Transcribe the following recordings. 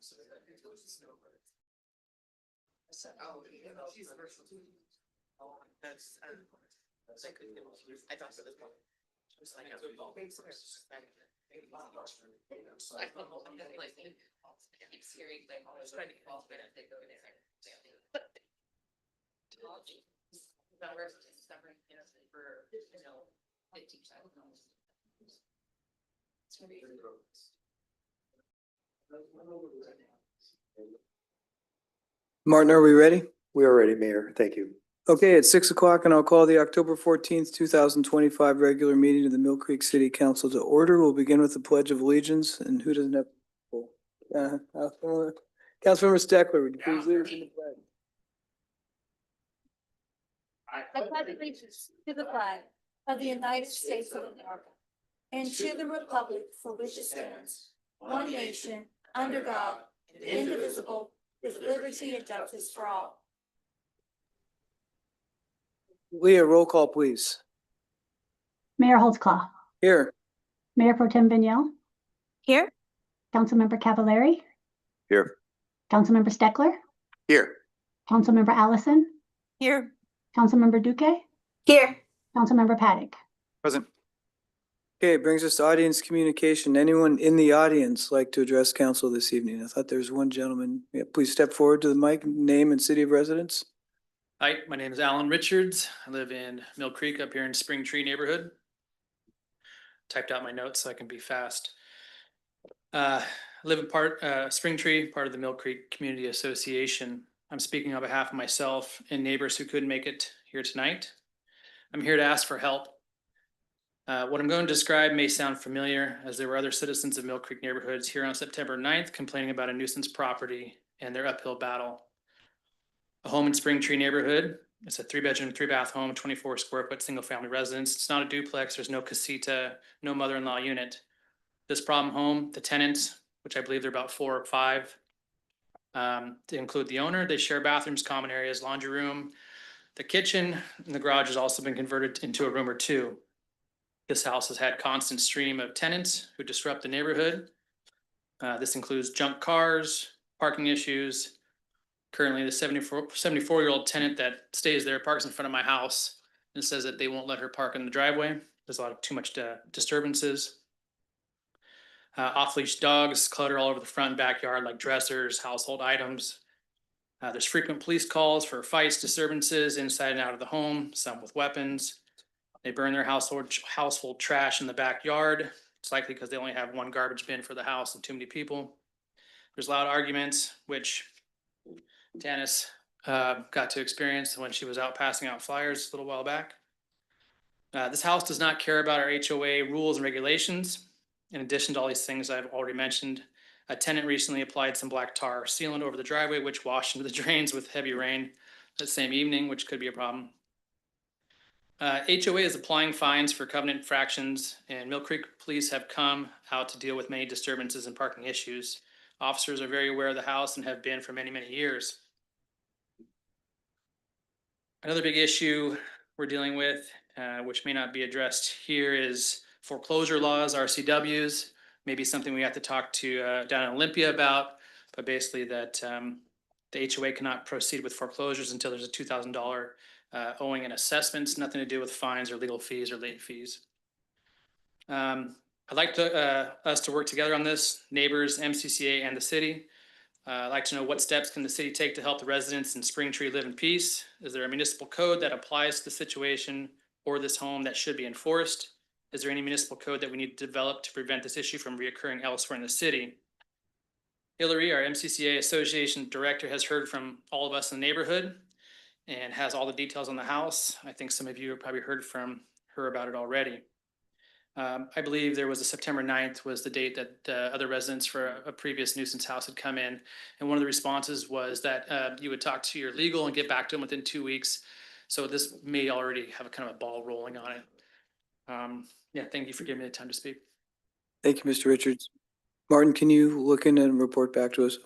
I thought so this morning. I keep hearing like I was trying to call, but I think over there. For 15,000. Martin, are we ready? We are ready, Mayor. Thank you. Okay, it's 6 o'clock and I'll call the October 14th, 2025 regular meeting of the Mill Creek City Council to order. We'll begin with the Pledge of Allegiance, and who doesn't have? Councilmember Steckler, would you please lead us in the pledge? I pledge allegiance to the flag of the United States of America and to the republic for which it stands, one nation, under God, indivisible, with liberty and justice for all. Leah, roll call, please. Mayor Holtzclaw, Here. Mayor Pro Tem Vignell, Here. Councilmember Cavallari, Here. Councilmember Steckler, Here. Councilmember Allison, Here. Councilmember Duque, Here. Councilmember Paddock. Present. Okay, it brings us to audience communication. Anyone in the audience like to address council this evening? I thought there was one gentleman. Yeah, please step forward to the mic, name and city of residence. Hi, my name is Alan Richards. I live in Mill Creek up here in Spring Tree neighborhood. Typed out my notes so I can be fast. I live in Spring Tree, part of the Mill Creek Community Association. I'm speaking on behalf of myself and neighbors who couldn't make it here tonight. I'm here to ask for help. What I'm going to describe may sound familiar, as there were other citizens of Mill Creek neighborhoods here on September 9th complaining about a nuisance property and their uphill battle. A home in Spring Tree neighborhood. It's a 3-bedroom, 3-bath home, 24 square foot single family residence. It's not a duplex. There's no casita, no mother-in-law unit. This problem home, the tenants, which I believe they're about 4 or 5, to include the owner, they share bathrooms, common areas, laundry room. The kitchen and the garage has also been converted into a room or two. This house has had constant stream of tenants who disrupt the neighborhood. This includes junk cars, parking issues. Currently, the 74-year-old tenant that stays there parks in front of my house and says that they won't let her park in the driveway. There's a lot of too much disturbances. Off-leash dogs clutter all over the front and backyard, like dressers, household items. There's frequent police calls for fights, disturbances inside and out of the home, some with weapons. They burn their household trash in the backyard. It's likely because they only have one garbage bin for the house and too many people. There's loud arguments, which Janice got to experience when she was out passing out flyers a little while back. This house does not care about our HOA rules and regulations. In addition to all these things I've already mentioned, a tenant recently applied some black tar sealant over the driveway, which washed into the drains with heavy rain that same evening, which could be a problem. HOA is applying fines for covenant infractions, and Mill Creek police have come out to deal with many disturbances and parking issues. Officers are very aware of the house and have been for many, many years. Another big issue we're dealing with, which may not be addressed here, is foreclosure laws, RCWs. Maybe something we have to talk to down in Olympia about, but basically that the HOA cannot proceed with foreclosures until there's a $2,000 owing and assessments, nothing to do with fines or legal fees or late fees. I'd like us to work together on this, neighbors, MCCA, and the city. I'd like to know what steps can the city take to help the residents in Spring Tree live in peace? Is there a municipal code that applies to the situation or this home that should be enforced? Is there any municipal code that we need to develop to prevent this issue from reoccurring elsewhere in the city? Hillary, our MCCA Association Director, has heard from all of us in the neighborhood and has all the details on the house. I think some of you have probably heard from her about it already. I believe there was a September 9th was the date that other residents for a previous nuisance house had come in. And one of the responses was that you would talk to your legal and get back to them within 2 weeks. So this may already have a kind of a ball rolling on it. Yeah, thank you for giving me the time to speak. Thank you, Mr. Richards. Martin, can you look in and report back to us,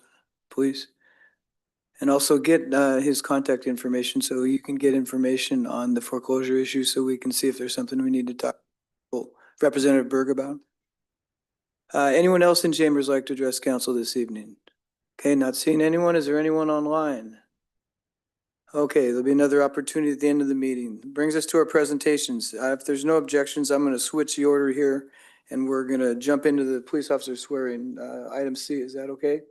please? And also get his contact information so you can get information on the foreclosure issue so we can see if there's something we need to talk to Representative Berg about. Anyone else in chambers like to address council this evening? Okay, not seeing anyone. Is there anyone online? Okay, there'll be another opportunity at the end of the meeting. Brings us to our presentations. If there's no objections, I'm going to switch the order here and we're going to jump into the police officer swearing. Item C, is that okay?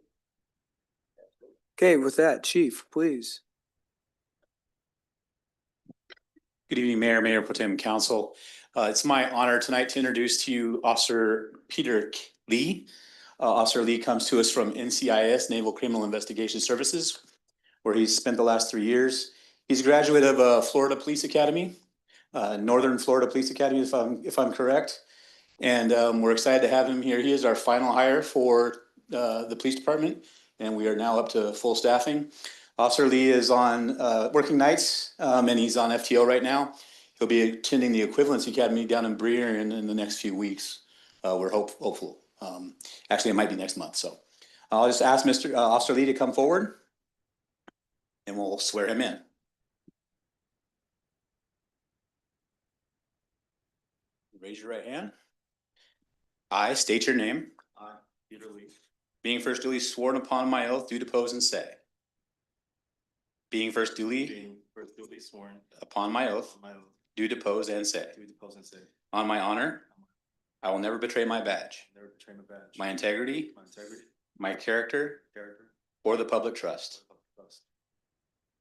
Okay, with that, Chief, please. Good evening, Mayor, Mayor Pro Tem, Council. It's my honor tonight to introduce to you Officer Peter Lee. Officer Lee comes to us from NCIS, Naval Criminal Investigation Services, where he's spent the last 3 years. He's a graduate of Florida Police Academy, Northern Florida Police Academy, if I'm correct. And we're excited to have him here. He is our final hire for the police department, and we are now up to full staffing. Officer Lee is on working nights, and he's on FTO right now. He'll be attending the Equivalency Academy down in Breer in the next few weeks. We're hopeful. Actually, it might be next month. So I'll just ask Mr. Officer Lee to come forward, and we'll swear him in. Raise your right hand. I state your name. I, Peter Lee, Being first duly sworn upon my oath, do depose and say. Being first duly being first duly sworn upon my oath, on my oath, do depose and say. do depose and say, On my honor, I will never betray my badge, never betray my badge, my integrity, my integrity, my character, character, or the public trust. or public trust.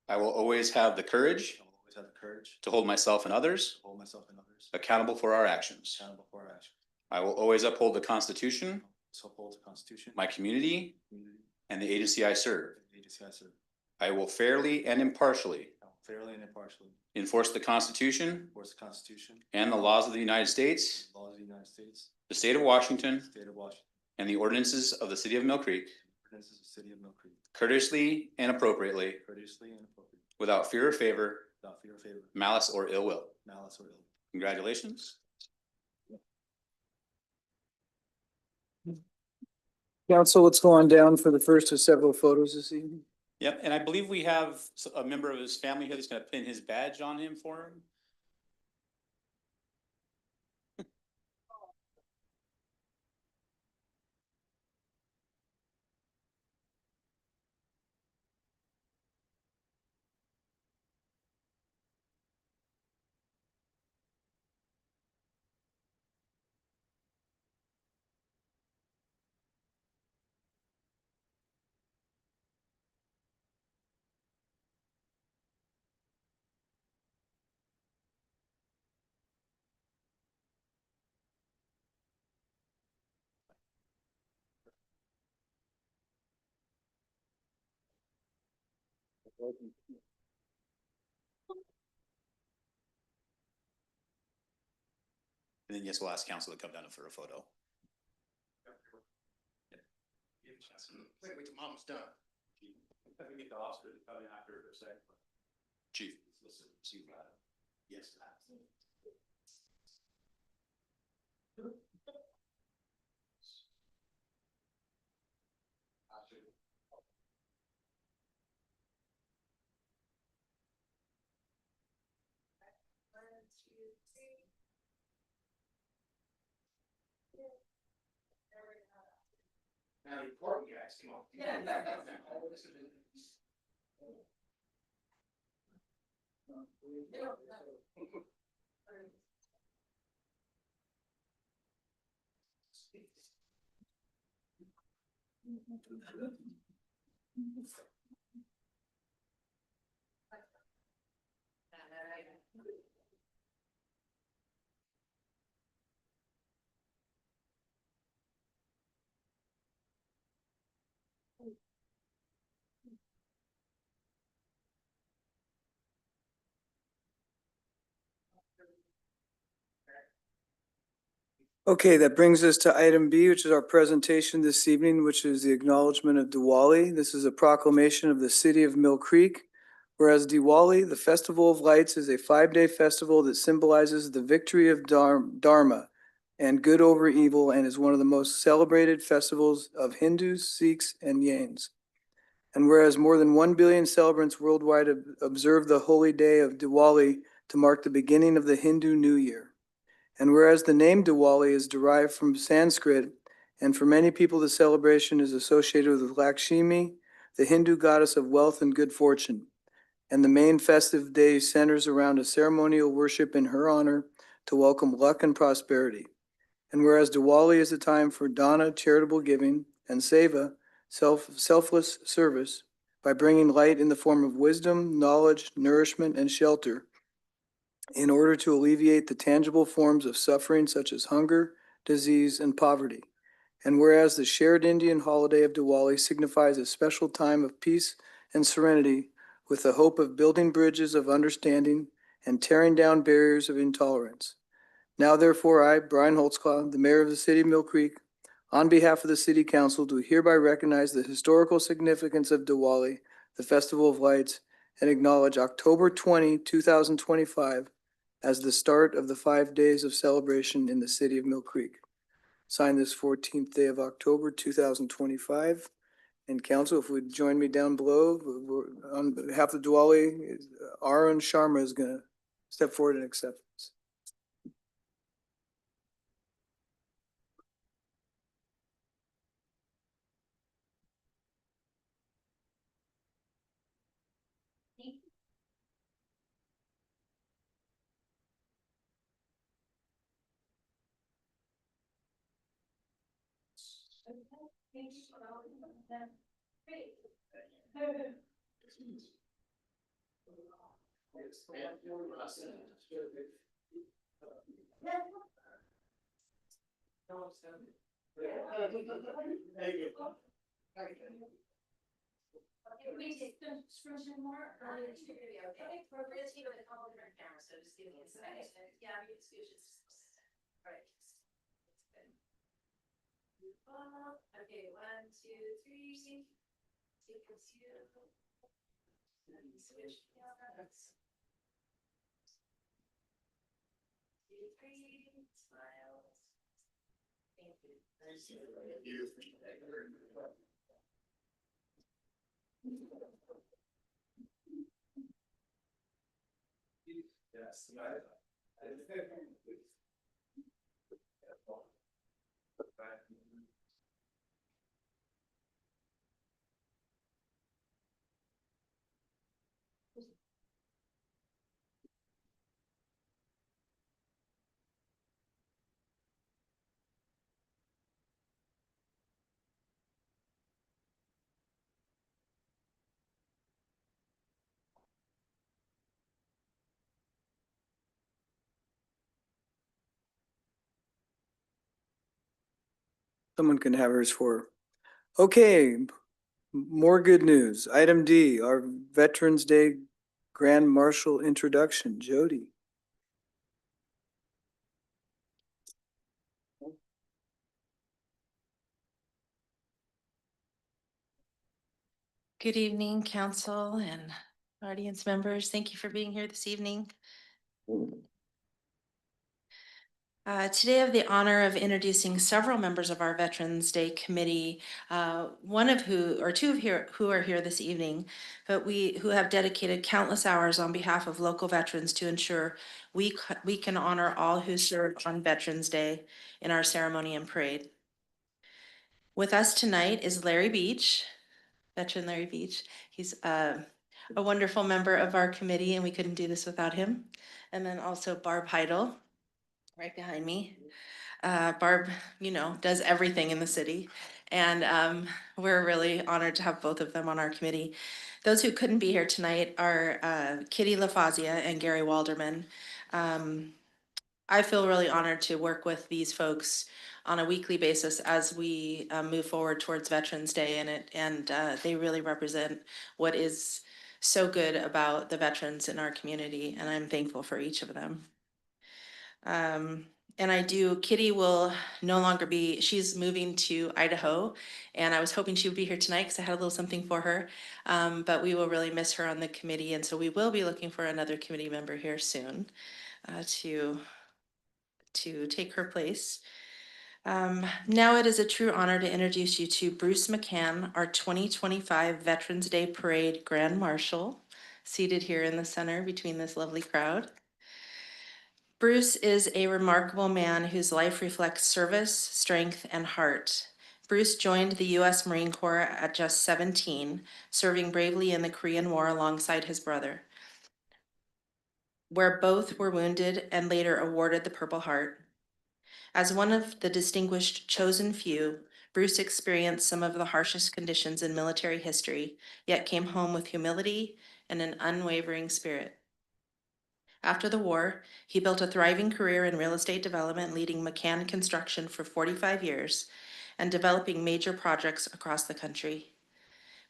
I will always have the courage I will always have the courage to hold myself and others to hold myself and others accountable for our actions. accountable for our actions. I will always uphold the Constitution, So uphold the Constitution, my community, community, and the agency I serve. and the agency I serve. I will fairly and impartially I will fairly and impartially enforce the Constitution enforce the Constitution and the laws of the United States, and the laws of the United States, the state of Washington, the state of Washington, and the ordinances of the city of Mill Creek, and the ordinances of the city of Mill Creek, courteously and appropriately, courteously and appropriately, without fear or favor, without fear or favor, malice or ill will. malice or ill. Congratulations. Council, let's go on down for the first of several photos this evening. Yep, and I believe we have a member of his family here that's gonna pin his badge on him for him. And then yes, we'll ask council to come down for a photo. Wait till mom's done. I think get the officer to come in after a second. Chief. Yes. Now, important guys, come on. Okay, that brings us to item B, which is our presentation this evening, which is the acknowledgement of Diwali. This is a proclamation of the city of Mill Creek. Whereas Diwali, the Festival of Lights, is a 5-day festival that symbolizes the victory of Dharma and good over evil, and is one of the most celebrated festivals of Hindus, Sikhs, and Jains. And whereas more than 1 billion celebrants worldwide observe the holy day of Diwali to mark the beginning of the Hindu New Year. And whereas the name Diwali is derived from Sanskrit And for many people, the celebration is associated with Lakshmi, the Hindu goddess of wealth and good fortune. And the main festive day centers around a ceremonial worship in her honor to welcome luck and prosperity. And whereas Diwali is a time for dana, charitable giving, and seva, selfless service, by bringing light in the form of wisdom, knowledge, nourishment, and shelter, in order to alleviate the tangible forms of suffering such as hunger, disease, and poverty. And whereas the shared Indian holiday of Diwali signifies a special time of peace and serenity with the hope of building bridges of understanding and tearing down barriers of intolerance. Now therefore, I, Brian Holtzclaw, the mayor of the city of Mill Creek, on behalf of the city council, do hereby recognize the historical significance of Diwali, the Festival of Lights, and acknowledge October 20, 2025, as the start of the 5 days of celebration in the city of Mill Creek. Signed this 14th day of October, 2025. And council, if would join me down below, on behalf of Diwali, Arun Sharma is going to step forward and accept this. Okay, 1, 2, 3. Switch cameras. 2, 3, smiles. Thank you. Yes. Someone can have hers for her. Okay, more good news. Item D, our Veterans Day Grand Marshal introduction. Jody. Good evening, council and audience members. Thank you for being here this evening. Today I have the honor of introducing several members of our Veterans Day Committee, one of who, or two of who are here this evening, but who have dedicated countless hours on behalf of local veterans to ensure we can honor all who served on Veterans Day in our ceremony and parade. With us tonight is Larry Beach, veteran Larry Beach. He's a wonderful member of our committee, and we couldn't do this without him. And then also Barb Heidel, right behind me. Barb, does everything in the city. And we're really honored to have both of them on our committee. Those who couldn't be here tonight are Kitty LaFazia and Gary Walderman. I feel really honored to work with these folks on a weekly basis as we move forward towards Veterans Day, and they really represent what is so good about the veterans in our community, and I'm thankful for each of them. Kitty will no longer be, she's moving to Idaho, and I was hoping she would be here tonight because I had a little something for her, but we will really miss her on the committee, and so we will be looking for another committee member here soon to take her place. Now it is a true honor to introduce you to Bruce McCann, our 2025 Veterans Day Parade Grand Marshal, seated here in the center between this lovely crowd. Bruce is a remarkable man whose life reflects service, strength, and heart. Bruce joined the U.S. Marine Corps at just 17, serving bravely in the Korean War alongside his brother, where both were wounded and later awarded the Purple Heart. As one of the distinguished chosen few, Bruce experienced some of the harshest conditions in military history, yet came home with humility and an unwavering spirit. After the war, he built a thriving career in real estate development, leading McCann Construction for 45 years and developing major projects across the country.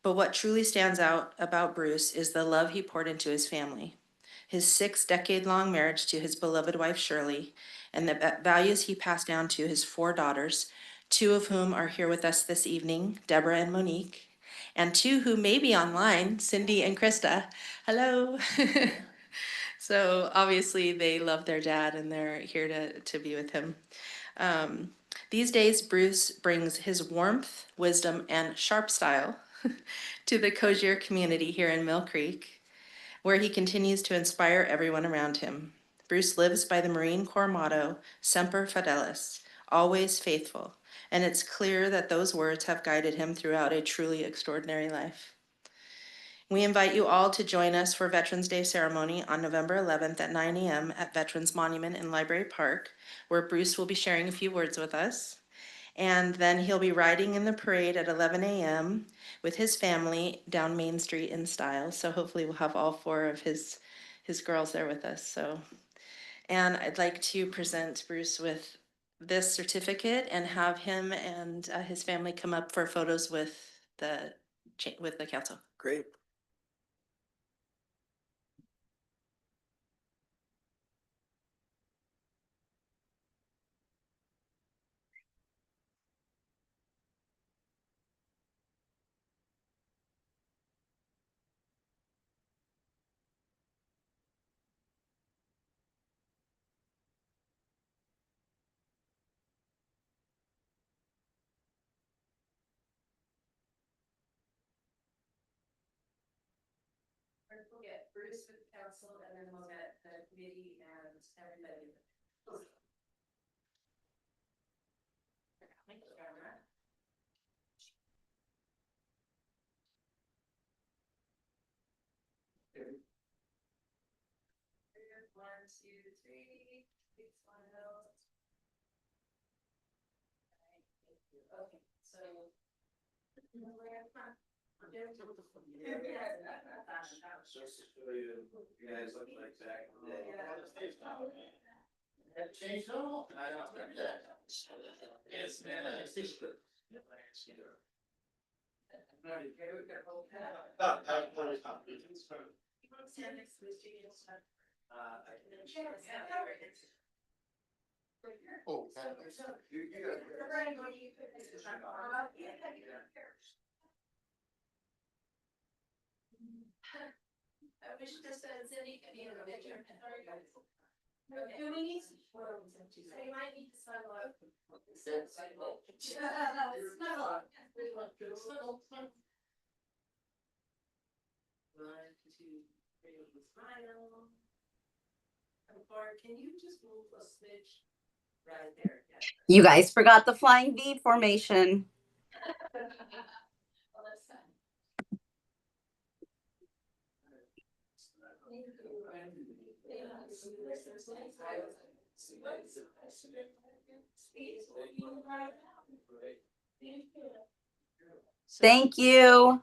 But what truly stands out about Bruce is the love he poured into his family, his 6-decade-long marriage to his beloved wife Shirley, and the values he passed down to his 4 daughters, 2 of whom are here with us this evening, Deborah and Monique, and 2 who may be online, Cindy and Krista. Hello. So obviously they love their dad and they're here to be with him. These days, Bruce brings his warmth, wisdom, and sharp style to the Cozier community here in Mill Creek, where he continues to inspire everyone around him. Bruce lives by the Marine Corps motto, Semper Fidelis, always faithful, and it's clear that those words have guided him throughout a truly extraordinary life. We invite you all to join us for Veterans Day ceremony on November 11th at 9 a.m. at Veterans Monument in Library Park, where Bruce will be sharing a few words with us. And then he'll be riding in the parade at 11 a.m. with his family down Main Street in style. So hopefully we'll have all 4 of his girls there with us. And I'd like to present Bruce with this certificate and have him and his family come up for photos with the council. Great. We'll get Bruce with the council and then we'll get the committee and everybody. One, two, three. Please line up. Okay, so. You guys look like back in the day. Have changed at all? I don't think that. Yes, man. Oh. I wish this says any, you know, picture. Do we need? So you might need to sign off. One, two, three, smile. Bart, can you just move a smidge right there? You guys forgot the flying V formation. Well, that's fine. Thank you.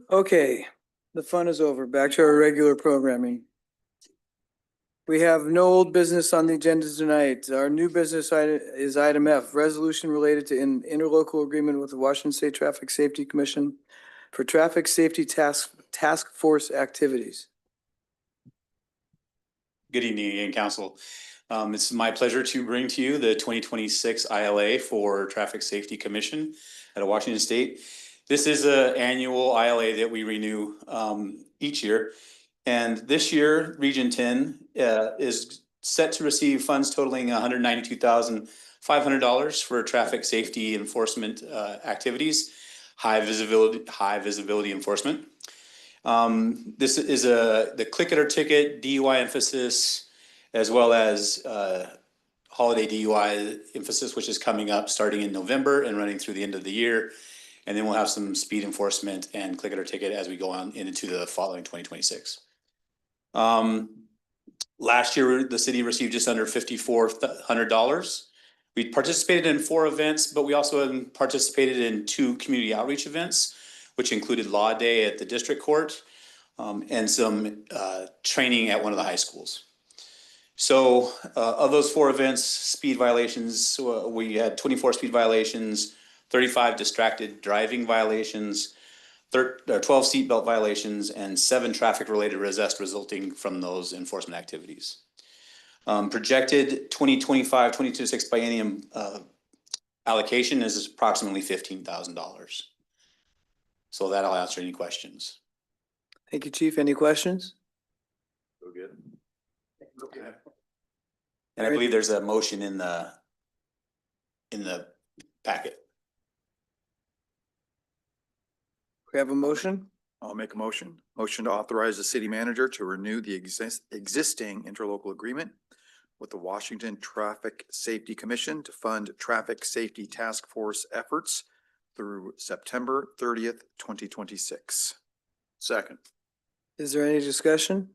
Okay, the fun is over. Back to our regular programming. We have no old business on the agenda tonight. Our new business item is item F, resolution related to an interlocal agreement with the Washington State Traffic Safety Commission for traffic safety task force activities. Good evening again, council. It's my pleasure to bring to you the 2026 ILA for Traffic Safety Commission out of Washington State. This is an annual ILA that we renew each year. And this year, Region 10 is set to receive funds totaling $192,500 for traffic safety enforcement activities, high visibility enforcement. This is the click it or ticket DUI emphasis, as well as holiday DUI emphasis, which is coming up starting in November and running through the end of the year. And then we'll have some speed enforcement and click it or ticket as we go on into the following 2026. Last year, the city received just under $5,400. We participated in 4 events, but we also participated in 2 community outreach events, which included Law Day at the District Court and some training at one of the high schools. So of those 4 events, speed violations, we had 24 speed violations, 35 distracted driving violations, 12 seatbelt violations, and 7 traffic-related arrests resulting from those enforcement activities. Projected 2025-2026 biennium allocation is approximately $15,000. So that'll answer any questions. Thank you, Chief. Any questions? So good. Okay. And I believe there's a motion in the packet. We have a motion. I'll make a motion. Motion to authorize the city manager to renew the existing interlocal agreement with the Washington Traffic Safety Commission to fund traffic safety task force efforts through September 30th, 2026. Second. Is there any discussion?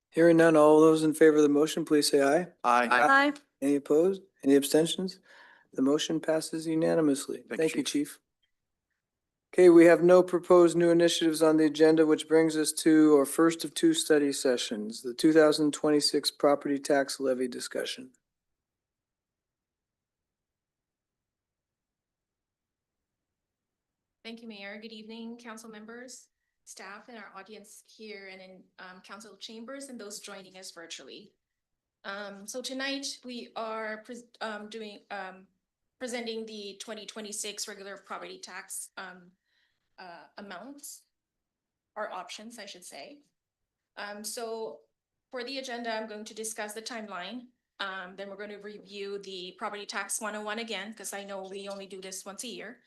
Hearing none, all those in favor of the motion, please say aye. Aye. Any opposed? Any abstentions? The motion passes unanimously. Thank you, Thank you, Chief. Okay, we have no proposed new initiatives on the agenda, which brings us to our first of 2 study sessions, the 2026 property tax levy discussion. Thank you, Mayor. Good evening, council members, staff, and our audience here and in council chambers and those joining us virtually. So tonight we are presenting the 2026 regular property tax amounts, or options, I should say. So for the agenda, I'm going to discuss the timeline. Then we're going to review the property tax 101 again, because I know we only do this once a year.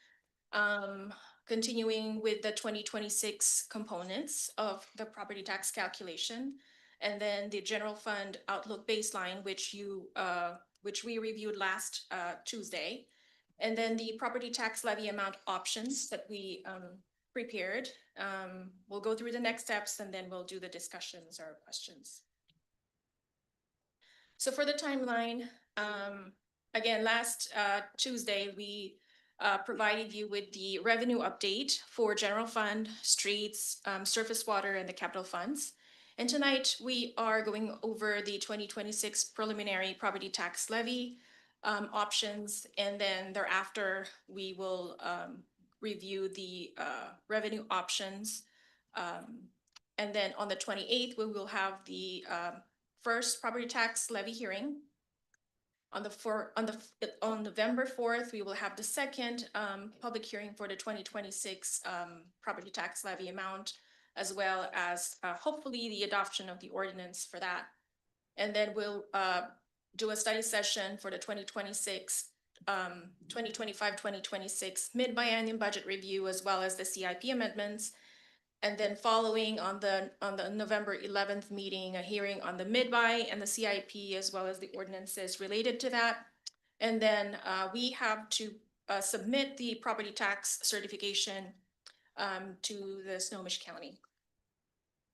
Continuing with the 2026 components of the property tax calculation, and then the general fund outlook baseline, which we reviewed last Tuesday, and then the property tax levy amount options that we prepared. We'll go through the next steps, and then we'll do the discussions or questions. So for the timeline, again, last Tuesday, we provided you with the revenue update for general fund, streets, surface water, and the capital funds. And tonight we are going over the 2026 preliminary property tax levy options, and then thereafter we will review the revenue options. And then on the 28th, we will have the first property tax levy hearing. On November 4th, we will have the second public hearing for the 2026 property tax levy amount, as well as hopefully the adoption of the ordinance for that. And then we'll do a study session for the 2025-2026 mid-biennium budget review, as well as the CIP amendments. And then following on the November 11th meeting, a hearing on the mid-buy and the CIP, as well as the ordinances related to that. And then we have to submit the property tax certification to the Snohomish County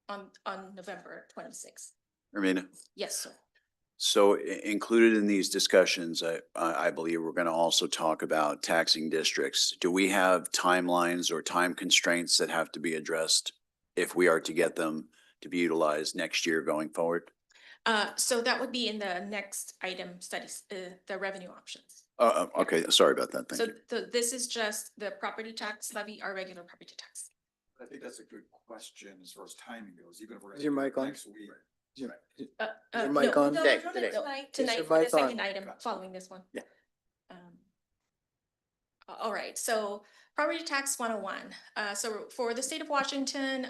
on November 26th. Ermina? Yes, sir. So included in these discussions, I believe we're going to also talk about taxing districts. Do we have timelines or time constraints that have to be addressed if we are to get them to be utilized next year going forward? So that would be in the next item studies, the revenue options. Okay, sorry about that. So Thank you. this is just the property tax levy, our regular property tax. I think that's a good question as far as timing goes, even if we're. Is your mic on? Next week. Is your Uh, mic no, on? no, Today, no, today. no, Is Tonight, your for the mic on? second item following this one. Yeah. All right, so property tax 101. So for the state of Washington,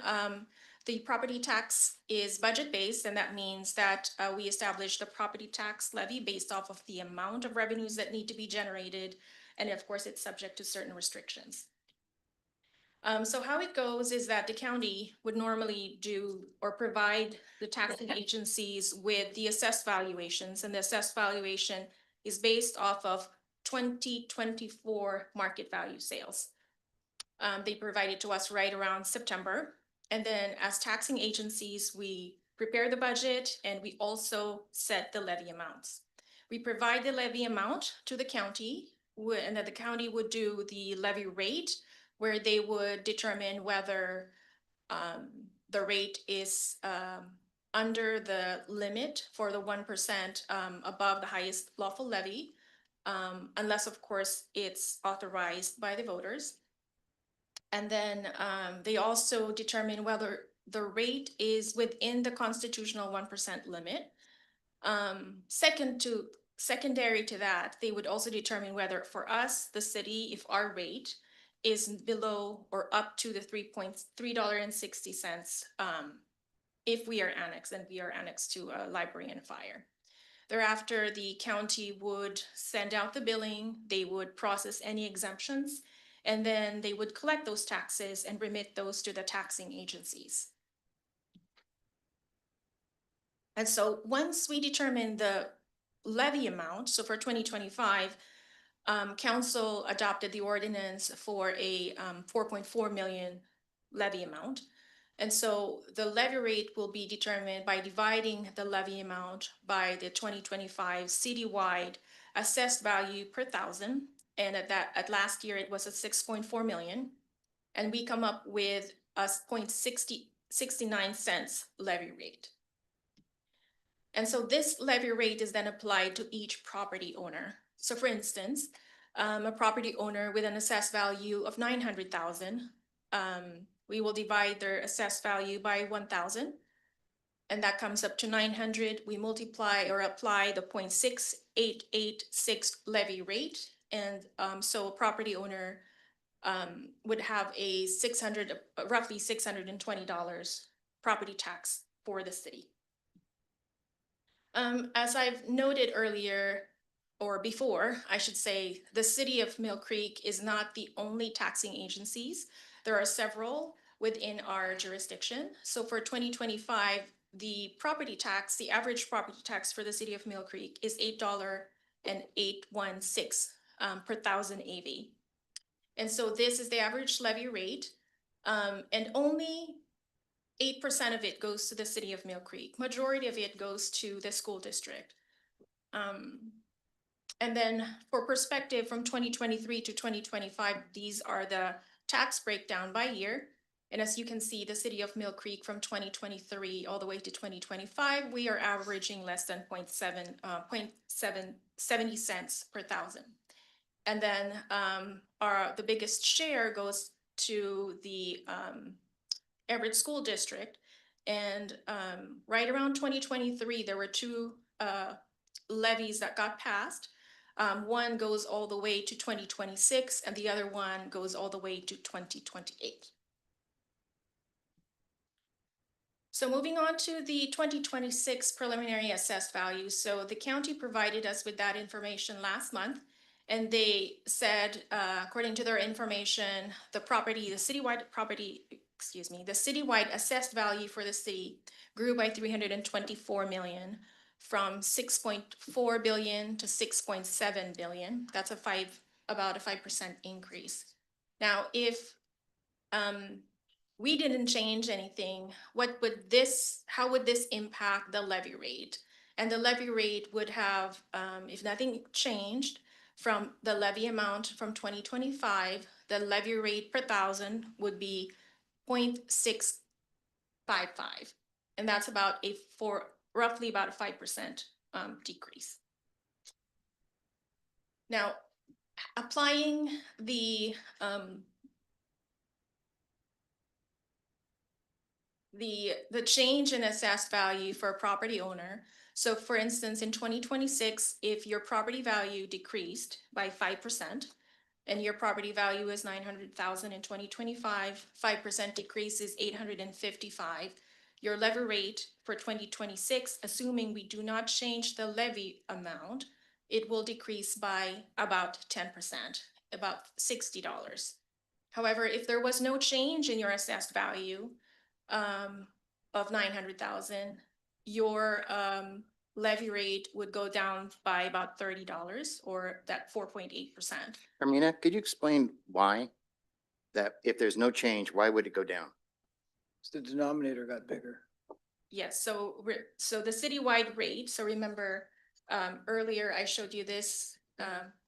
the property tax is budget-based, and that means that we established a property tax levy based off of the amount of revenues that need to be generated. And of course, it's subject to certain restrictions. So how it goes is that the county would normally do or provide the taxing agencies with the assessed valuations, and the assessed valuation is based off of 2024 market value sales. They provide it to us right around September. And then as taxing agencies, we prepare the budget and we also set the levy amounts. We provide the levy amount to the county, and that the county would do the levy rate, where they would determine whether the rate is under the limit for the 1% above the highest lawful levy, unless of course it's authorized by the voters. And then they also determine whether the rate is within the constitutional 1% limit. Secondary to that, they would also determine whether for us, the city, if our rate is below or up to the $3.60 if we are annexed, and we are annexed to a library and fire. Thereafter, the county would send out the billing, they would process any exemptions, and then they would collect those taxes and remit those to the taxing agencies. And so once we determine the levy amount, so for 2025, council adopted the ordinance for a 4.4 million levy amount. And so the levy rate will be determined by dividing the levy amount by the 2025 citywide assessed value per thousand. And at last year, it was at 6.4 million. And we come up with a 0.69 cents levy rate. And so this levy rate is then applied to each property owner. So for instance, a property owner with an assessed value of 900,000, we will divide their assessed value by 1,000, and that comes up to 900. We multiply or apply the 0.6886 levy rate, and so a property owner would have a roughly $620 property tax for the city. As I've noted earlier, or before, I should say, the city of Mill Creek is not the only taxing agencies. There are several within our jurisdiction. So for 2025, the property tax, the average property tax for the city of Mill Creek is $8.816 per thousand AV. And so this is the average levy rate, and only 8% of it goes to the city of Mill Creek. Majority of it goes to the school district. And then for perspective, from 2023 to 2025, these are the tax breakdown by year. And as you can see, the city of Mill Creek from 2023 all the way to 2025, we are averaging less than 0.70 cents per thousand. And then the biggest share goes to the Everett School District. And right around 2023, there were two levies that got passed. One goes all the way to 2026, and the other one goes all the way to 2028. So moving on to the 2026 preliminary assessed value. So the county provided us with that information last month, and they said, according to their information, the citywide assessed value for the city grew by 324 million, from 6.4 billion to 6.7 billion. That's about a 5% increase. Now, if we didn't change anything, how would this impact the levy rate? And the levy rate would have, if nothing changed from the levy amount from 2025, the levy rate per thousand would be 0.655. And that's roughly about a 5% decrease. Now, applying the change in assessed value for a property owner. So for instance, in 2026, if your property value decreased by 5% and your property value is 900,000 in 2025, 5% decrease is 855. Your levy rate for 2026, assuming we do not change the levy amount, it will decrease by about 10%, about $60. However, if there was no change in your assessed value of 900,000, your levy rate would go down by about $30, or that 4.8%. Carmina, could you explain why? That if there's no change, why would it go down? The denominator got bigger. Yes, so the citywide rate, so remember, earlier I showed you this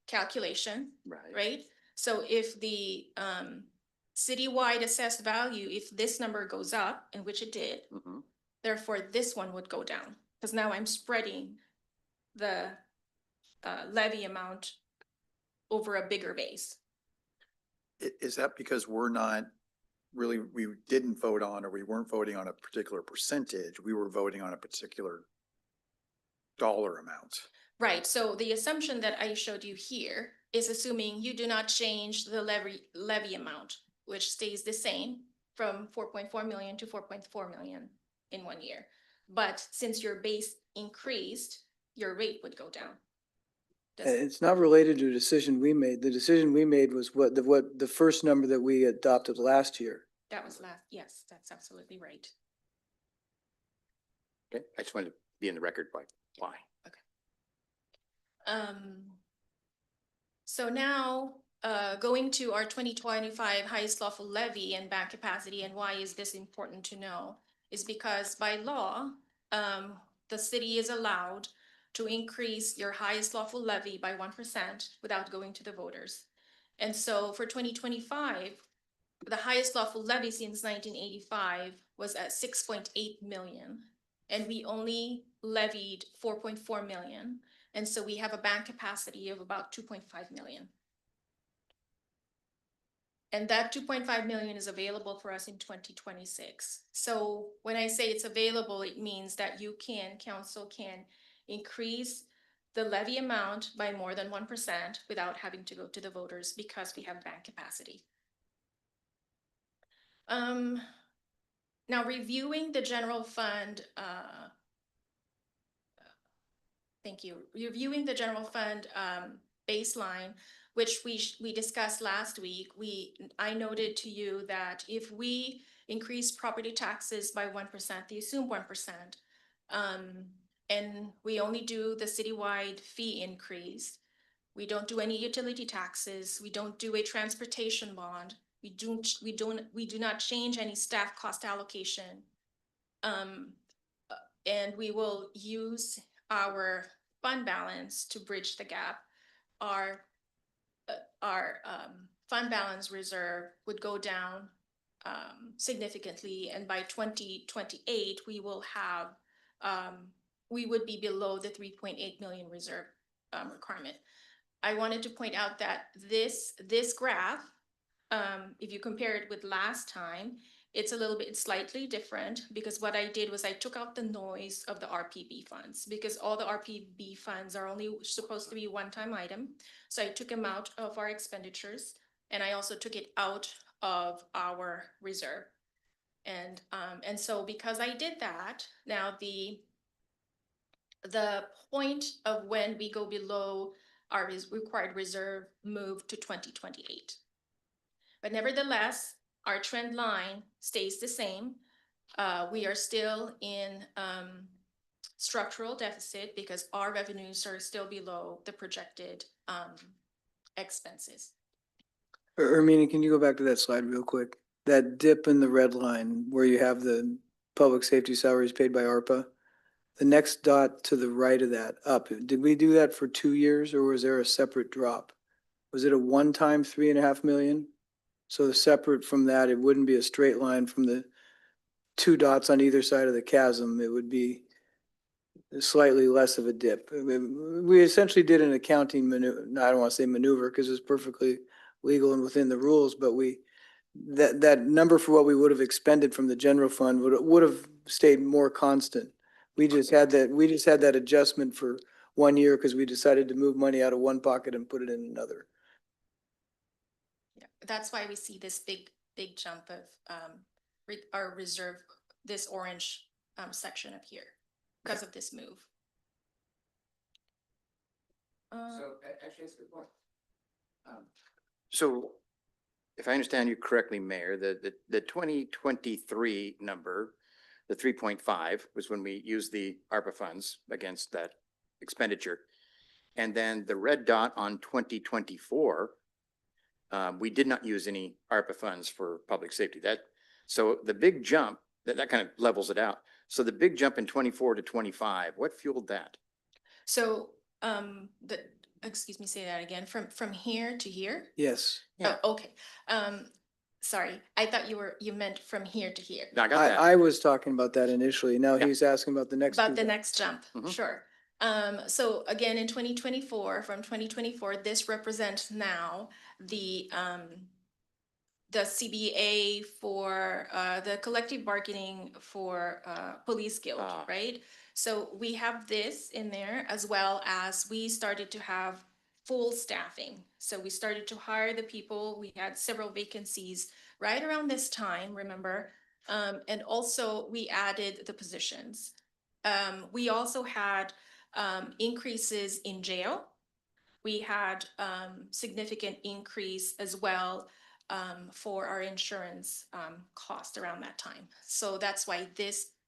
calculation, right? So if the citywide assessed value, if this number goes up, in which it did, therefore this one would go down, because now I'm spreading the levy amount over a bigger base. Is that because we're not really, we didn't vote on, or we weren't voting on a particular percentage, we were voting on a particular dollar amount? Right, so the assumption that I showed you here is assuming you do not change the levy amount, which stays the same from 4.4 million to 4.4 million in 1 year. But since your base increased, your rate would go down. It's not related to a decision we made. The decision we made was what the first number that we adopted last year. That was yes, that's absolutely right. Okay, I just wanted to be in the record why. So now, going to our 2025 highest lawful levy and bank capacity, and why is this important to know, is because by law, the city is allowed to increase your highest lawful levy by 1% without going to the voters. And so for 2025, the highest lawful levy since 1985 was at 6.8 million, and we only levied 4.4 million. And so we have a bank capacity of about 2.5 million. And that 2.5 million is available for us in 2026. So when I say it's available, it means that council can increase the levy amount by more than 1% without having to go to the voters, because we have bank capacity. Now, reviewing the general fund, thank you. Reviewing the general fund baseline, which we discussed last week, I noted to you that if we increase property taxes by 1%, the assumed 1%, and we only do the citywide fee increase, we don't do any utility taxes, we don't do a transportation bond, we do not change any staff cost allocation, and we will use our fund balance to bridge the gap. Our fund balance reserve would go down significantly, and by 2028 we will have we would be below the 3.8 million reserve requirement. I wanted to point out that this graph, if you compare it with last time, it's slightly different, because what I did was I took out the noise of the RPB funds, because all the RPB funds are only supposed to be one-time item. So I took them out of our expenditures, and I also took it out of our reserve. And so because I did that, now the point of when we go below our required reserve moved to 2028. But nevertheless, our trend line stays the same. We are still in structural deficit because our revenues are still below the projected expenses. Ermina, can you go back to that slide real quick? That dip in the red line where you have the public safety salaries paid by ARPA, the next dot to the right of that up, did we do that for 2 years, or was there a separate drop? Was it a one-time 3.5 million? So separate from that, it wouldn't be a straight line from the 2 dots on either side of the chasm. It would be slightly less of a dip. We essentially did an accounting maneuver, no, I don't want to say maneuver because it's perfectly legal and within the rules, but that number for what we would have expended from the general fund would have stayed more constant. We just had that adjustment for 1 year because we decided to move money out of one pocket and put it in another. Yeah, that's why we see this big jump of our reserve, this orange section up here, because of this move. Actually, that's a good point. So if I understand you correctly, Mayor, the 2023 number, the 3.5 was when we used the ARPA funds against that expenditure. And then the red dot on 2024, we did not use any ARPA funds for public safety. So the big jump, that kind of levels it out. So the big jump in 24 to 25, what fueled that? So, excuse me, say that again, from here to here? Yes. Yeah. Oh, okay. Sorry, I thought you meant from here to here. No, I got that. I was talking about that initially. Now Yeah. he's asking about the next. About two the dots. next jump, Mhm. sure. So again, in 2024, from 2024, this represents now the CBA for the collective bargaining for police guild, Ah. right? So we have this in there, as well as we started to have full staffing. So we started to hire the people. We had several vacancies right around this time, remember? And also we added the positions. We also had increases in jail. We had significant increase as well for our insurance cost around that time. So that's why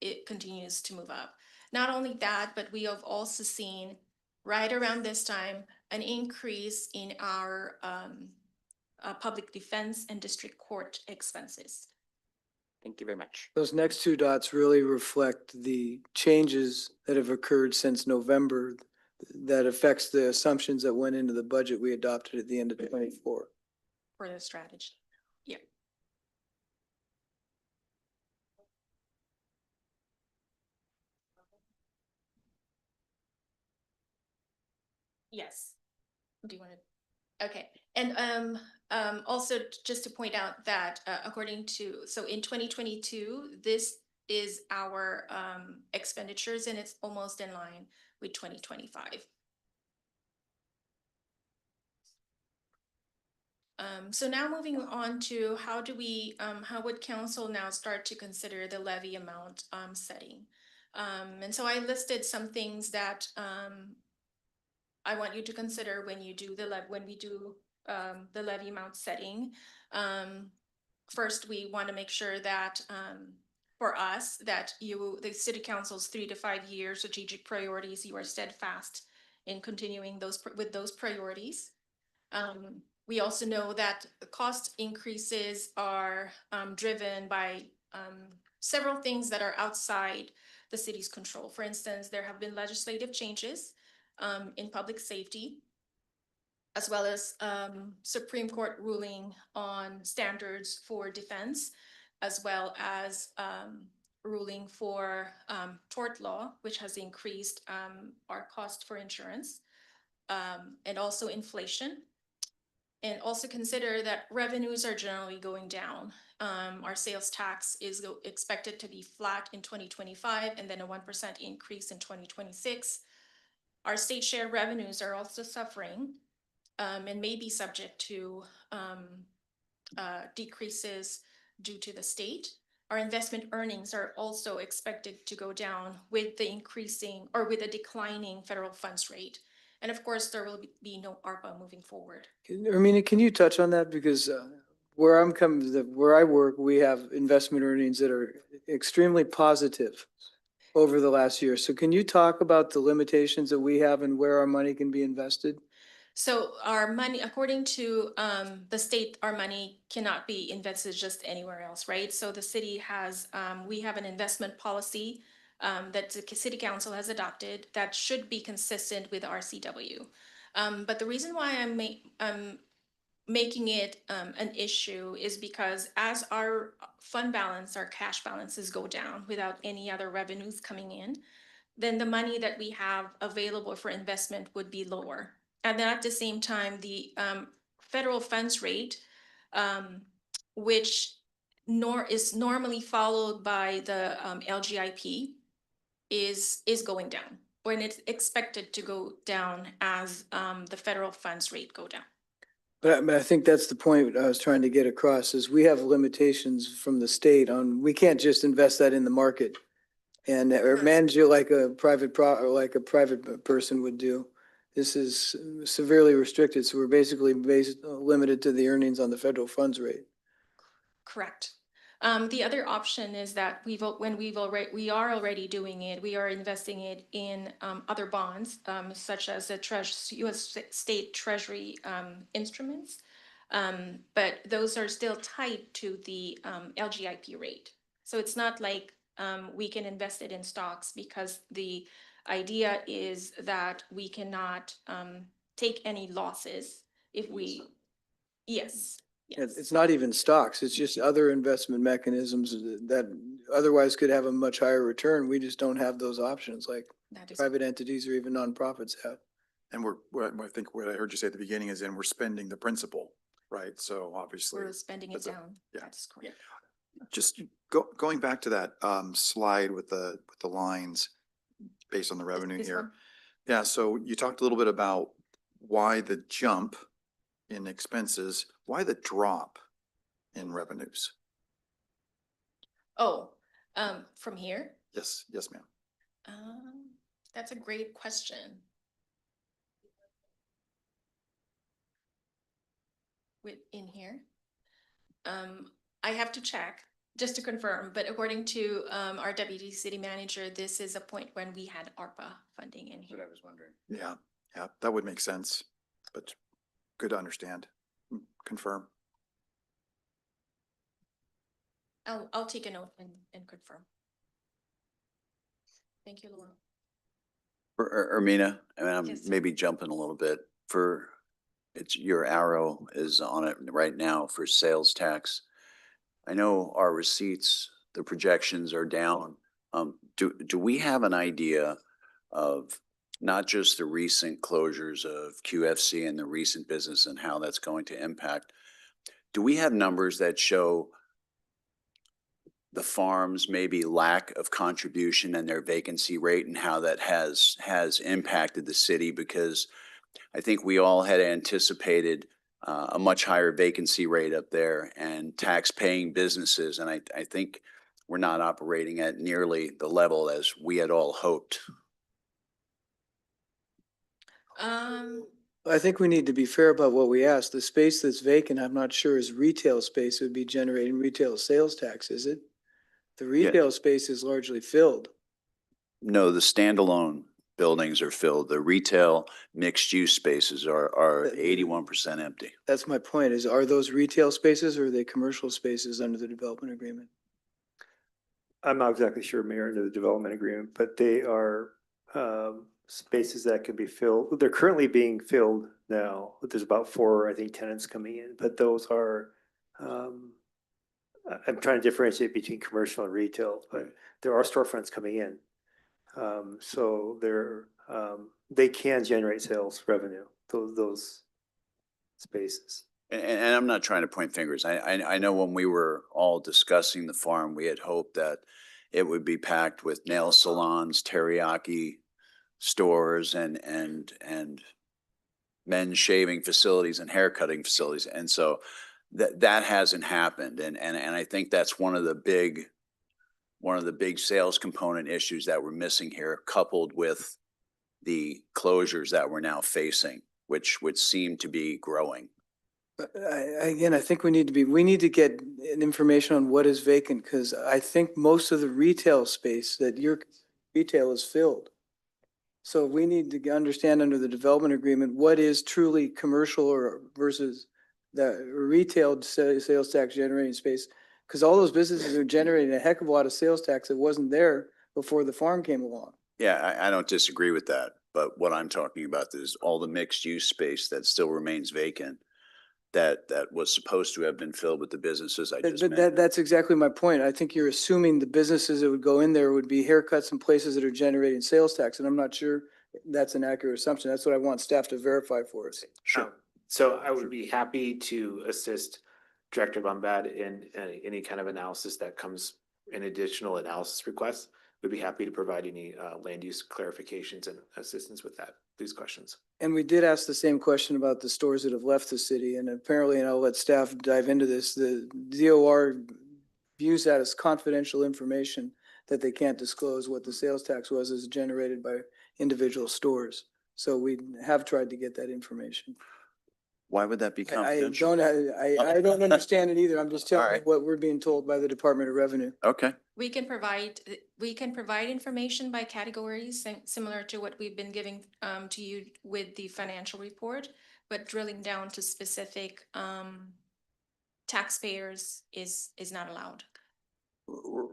it continues to move up. Not only that, but we have also seen right around this time an increase in our public defense and district court expenses. Thank you very much. Those next two dots really reflect the changes that have occurred since November that affects the assumptions that went into the budget we adopted at the end of 24. For the strategy. Yeah. Yes. Do you want to? Okay. And also just to point out that according to, so in 2022, this is our expenditures, and it's almost in line with 2025. So now moving on to how would council now start to consider the levy amount setting? And so I listed some things that I want you to consider when you do when we do the levy amount setting. First, we want to make sure that for us that the city council's 3 to 5 year strategic priorities, you are steadfast in continuing with those priorities. We also know that the cost increases are driven by several things that are outside the city's control. For instance, there have been legislative changes in public safety, as well as Supreme Court ruling on standards for defense, as well as ruling for tort law, which has increased our cost for insurance, and also inflation. And also consider that revenues are generally going down. Our sales tax is expected to be flat in 2025 and then a 1% increase in 2026. Our state share revenues are also suffering and may be subject to decreases due to the state. Our investment earnings are also expected to go down with the increasing or with a declining federal funds rate. And of course, there will be no ARPA moving forward. Ermina, can you touch on that? Because where I work, we have investment earnings that are extremely positive over the last year. So can you talk about the limitations that we have and where our money can be invested? So our money, according to the state, our money cannot be invested just anywhere else, right? So the city has, we have an investment policy that the city council has adopted that should be consistent with RCW. But the reason why I'm making it an issue is because as our fund balance, our cash balances go down without any other revenues coming in, then the money that we have available for investment would be lower. And then at the same time, the federal funds rate, which is normally followed by the LGIP, is going down, when it's expected to go down as the federal funds rate go down. But I think that's the point I was trying to get across, is we have limitations from the state on, we can't just invest that in the market and or manage it like a or like a private person would do. This is severely restricted, so we're basically limited to the earnings on the federal funds rate. Correct. The other option is that we are already doing it, we are investing it in other bonds, such as the US state treasury instruments. But those are still tied to the LGIP rate. So it's not like we can invest it in stocks, because the idea is that we cannot take any losses if we, yes. It's not even stocks, it's just other investment mechanisms that otherwise could have a much higher return. We just don't have those options like That is private entities or even nonprofits have. And I think what I heard you say at the beginning is, and we're spending the principal, right? So obviously. We're spending it that's a- down. yeah. That's correct. Just going back to that slide with the lines based on the revenue This here. one? Yeah, so you talked a little bit about why the jump in expenses, why the drop in revenues? Oh, from here? Yes, yes, ma'am. That's a great question. In here? I have to check just to confirm, but according to our deputy city manager, this is a point when we had ARPA funding in here. I was wondering. Yeah, yeah, that would make sense, but good to understand. Confirm. I'll take a note and confirm. Thank you, Laura. Ermina, and I'm Yes. maybe jumping a little bit for, it's your arrow is on it right now for sales tax. I know our receipts, the projections are down. Do we have an idea of not just the recent closures of QFC and the recent business and how that's going to impact? Do we have numbers that show the farms maybe lack of contribution and their vacancy rate and how that has impacted the city? Because I think we all had anticipated a much higher vacancy rate up there and tax-paying businesses. And I think we're not operating at nearly the level as we had all hoped. I think we need to be fair about what we ask. The space that's vacant, I'm not sure is retail space would be generating retail sales tax, is it? The retail space is largely filled. No, the standalone buildings are filled. The retail mixed-use spaces are 81% empty. That's my point, is are those retail spaces or are they commercial spaces under the development agreement? I'm not exactly sure, Mayor, under the development agreement, but they are spaces that can be filled. They're currently being filled now. There's about 4, I think, tenants coming in, but those are, I'm trying to differentiate between commercial and retail, but there are storefronts coming in. So they can generate sales revenue, those spaces. And I'm not trying to point fingers. I know when we were all discussing the farm, we had hoped that it would be packed with nail salons, teriyaki stores, and men's shaving facilities and hair cutting facilities. And so that hasn't happened. And I think that's one of the big sales component issues that we're missing here, coupled with the closures that we're now facing, which would seem to be growing. Again, I think we need to get information on what is vacant, because I think most of the retail space that your retail is filled. So we need to understand under the development agreement, what is truly commercial or versus the retail sales tax generating space. Because all those businesses are generating a heck of a lot of sales tax that wasn't there before the farm came along. Yeah, I don't disagree with that. But what I'm talking about is all the mixed use space that still remains vacant. that was supposed to have been filled with the businesses I just But mentioned. that's exactly my point. I think you're assuming the businesses that would go in there would be haircuts and places that are generating sales tax, and I'm not sure that's an accurate assumption. That's what I want staff to verify for us. Sure. So I would be happy to assist Director Bombad in any kind of analysis that comes in additional analysis requests. We'd be happy to provide any land use clarifications and assistance with that, these questions. And we did ask the same question about the stores that have left the city, and apparently, and I'll let staff dive into this, the DOR views that as confidential information that they can't disclose what the sales tax was as generated by individual stores. So we have tried to get that information. Why would that be confidential? I don't understand it either. I'm just telling you Alright. what we're being told by the Department of Revenue. Okay, We can provide information by categories, similar to what we've been giving to you with the financial report, but drilling down to specific taxpayers is not allowed.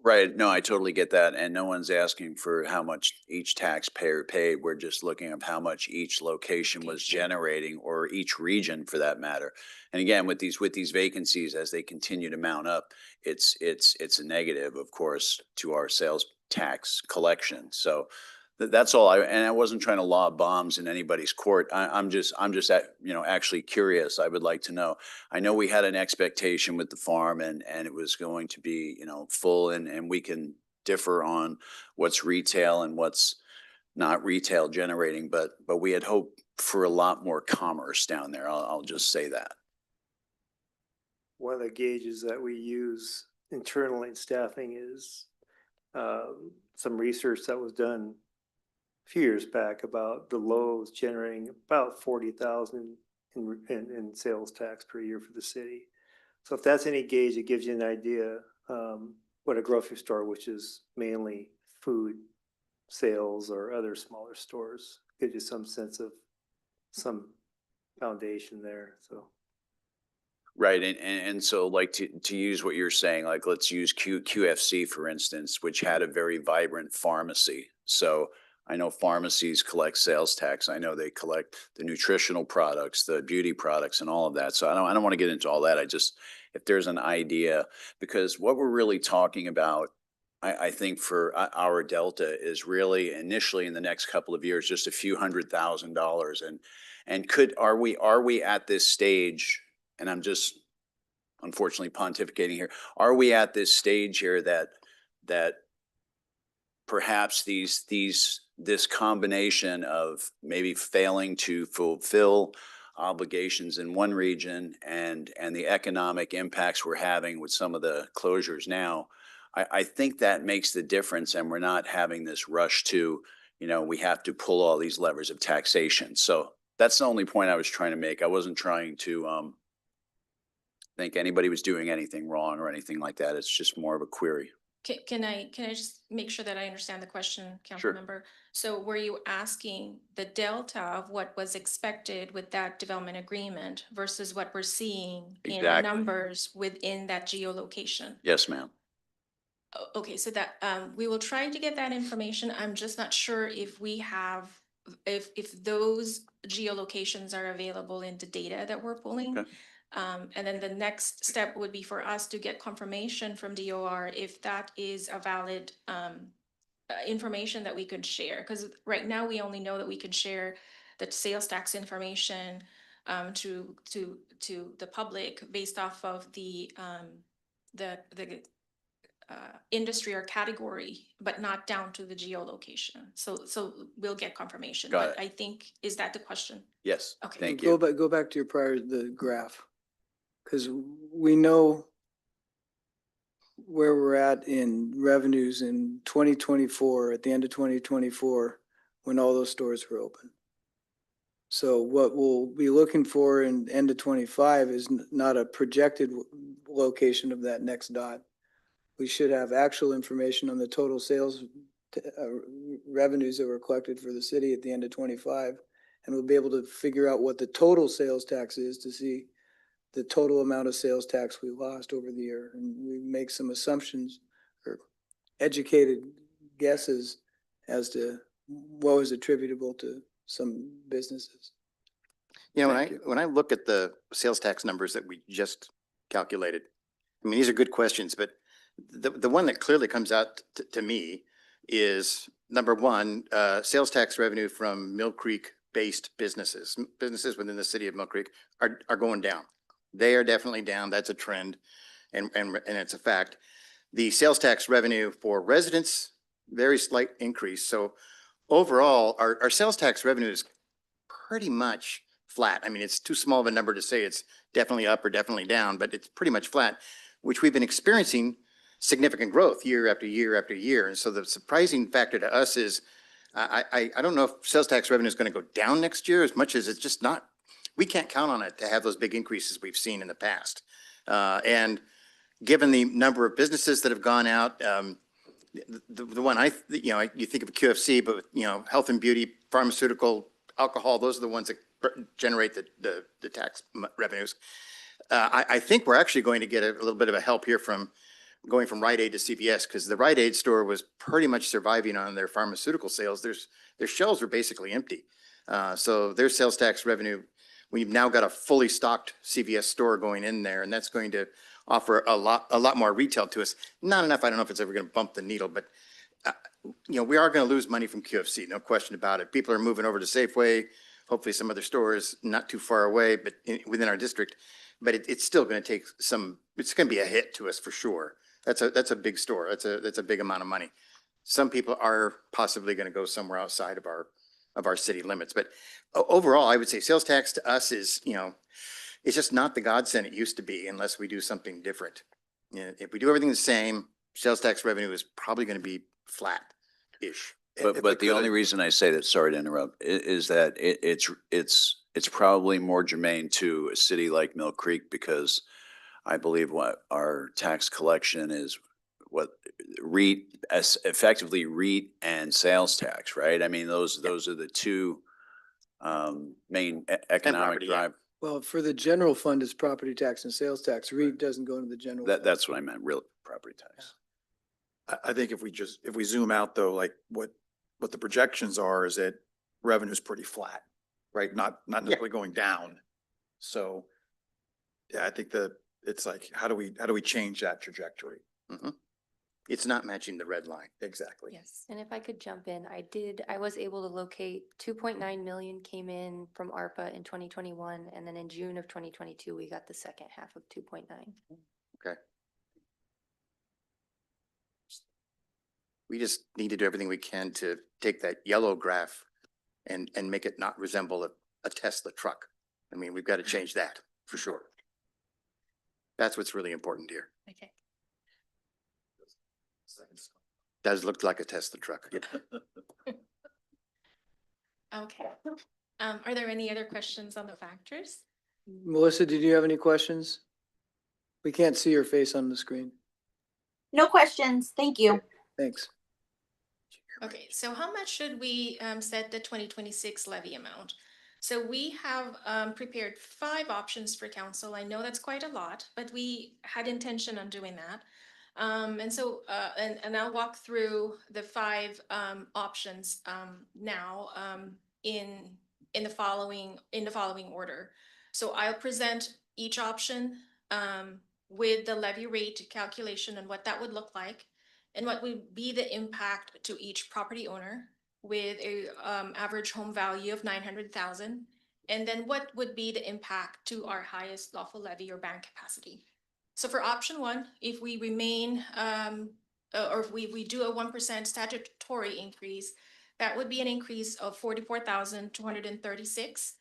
right. No, I totally get that. And no one's asking for how much each taxpayer paid. We're just looking at how much each location was generating, or each region for that matter. And again, with these vacancies, as they continue to mount up, it's a negative, of course, to our sales tax collection. So that's all and I wasn't trying to lob bombs in anybody's court. I'm just actually curious. I would like to know. I know we had an expectation with the farm and it was going to be, full, and we can differ on what's retail and what's not retail generating, but we had hoped for a lot more commerce down there. I'll just say that. One of the gauges that we use internally in staffing is some research that was done a few years back about the Lowe's generating about 40,000 in sales tax per year for the city. So if that's any gauge, it gives you an idea what a grocery store, which is mainly food sales or other smaller stores, gives you some sense of some foundation there. So. Right. And so like to use what you're saying, like let's use QFC, for instance, which had a very vibrant pharmacy. So I know pharmacies collect sales tax. I know they collect the nutritional products, the beauty products, and all of that. So I don't want to get into all that. If there's an idea, because what we're really talking about, I think for our Delta is really initially in the next couple of years, just a few $100,000. And are we at this stage, and I'm just unfortunately pontificating here, are we at this stage here that perhaps this combination of maybe failing to fulfill obligations in one region and the economic impacts we're having with some of the closures now, I think that makes the difference, and we're not having this rush to, we have to pull all these levers of taxation. So that's the only point I was trying to make. I wasn't trying to think anybody was doing anything wrong or anything like that. It's just more of a query. Can I just make sure that I understand the question, Sure. Councilmember? So were you asking the delta of what was expected with that development agreement versus what we're seeing in Exactly. numbers within that geolocation? Yes, ma'am. Okay, so that, we will try to get that information. I'm just not sure if we have, if those geolocations are available in the data that we're pulling. Okay. And then the next step would be for us to get confirmation from DOR if that is a valid information that we could share. Because right now we only know that we can share the sales tax information to the public based off of the industry or category, but not down to the geolocation. So we'll get confirmation. Got But it. I think, is that the question? Yes. Okay. Thank you. Go back to your the graph. Because we know where we're at in revenues in 2024, at the end of 2024, when all those stores were open. So what we'll be looking for in end of 25 is not a projected location of that next dot. We should have actual information on the total sales revenues that were collected for the city at the end of 25. And we'll be able to figure out what the total sales tax is to see the total amount of sales tax we lost over the year. And we make some assumptions or educated guesses as to what was attributable to some businesses. You know, Thank you. when I look at the sales tax numbers that we just calculated, I mean, these are good questions, but the one that clearly comes out to me is number one, sales tax revenue from Mill Creek based businesses, businesses within the city of Mill Creek are going down. They are definitely down. That's a trend and it's a fact. The sales tax revenue for residents, very slight increase. So overall, our sales tax revenue is pretty much flat. I mean, it's too small of a number to say it's definitely up or definitely down, but it's pretty much flat, which we've been experiencing significant growth year after year after year. And so the surprising factor to us is I don't know if sales tax revenue is going to go down next year as much as it's just not. We can't count on it to have those big increases we've seen in the past. And given the number of businesses that have gone out, the one you think of QFC, but health and beauty, pharmaceutical, alcohol, those are the ones that generate the tax revenues. I think we're actually going to get a little bit of a help here from going from Rite Aid to CVS, because the Rite Aid store was pretty much surviving on their pharmaceutical sales. Their shelves were basically empty. So their sales tax revenue, we've now got a fully stocked CVS store going in there, and that's going to offer a lot more retail to us. Not enough, I don't know if it's ever going to bump the needle, but we are going to lose money from QFC, no question about it. People are moving over to Safeway, hopefully some other stores not too far away, but within our district. But it's still going to take it's going to be a hit to us for sure. That's a big store. That's a big amount of money. Some people are possibly going to go somewhere outside of our city limits. But overall, I would say sales tax to us is, it's just not the godsend it used to be unless we do something different. If we do everything the same, sales tax revenue is probably going to be flat-ish. But the only reason I say that, sorry to interrupt, is that it's probably more germane to a city like Mill Creek, because I believe what our tax collection is what effectively REIT and sales tax, right? I mean, those are the two main economic property, yeah. drive. Well, for the general fund, it's property tax and sales tax. REIT doesn't go into the general. fund. That's what I meant, real property tax. I think if we zoom out though, like what the projections are is that revenue is pretty flat, right? Not necessarily going down. So yeah, I think it's like, how do we change that trajectory? Mhm. It's not matching the red line. Exactly. Yes, and if I could jump in, I was able to locate 2.9 million came in from ARPA in 2021, and then in June of 2022, we got the second half of 2.9. Okay. We just need to do everything we can to take that yellow graph and make it not resemble a Tesla truck. I mean, we've got to change that for sure. That's what's really important here. Okay. Does look like a Tesla truck. Okay. Are there any other questions on the factors? Melissa, did you have any questions? We can't see your face on the screen. No questions. Thank you. Thanks. Okay, so how much should we set the 2026 levy amount? So we have prepared 5 options for council. I know that's quite a lot, but we had intention on doing that. And so I'll walk through the 5 options now in the following order. So I'll present each option with the levy rate calculation and what that would look like, and what would be the impact to each property owner with a average home value of 900,000, and then what would be the impact to our highest lawful levy or bank capacity. So for option 1, if we remain or if we do a 1% statutory increase, that would be an increase of 44,236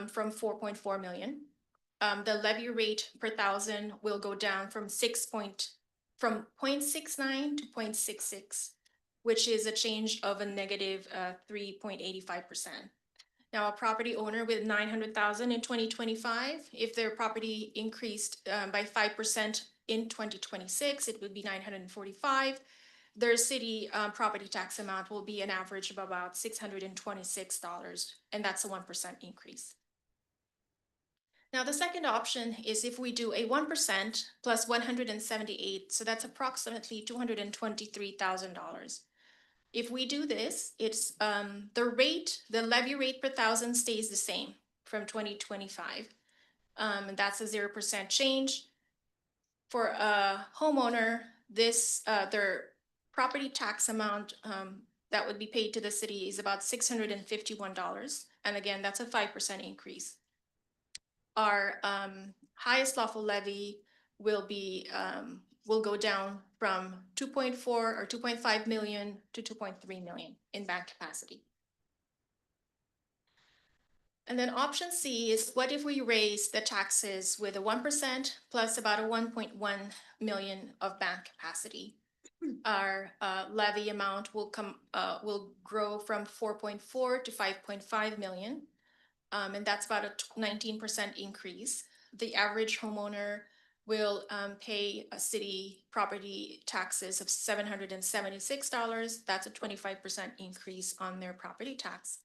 from 4.4 million. The levy rate per thousand will go down from 0.69 to 0.66, which is a change of a negative 3.85%. Now, a property owner with 900,000 in 2025, if their property increased by 5% in 2026, it would be 945. Their city property tax amount will be an average of about $626, and that's a 1% increase. Now, the second option is if we do a 1% plus 178, so that's approximately $223,000. If we do this, it's the levy rate per thousand stays the same. from 2025. And that's a 0% change. For a homeowner, this, their property tax amount, that would be paid to the city is about $651. And again, that's a 5% increase. Our, highest lawful levy will be, will go down from 2.4 or 2.5 million to 2.3 million in bank capacity. And then option C is what if we raise the taxes with a 1% plus about a 1.1 million of bank capacity? Our levy amount will will grow from 4.4 to 5.5 million. And that's about a 19% increase. The average homeowner will pay a city property taxes of $776. That's a 25% increase on their property tax.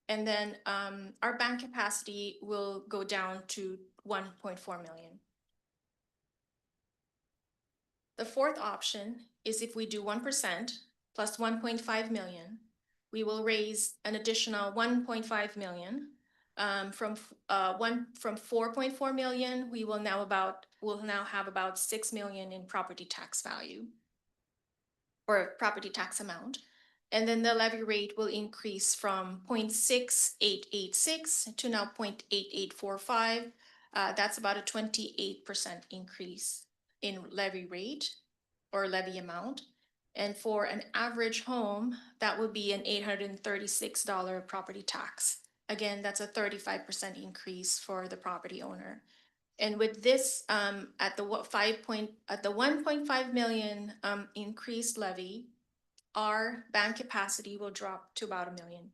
And then our bank capacity will go down to 1.4 million. The fourth option is if we do 1% plus 1.5 million, we will raise an additional 1.5 million. From 4.4 million, we'll now have about 6 million in property tax value or property tax amount. And then the levy rate will increase from 0.6886 to now 0.8845. That's about a 28% increase in levy rate or levy amount. And for an average home, that would be an $836 property tax. Again, that's a 35% increase for the property owner. And with this, at the 1.5 million increased levy, our bank capacity will drop to about 1 million.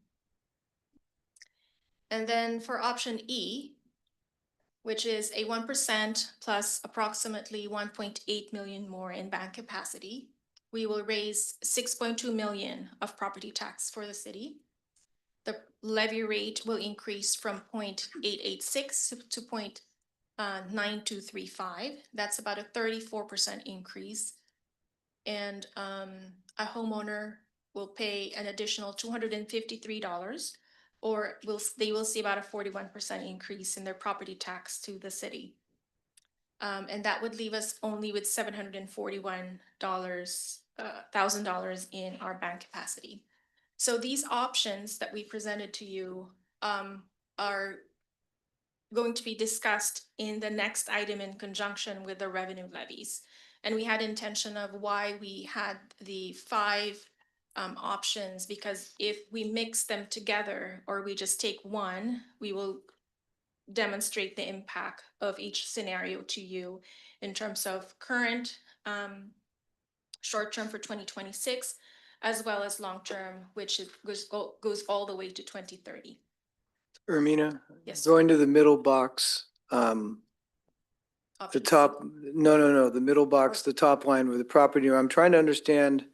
And then for option E, which is a 1% plus approximately 1.8 million more in bank capacity, we will raise 6.2 million of property tax for the city. The levy rate will increase from 0.886 to 0.9235. That's about a 34% increase. And a homeowner will pay an additional $253, or they will see about a 41% increase in their property tax to the city. And that would leave us only with $741,000 in our bank capacity. So these options that we presented to you are going to be discussed in the next item in conjunction with the revenue levies. And we had intention of why we had the 5 options, because if we mix them together or we just take one, we will demonstrate the impact of each scenario to you in terms of current short-term for 2026, as well as long-term, which goes all the way to 2030. Ermina, Yes. going to the middle box, the Option top, no, the middle box, the top line with the property. I'm trying to understand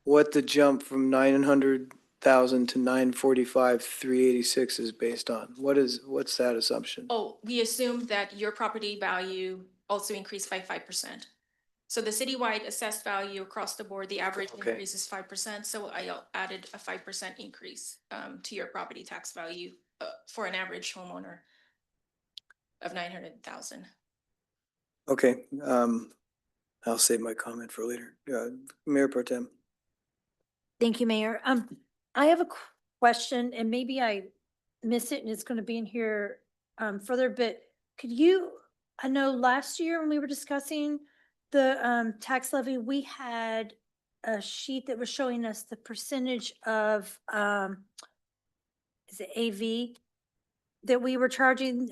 what the jump from 900,000 to 945,386 is based on. What's that assumption? Oh, we assumed that your property value also increased by 5%. So the citywide assessed value across the board, the average increase is 5%. So I added a 5% increase to your property tax value for an average homeowner of 900,000. Okay, I'll save my comment for later. Mayor Pro Tem. Thank you, Mayor. I have a question, and maybe I missed it and it's going to be in here further, but I know last year when we were discussing the tax levy, we had a sheet that was showing us the percentage of, is it AV? That we were charging,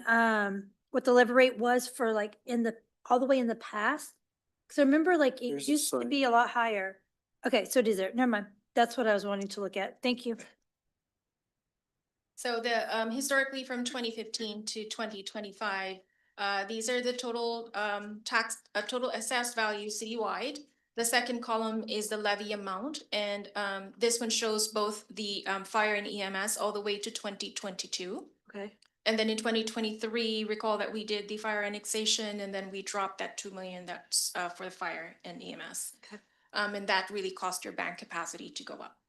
what the levy rate was for like all the way in the past. Cause I remember like it There's a used to slide. be a lot higher. Okay, so it is there. Never mind. That's what I was wanting to look at. Thank you. So the historically from 2015 to 2025, these are the total total assessed value citywide. The second column is the levy amount, and this one shows both the fire and EMS all the way to 2022. Okay. And then in 2023, recall that we did the fire annexation, and then we dropped that 2 million that's for the fire and EMS. Okay. And that really cost your bank capacity to go up.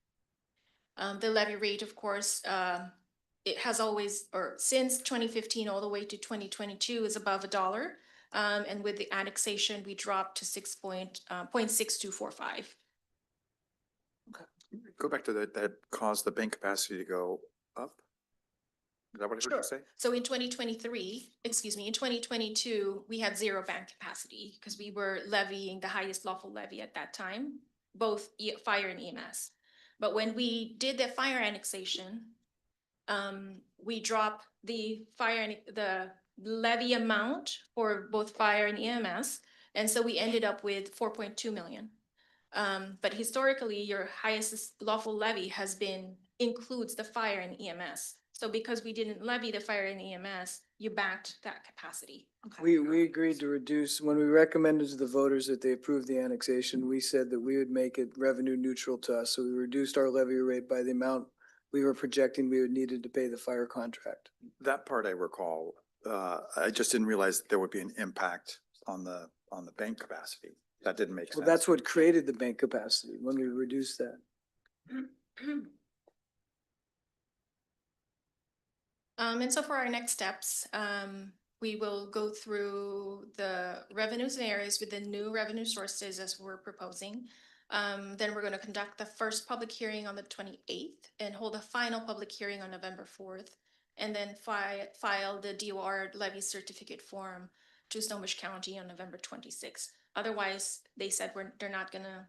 The levy rate, of course, it has always, or since 2015 all the way to 2022 is above $1. And with the annexation, we dropped to 0.6245. Go back to that caused the bank capacity to go up? Is that what I heard you say? So in 2023, excuse me, in 2022, we had zero bank capacity because we were levying the highest lawful levy at that time, both fire and EMS. But when we did the fire annexation, we dropped the the levy amount for both fire and EMS. And so we ended up with 4.2 million. But historically, your highest lawful levy includes the fire and EMS. So because we didn't levy the fire and EMS, you backed that capacity. We agreed to reduce, when we recommended to the voters that they approve the annexation, we said that we would make it revenue neutral to us. So we reduced our levy rate by the amount we were projecting we would needed to pay the fire contract. That part I recall. I just didn't realize that there would be an impact on the bank capacity. That didn't make sense. Well, that's what created the bank capacity when we reduced that. And so for our next steps, we will go through the revenues and areas with the new revenue sources as we're proposing. Then we're going to conduct the first public hearing on the 28th and hold a final public hearing on November 4th. And then file the DOR levy certificate form to Snohomish County on November 26th. Otherwise, they said they're not going to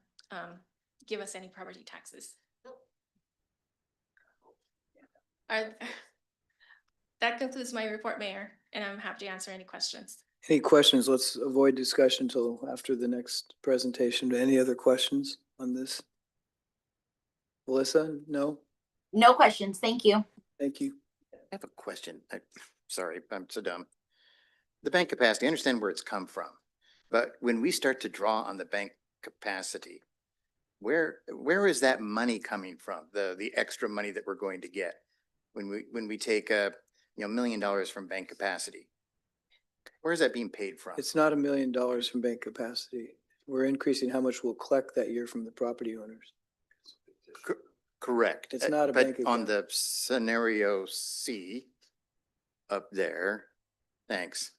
give us any property taxes. That concludes my report, Mayor, and I'm happy to answer any questions. Any questions? Let's avoid discussion till after the next presentation. Any other questions on this? Melissa? No? No questions. Thank you. Thank you. I have a question. Sorry, I'm so dumb. The bank capacity, I understand where it's come from, but when we start to draw on the bank capacity, where is that money coming from? The extra money that we're going to get when we take $1 million from bank capacity? Where is that being paid from? It's not $1 million from bank capacity. We're increasing how much we'll collect that year from the property owners. Correct. It's not a But bank on account. the scenario C up there, thanks.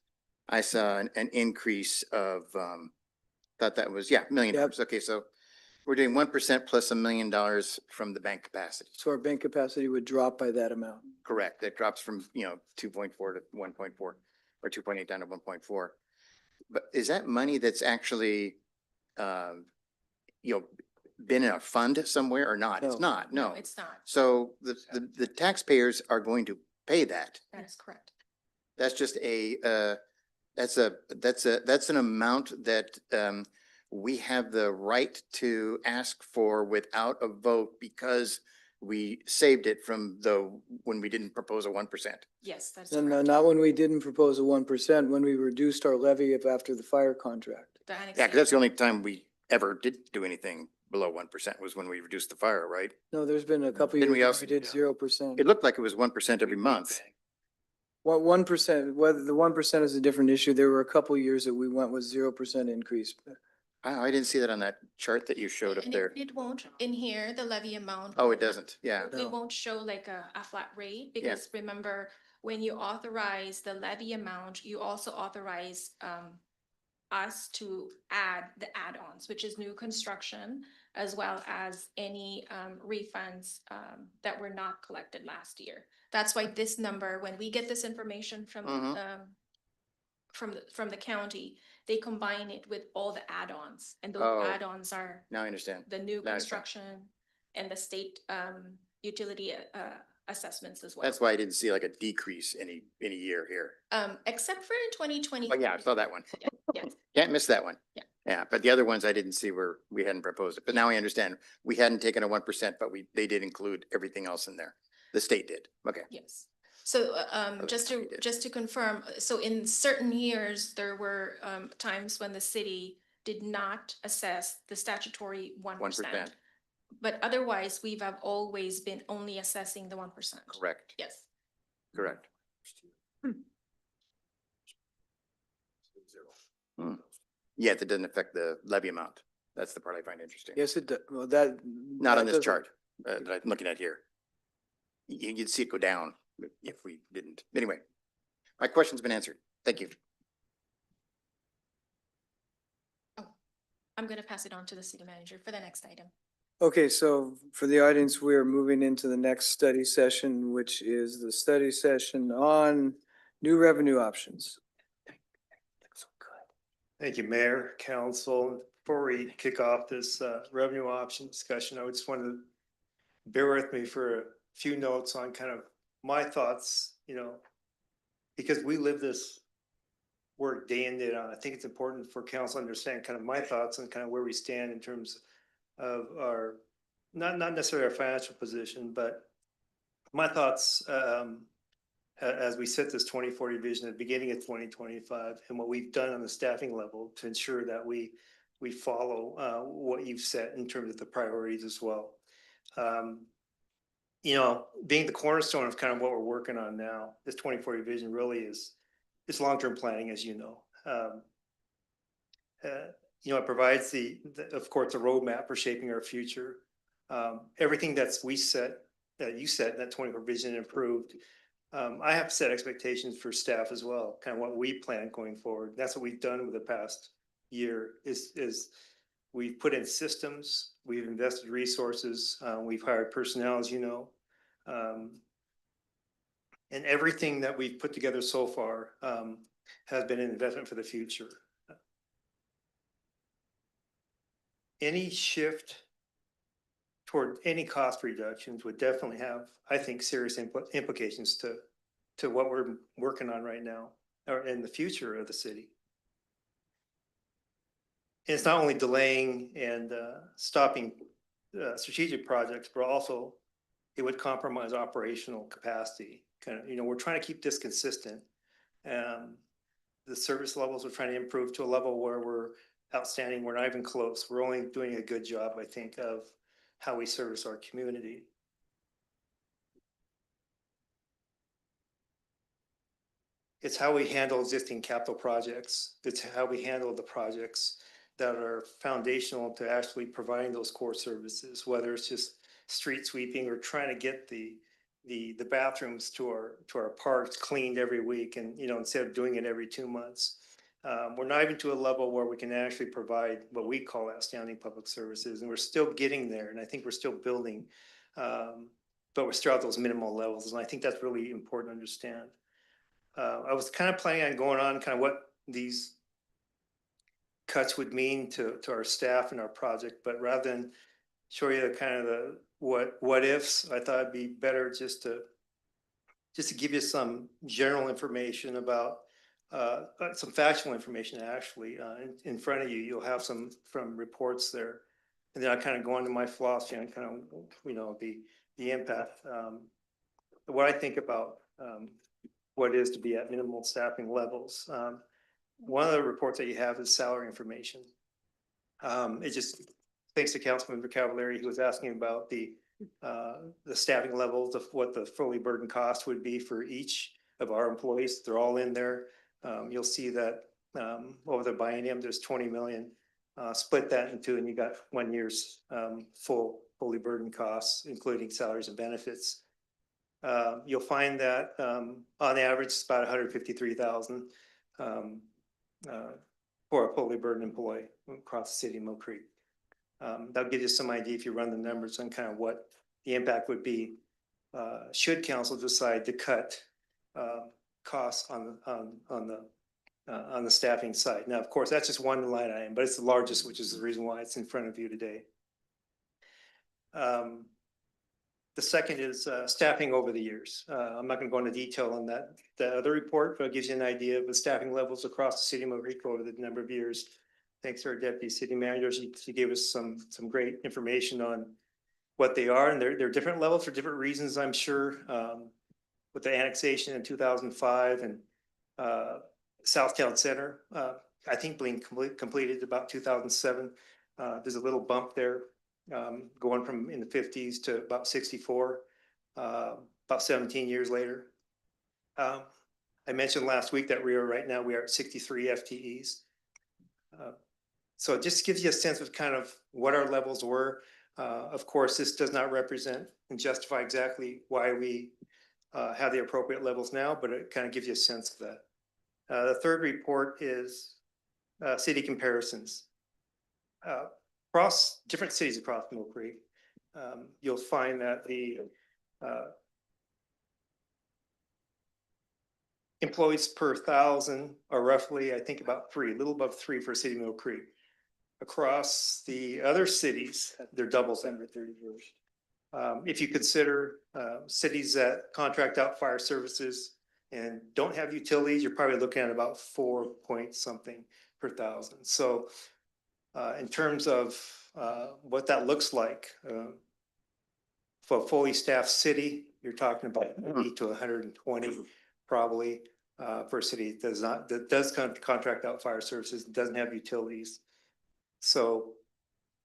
I saw an increase of, thought that was, $1 million. Yep. Okay, so we're doing 1% plus $1 million from the bank capacity. So our bank capacity would drop by that amount. Correct. That drops from, 2.4 to 1.4 or 2.8 down to 1.4. But is that money that's actually, been in a fund somewhere or not? It's No. not, no. It's not. So the taxpayers are going to pay that. That is correct. That's just that's an amount that we have the right to ask for without a vote because we saved it from when we didn't propose a 1%. Yes, that's And correct. not when we didn't propose a 1%, when we reduced our levy after the fire contract. The Yeah, annexation. because that's the only time we ever did do anything below 1% was when we reduced the fire, right? No, there's been a couple Didn't years we where also- we did 0%. It looked like it was 1% every month. Well, 1%, whether the 1% is a different issue. There were a couple years that we went with 0% increase. I didn't see that on that chart that you showed up And there. it won't in here, the levy amount. Oh, it doesn't. Yeah. It won't show like a flat rate Yeah. because remember, when you authorize the levy amount, you also authorize us to add the add-ons, which is new construction, as well as any refunds that were not collected last year. That's why this number, when we get this information from from the county, they combine it with all the add-ons, and those Oh. add-ons are Now I understand. the new Now I understand. construction and the state utility assessments as well. That's why I didn't see like a decrease any year here. Except for in 2020. Oh, yeah, I saw that one. Yes. Can't miss that one. Yeah. Yeah, but the other ones I didn't see we hadn't proposed it, but now I understand. We hadn't taken a 1%, but they did include everything else in there. The state did. Okay. Yes. So the county did. just to confirm, so in certain years, there were times when the city did not assess the statutory 1%. 1%. But otherwise, have always been only assessing the 1%. Correct. Yes. Correct. Hmm. Yeah, that doesn't affect the levy amount. That's the part I find interesting. Yes, it, well, that. Not on that this doesn't- chart that I'm looking at here. You'd see it go down if we didn't. Anyway, my question's been answered. Thank you. I'm going to pass it on to the city manager for the next item. Okay, so for the audience, we are moving into the next study session, which is the study session on new revenue options. Thank you, Mayor, Council. Before we kick off this revenue option discussion, I just wanted to bear with me for a few notes on kind of my thoughts, because we live this work day in, day out. I think it's important for council to understand kind of my thoughts and kind of where we stand in terms of our, not necessarily our financial position, but my thoughts as we set this 2040 vision at the beginning of 2025 and what we've done on the staffing level to ensure that we follow what you've set in terms of the priorities as well. Being the cornerstone of kind of what we're working on now, this 2040 vision really is long-term planning, as you know. It provides of course, a roadmap for shaping our future. Everything that you set in that 2040 vision improved. I have set expectations for staff as well, kind of what we plan going forward. That's what we've done over the past year is we've put in systems, we've invested resources, we've hired personnel, as you know. And everything that we've put together so far has been an investment for the future. Any shift toward any cost reductions would definitely have, I think, serious implications to what we're working on right now or in the future of the city. And it's not only delaying and stopping strategic projects, but also it would compromise operational capacity. We're trying to keep this consistent. The service levels we're trying to improve to a level where we're outstanding. We're not even close. We're only doing a good job, I think, of how we service our community. It's how we handle existing capital projects. It's how we handle the projects that are foundational to actually providing those core services, whether it's just street sweeping or trying to get the bathrooms to our parks cleaned every week, and instead of doing it every 2 months. We're not even to a level where we can actually provide what we call outstanding public services, and we're still getting there, and I think we're still building, but we're still at those minimal levels, and I think that's really important to understand. I was kind of planning on going on kind of what these cuts would mean to our staff and our project, but rather than show you the kind of the what ifs, I thought it'd be better just to give you some general information about some factual information actually in front of you. You'll have some from reports there, and then I kind of go into my philosophy and kind of the impact, what I think about what it is to be at minimal staffing levels. One of the reports that you have is salary information. It just, thanks to Councilmember Cavallari, who was asking about the staffing levels of what the fully burdened cost would be for each of our employees. They're all in there. You'll see that over the biennium, there's 20 million. Split that in two, and you got 1 year's fully burdened costs, including salaries and benefits. You'll find that on average, it's about 153,000 for a fully burdened employee across the city of Mill Creek. That'll give you some idea if you run the numbers on kind of what the impact would be should council decide to cut costs on the staffing side. Now, of course, that's just one line item, but it's the largest, which is the reason why it's in front of you today. The second is staffing over the years. I'm not going to go into detail on that other report, but it gives you an idea of the staffing levels across the city of Mill Creek over the number of years. Thanks to our deputy city managers, she gave us some great information on what they are, and they're different levels for different reasons, I'm sure. With the annexation in 2005 and Southtown Center, I think being completed about 2007. There's a little bump there. Going from in the 50s to about 64, about 17 years later. I mentioned last week that right now we are at 63 FTEs. So it just gives you a sense of kind of what our levels were. Of course, this does not represent and justify exactly why we have the appropriate levels now, but it kind of gives you a sense of that. The third report is city comparisons. Across different cities across Mill Creek, you'll find that the employees per thousand are roughly, I think, about 3, a little above 3 for City of Mill Creek. Across the other cities, they're double that. If you consider cities that contract out fire services and don't have utilities, you're probably looking at about 4 point something per thousand. So in terms of what that looks like, for a fully staffed city, you're talking about 80 to 120 probably for a city that does contract out fire services, doesn't have utilities. So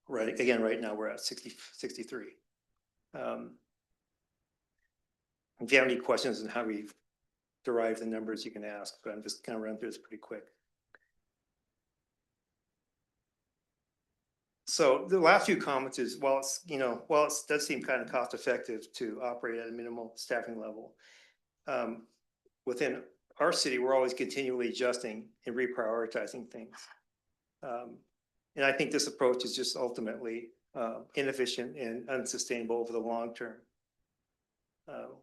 right now we're at 63. If you have any questions on how we derive the numbers, you can ask, but I'm just kind of running through this pretty quick. So the last few comments is, while it does seem kind of cost effective to operate at a minimal staffing level, within our city, we're always continually adjusting and reprioritizing things. And I think this approach is just ultimately inefficient and unsustainable over the long term.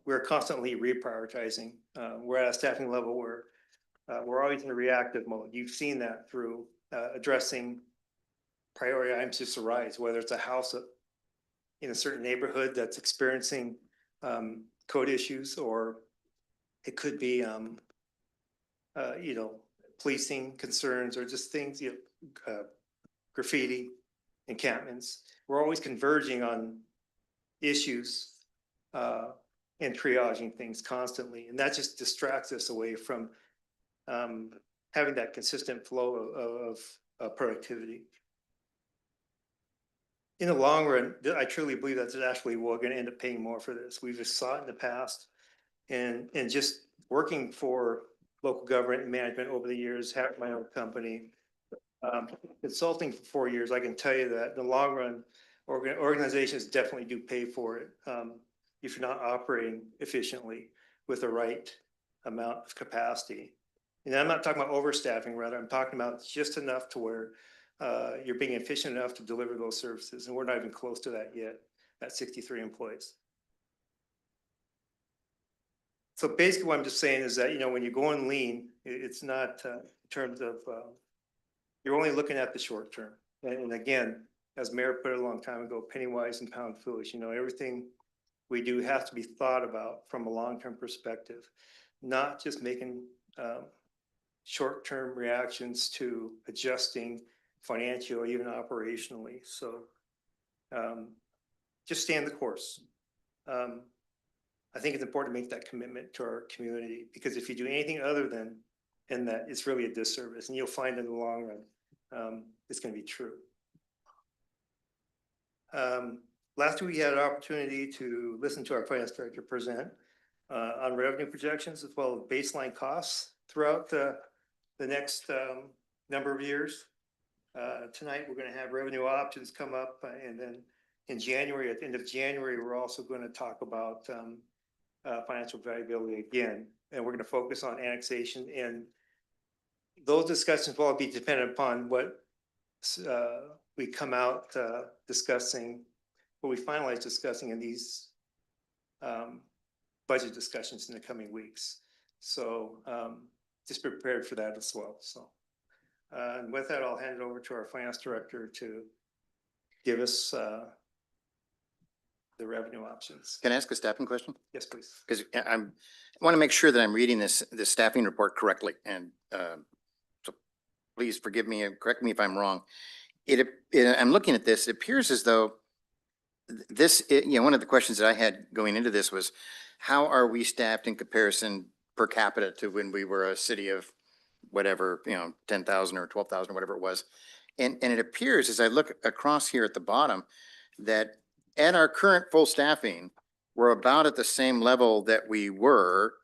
We're constantly reprioritizing. We're at a staffing level where we're always in a reactive mode. You've seen that through addressing priority items just arise, whether it's a house in a certain neighborhood that's experiencing code issues, or it could be, policing concerns, or just things, graffiti, encampments. We're always converging on issues and triaging things constantly. And that just distracts us away from having that consistent flow of productivity. In the long run, I truly believe that actually we're going to end up paying more for this. We've just saw it in the past, and just working for local government and management over the years, having my own company, consulting for 4 years, I can tell you that in the long run, organizations definitely do pay for it if you're not operating efficiently with the right amount of capacity. And I'm not talking about overstaffing, rather, I'm talking about just enough to where you're being efficient enough to deliver those services. And we're not even close to that yet at 63 employees. So basically what I'm just saying is that, when you go in lean, it's not in terms of, you're only looking at the short term. And again, as Mayor put it a long time ago, penny wise and pound foolish, everything we do has to be thought about from a long-term perspective, not just making short-term reactions to adjusting financially or even operationally. So just stay in the course. I think it's important to make that commitment to our community, because if you do anything other than that, it's really a disservice, and you'll find in the long run it's going to be true. Last week we had an opportunity to listen to our finance director present on revenue projections as well as baseline costs throughout the next number of years. Tonight we're going to have revenue options come up, and then in January, at the end of January, we're also going to talk about financial viability again, and we're going to focus on annexation. And those discussions will all be dependent upon what we come out discussing, what we finalize discussing in these budget discussions in the coming weeks. So just be prepared for that as well. So and with that, I'll hand it over to our finance director to give us the revenue options. Can I ask a staffing question? Yes, please. Because I want to make sure that I'm reading this staffing report correctly, and so please forgive me and correct me if I'm wrong. I'm looking at this. It appears as though this, one of the questions that I had going into this was, how are we staffed in comparison per capita to when we were a city of whatever, 10,000 or 12,000 or whatever it was. And it appears, as I look across here at the bottom, that at our current full staffing, we're about at the same level that we were,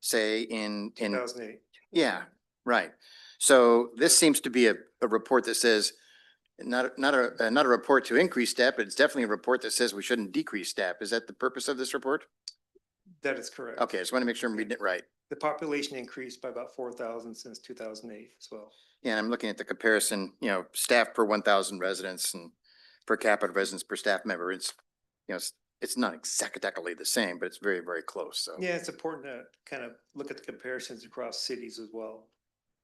say, in 2008. Yeah, right. So this seems to be a report that says, not a report to increase staff, but it's definitely a report that says we shouldn't decrease staff. Is that the purpose of this report? That is correct. Okay, I just want to make sure I'm reading it right. The population increased by about 4,000 since 2008 as well. Yeah, and I'm looking at the comparison, staff per 1,000 residents and per capita residents per staff member. It's not exactly the same, but it's very, very close. So, Yeah, it's important to kind of look at the comparisons across cities as well.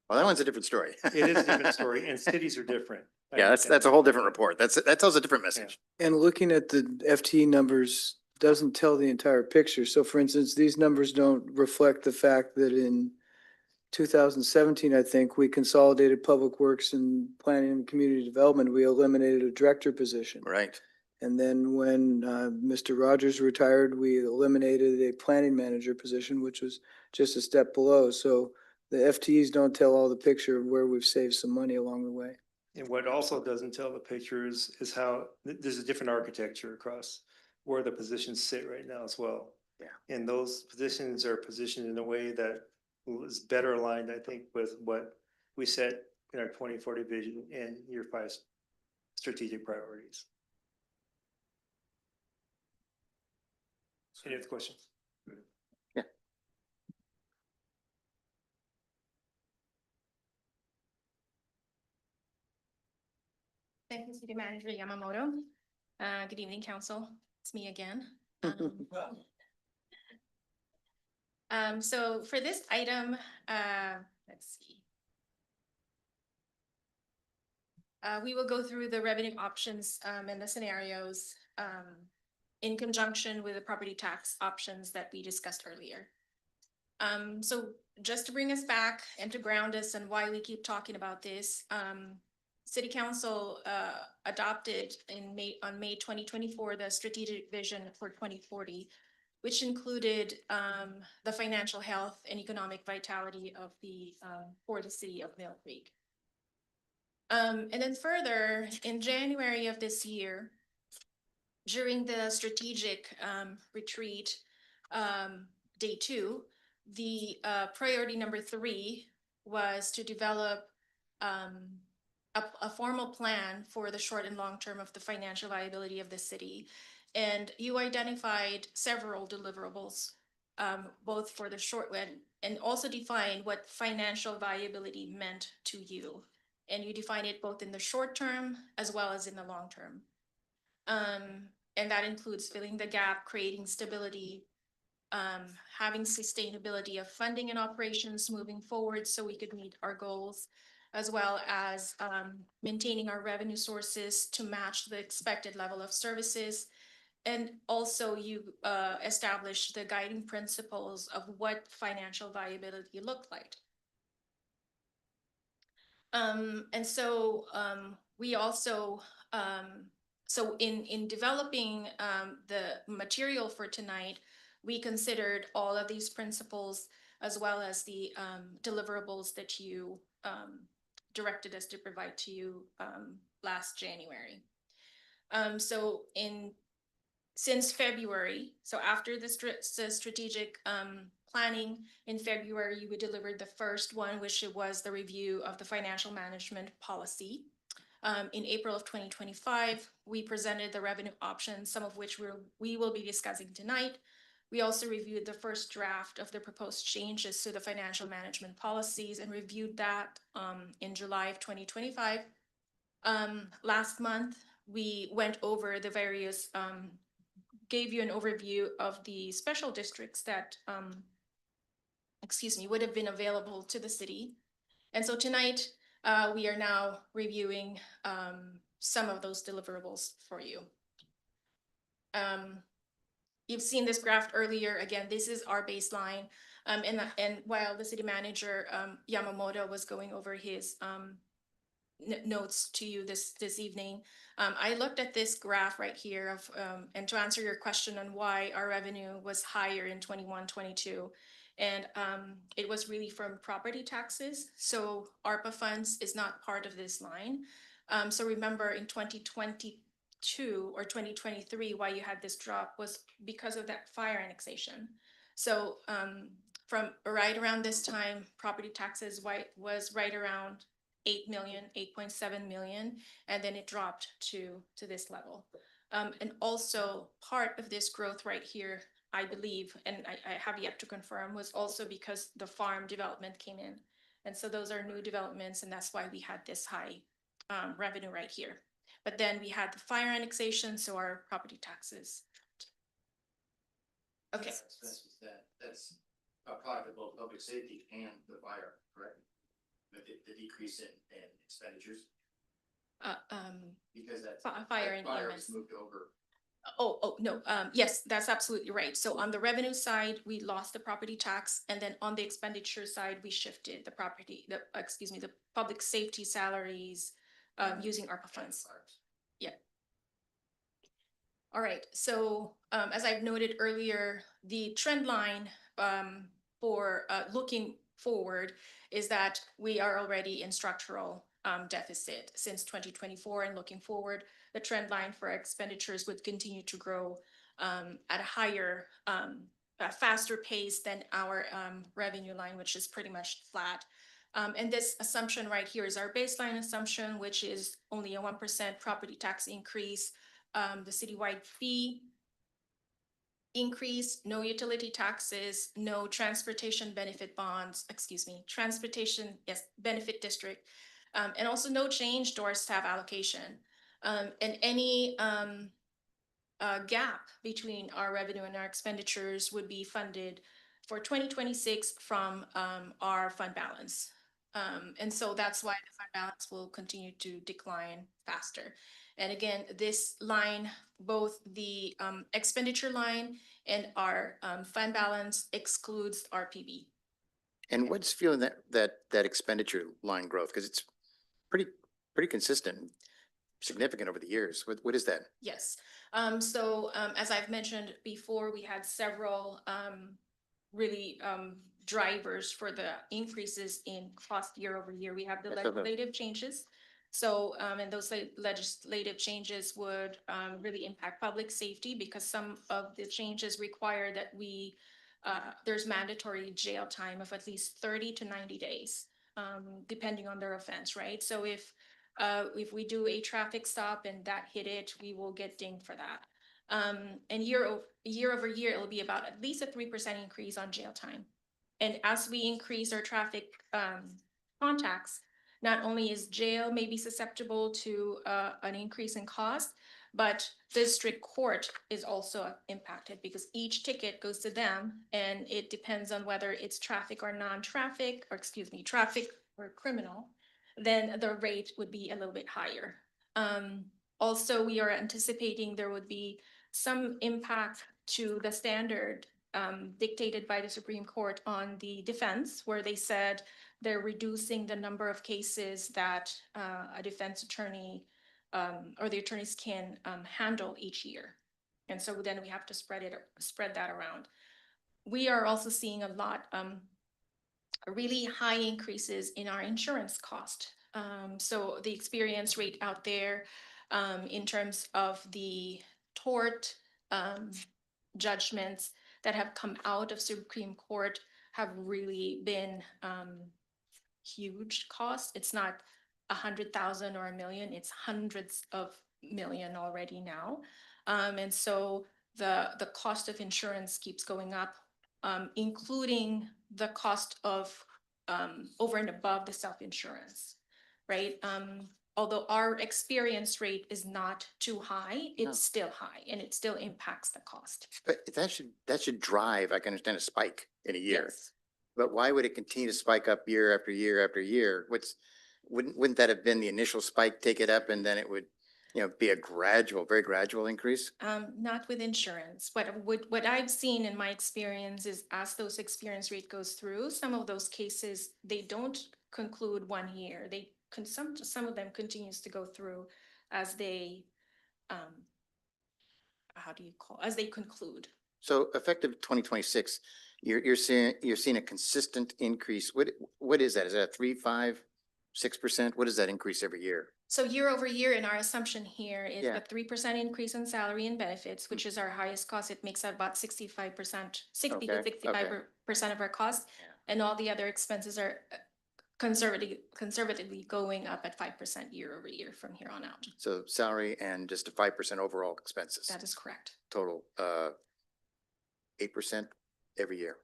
well, that one's a different story. It is a different story, and cities are different. Yeah, that's a whole different report. That tells a different message. And looking at the FTE numbers doesn't tell the entire picture. So for instance, these numbers don't reflect the fact that in 2017, I think, we consolidated Public Works and Planning and Community Development. We eliminated a director position. Right. And then when Mr. Rogers retired, we eliminated a planning manager position, which was just a step below. So the FTEs don't tell all the picture of where we've saved some money along the way. And what also doesn't tell the picture is how there's a different architecture across where the positions sit right now as well. Yeah. And those positions are positioned in a way that is better aligned, I think, with what we set in our 2040 vision and your 5 strategic priorities. Any other questions? Yeah. Thank you, City Manager Yamamoto. Good evening, Council. It's me again. So for this item, let's see. We will go through the revenue options and the scenarios in conjunction with the property tax options that we discussed earlier. So just to bring us back and to ground us and why we keep talking about this, City Council adopted on May 2024 the strategic vision for 2040, which included the financial health and economic vitality of for the city of Mill Creek. And then further, in January of this year, during the strategic retreat, day 2, the priority number 3 was to develop a formal plan for the short and long term of the financial viability of the city. And you identified several deliverables, both for the short and also defined what financial viability meant to you. And you define it both in the short term as well as in the long term. And that includes filling the gap, creating stability, having sustainability of funding and operations moving forward so we could meet our goals, as well as maintaining our revenue sources to match the expected level of services. And also you established the guiding principles of what financial viability looked like. And so we also, so in developing the material for tonight, we considered all of these principles as well as the deliverables that you directed us to provide to you last January. So since February, so after the strategic planning in February, we delivered the first one, which was the review of the financial management policy. In April of 2025, we presented the revenue options, some of which we will be discussing tonight. We also reviewed the first draft of the proposed changes to the financial management policies and reviewed that in July of 2025. Last month, we went over the various, gave you an overview of the special districts that, would have been available to the city. And so tonight, we are now reviewing some of those deliverables for you. You've seen this graph earlier. Again, this is our baseline. And while the city manager, Yamamoto, was going over his notes to you this evening, I looked at this graph right here of, and to answer your question on why our revenue was higher in 21-22. And it was really from property taxes. So ARPA funds is not part of this line. So remember in 2022 or 2023, why you had this drop was because of that fire annexation. So from right around this time, property taxes was right around 8 million, 8.7 million, and then it dropped to this level. And also part of this growth right here I believe, and I have yet to confirm, was also because the farm development came in. And so those are new developments, and that's why we had this high revenue right here. But then we had the fire annexation, so our property taxes. Okay. That's a product of both public safety and the fire, correct? The decrease in expenditures, because Fire and EMS. moved over. Oh, no, yes, that's absolutely right. So on the revenue side, we lost the property tax, and then on the expenditure side, we shifted the the public safety salaries, using ARPA funds. Yeah. All right, so, as I've noted earlier, the trend line, for, looking forward is that we are already in structural, deficit since 2024, and looking forward, the trend line for expenditures would continue to grow at a higher, a faster pace than our revenue line, which is pretty much flat. And this assumption right here is our baseline assumption, which is only a 1% property tax increase, the citywide fee increase, no utility taxes, no transportation benefit bonds, benefit district, and also no change to our staff allocation. And any gap between our revenue and our expenditures would be funded for 2026 from our fund balance. And so that's why the fund balance will continue to decline faster. And again, this line, both the expenditure line and our fund balance excludes RPB. And what's fueling that expenditure line growth? Because it's pretty consistent, significant over the years. What is that? Yes. So as I've mentioned before, we had several really drivers for the increases in cost year over year. We have the legislative changes. So and those legislative changes would really impact public safety, because some of the changes require that there's mandatory jail time of at least 30 to 90 days, depending on their offense, right? So if we do a traffic stop and that hit it, we will get dinged for that. And year over year, it'll be about at least a 3% increase on jail time. And as we increase our traffic contacts, not only is jail maybe susceptible to an increase in cost, but district court is also impacted, because each ticket goes to them, and it depends on whether it's traffic or non-traffic, or traffic or criminal, then the rate would be a little bit higher. Also, we are anticipating there would be some impact to the standard dictated by the Supreme Court on the defense, where they said they're reducing the number of cases that a defense attorney or the attorneys can handle each year. And so then we have to spread that around. We are also seeing a lot really high increases in our insurance cost. So the experience rate out there in terms of the tort judgments that have come out of Supreme Court have really been huge costs. It's not 100,000 or 1 million, it's hundreds of million already now. And so the cost of insurance keeps going up, including the cost of over and above the self-insurance, right? Although our experience rate is not too high, it's still high, and it still impacts the cost. But that should drive, I can understand, a spike in a year. Yes. But why would it continue to spike up year after year after year? Wouldn't that have been the initial spike, take it up, and then it would, be a very gradual increase? Not with insurance. What I've seen in my experience is, as those experience rate goes through, some of those cases, they don't conclude 1 year. Some of them continues to go through as they, as they conclude. So effective 2026, you're seeing a consistent increase. What is that? Is that 3%, 5%, 6%? What is that increase every year? So year over year, in our assumption here is Yeah. a 3% increase in salary and benefits, which is our highest cost. It makes up about 65%, 60 to Okay, 65% of our cost. Yeah. And all the other expenses are conservatively going up at 5% year over year from here on out. So salary and just a 5% overall expenses. That is correct. Total. 8% every year.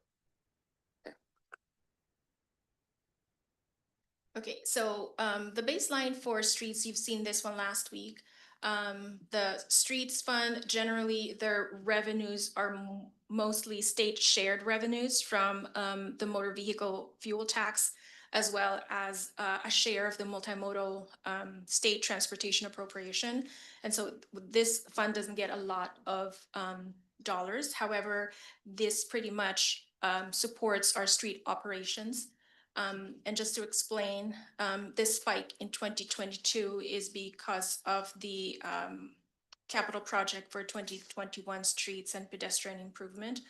Okay, so the baseline for streets, you've seen this one last week. The streets fund, generally, their revenues are mostly state shared revenues from the motor vehicle fuel tax, as well as a share of the multimodal state transportation appropriation. And so this fund doesn't get a lot of dollars. However, this pretty much supports our street operations. And just to explain, this spike in 2022 is because of the capital project for 2021 streets and pedestrian improvement,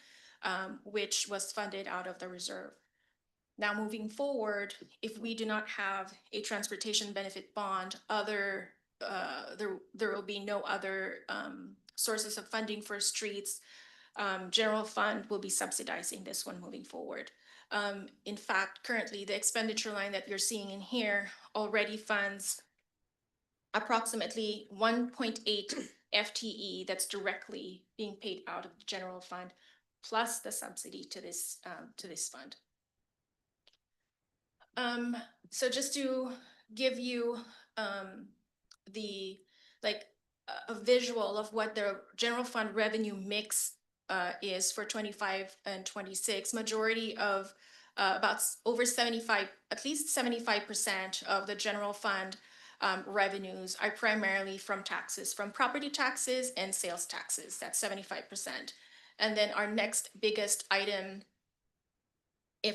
which was funded out of the reserve. Now, moving forward, if we do not have a transportation benefit bond, there will be no other sources of funding for streets. General fund will be subsidizing this one moving forward. In fact, currently the expenditure line that you're seeing in here already funds approximately 1.8 FTE that's directly being paid out of the general fund, plus the subsidy to this fund. So just to give you a visual of what the general fund revenue mix is for 25 and 26, majority of about over 75, at least 75% of the general fund revenues are primarily from taxes, from property taxes and sales taxes. That's 75%. And then our next biggest item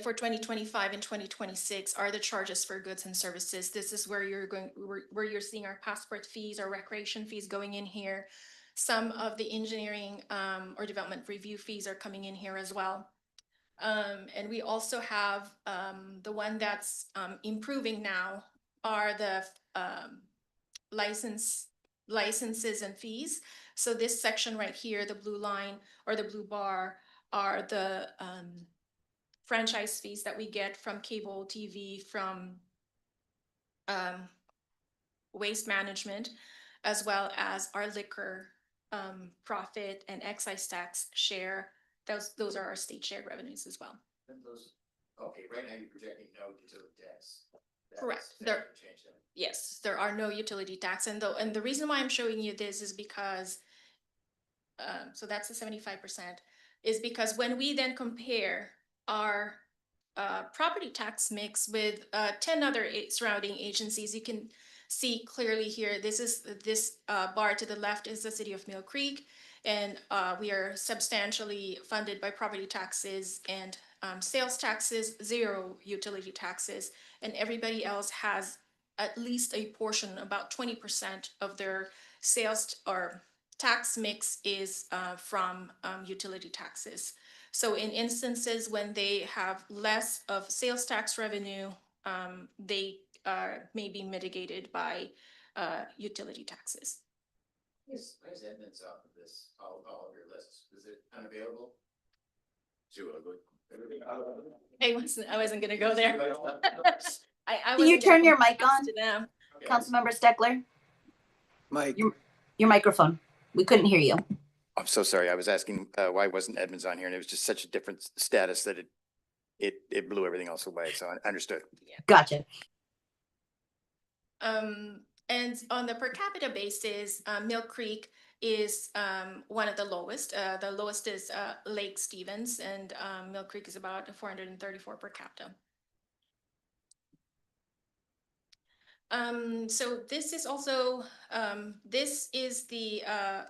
for 2025 and 2026 are the charges for goods and services. This is where you're seeing our passport fees, our recreation fees going in here. Some of the engineering or development review fees are coming in here as well. And we also have the one that's improving now are the licenses and fees. So this section right here, the blue line or the blue bar, are the franchise fees that we get from cable TV, from waste management, as well as our liquor profit and excise tax share. Those are our state shared revenues as well. Okay, right now you're projecting no utility tax. Correct. Yes, there are no utility tax, and the reason why I'm showing you this is because so that's the 75%, is because when we then compare our property tax mix with 10 other surrounding agencies, you can see clearly here, this bar to the left is the city of Mill Creek, and we are substantially funded by property taxes and sales taxes, 0 utility taxes, and everybody else has at least a portion, about 20% of their sales or tax mix is from utility taxes. So in instances when they have less of sales tax revenue, they may be mitigated by utility taxes. Where's Edmonds off of this, all of your lists? Is it unavailable? I wasn't gonna go there. Can you turn your mic on, To them. Councilmember Steckler? Mike, Your microphone. We couldn't hear you. I'm so sorry. I was asking why wasn't Edmonds on here, and it was just such a different status that it blew everything else away. So I understood. Gotcha. And on the per capita basis, Mill Creek is one of the lowest. The lowest is Lake Stevens, and Mill Creek is about 434 per capita. So this is also this is the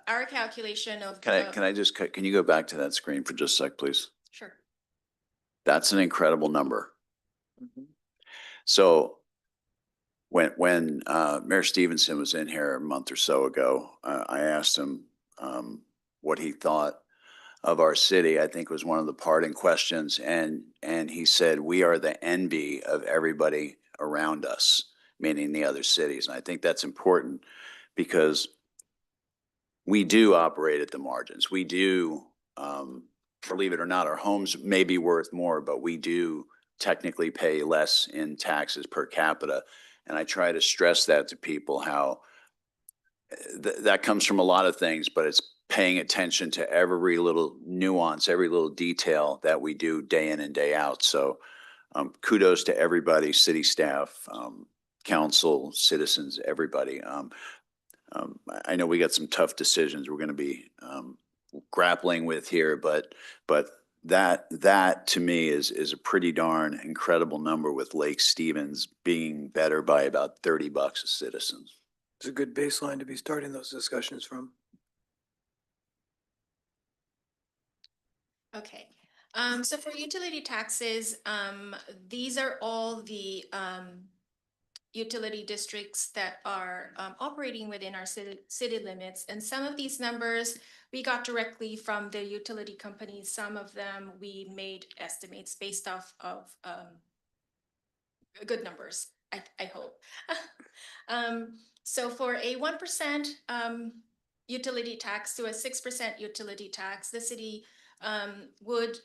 our calculation of Can you go back to that screen for just a sec, please? Sure. That's an incredible number. So when Mayor Stevenson was in here a month or so ago, I asked him what he thought of our city. I think it was one of the parting questions, and he said, "We are the envy of everybody around us," meaning the other cities. And I think that's important because we do operate at the margins. We do, believe it or not, our homes may be worth more, but we do technically pay less in taxes per capita. And I try to stress that to people, how that comes from a lot of things, but it's paying attention to every little nuance, every little detail that we do day in and day out. So kudos to everybody, city staff, council, citizens, everybody. I know we got some tough decisions we're going to be grappling with here, but that to me is a pretty darn incredible number, with Lake Stevens being better by about $30 a citizen. It's a good baseline to be starting those discussions from. Okay, so for utility taxes, these are all the utility districts that are operating within our city limits. And some of these numbers we got directly from the utility companies. Some of them we made estimates based off of good numbers, I hope. So for a 1% utility tax to a 6% utility tax, the city would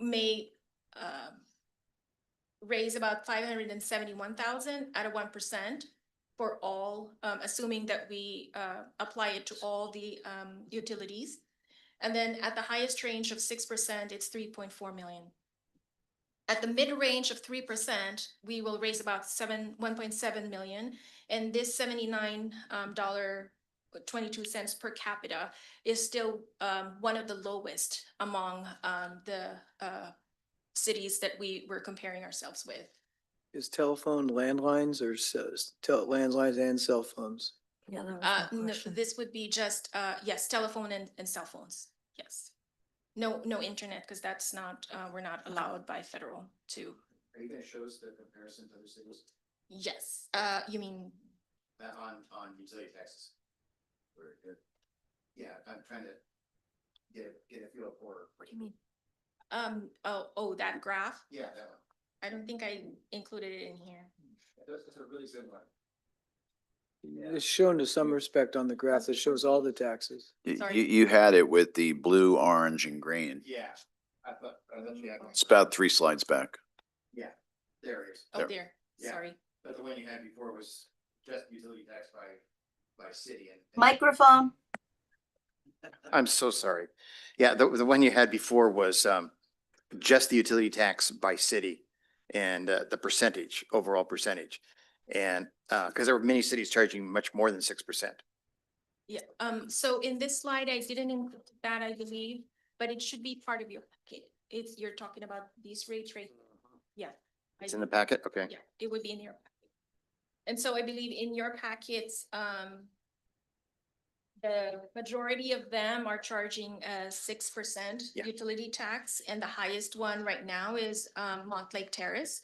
may raise about 571,000 at a 1% for all, assuming that we apply it to all the utilities. And then at the highest range of 6%, it's 3.4 million. At the mid-range of 3%, we will raise about 1.7 million. And this $79.22 per capita is still one of the lowest among the cities that we were comparing ourselves with. Is telephone landlines or landlines and cell phones? Yeah, that was No, my question. this would be just, yes, telephone and cell phones, yes. No internet, because that's not, we're not allowed by federal to. Are you gonna show us the comparison to other cities? Yes, you mean, On utility taxes? Yeah, I'm trying to get a feel for. what do you mean? That graph? Yeah, that one. I don't think I included it in here. That's a really similar. It's shown to some respect on the graph that shows all the taxes. Sorry. You had it with the blue, orange, and green. Yeah, I thought you had one. It's about 3 slides back. Yeah, there it is. Oh, there, Yeah. sorry. But the one you had before was just utility tax by city and. Microphone. I'm so sorry. Yeah, the one you had before was just the utility tax by city and the percentage, overall percentage. And because there were many cities charging much more than 6%. Yeah, so in this slide, I didn't include that, I believe, but it should be part of your packet. You're talking about these rates, right? Yeah. It's in the packet? Okay. Yeah, it would be in your packet. And so I believe in your packets, the majority of them are charging a 6% Yeah. utility tax, and the highest one right now is Montlake Terrace.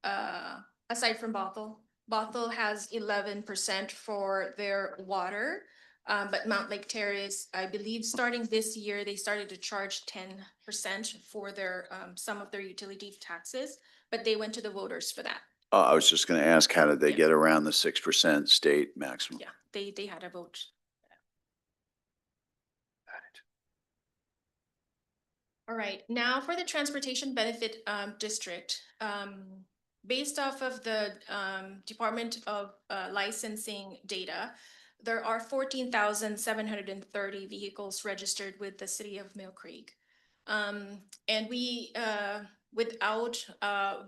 Aside from Bothell, Bothell has 11% for their water. But Montlake Terrace, I believe, starting this year, they started to charge 10% for their some of their utility taxes, but they went to the voters for that. I was just going to ask, how did they Yeah. get around the 6% state maximum? Yeah, they had a vote. All right, now for the transportation benefit district, based off of the Department of Licensing data, there are 14,730 vehicles registered with the city of Mill Creek. And we, without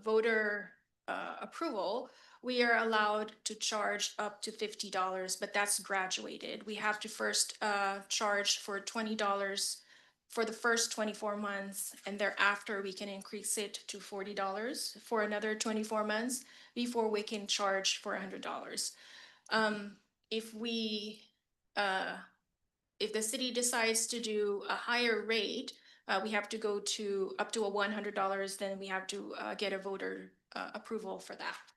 voter approval, we are allowed to charge up to $50, but that's graduated. We have to first charge for $20 for the first 24 months, and thereafter we can increase it to $40 for another 24 months before we can charge for $100. If the city decides to do a higher rate, we have to go to up to $100, then we have to get a voter approval for that.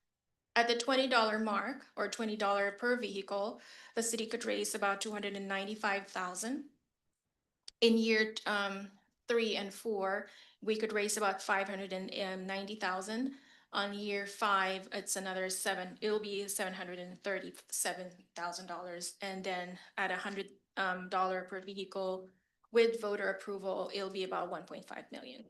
At the $20 mark, or $20 per vehicle, the city could raise about $295,000. In year 3 and 4, we could raise about 590,000. On year 5, it's another it'll be $737,000. And then at $100 per vehicle with voter approval, it'll be about 1.5 million.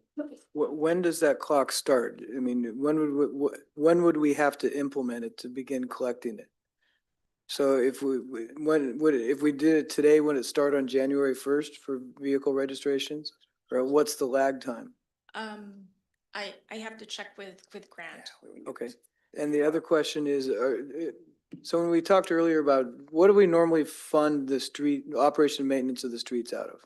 When does that clock start? I mean, when would we have to implement it to begin collecting it? So if if we did it today, would it start on January 1st for vehicle registrations? Or what's the lag time? I have to check with Grant. Okay. And the other question is, so when we talked earlier about what do we normally fund the street, operation and maintenance of the streets out of?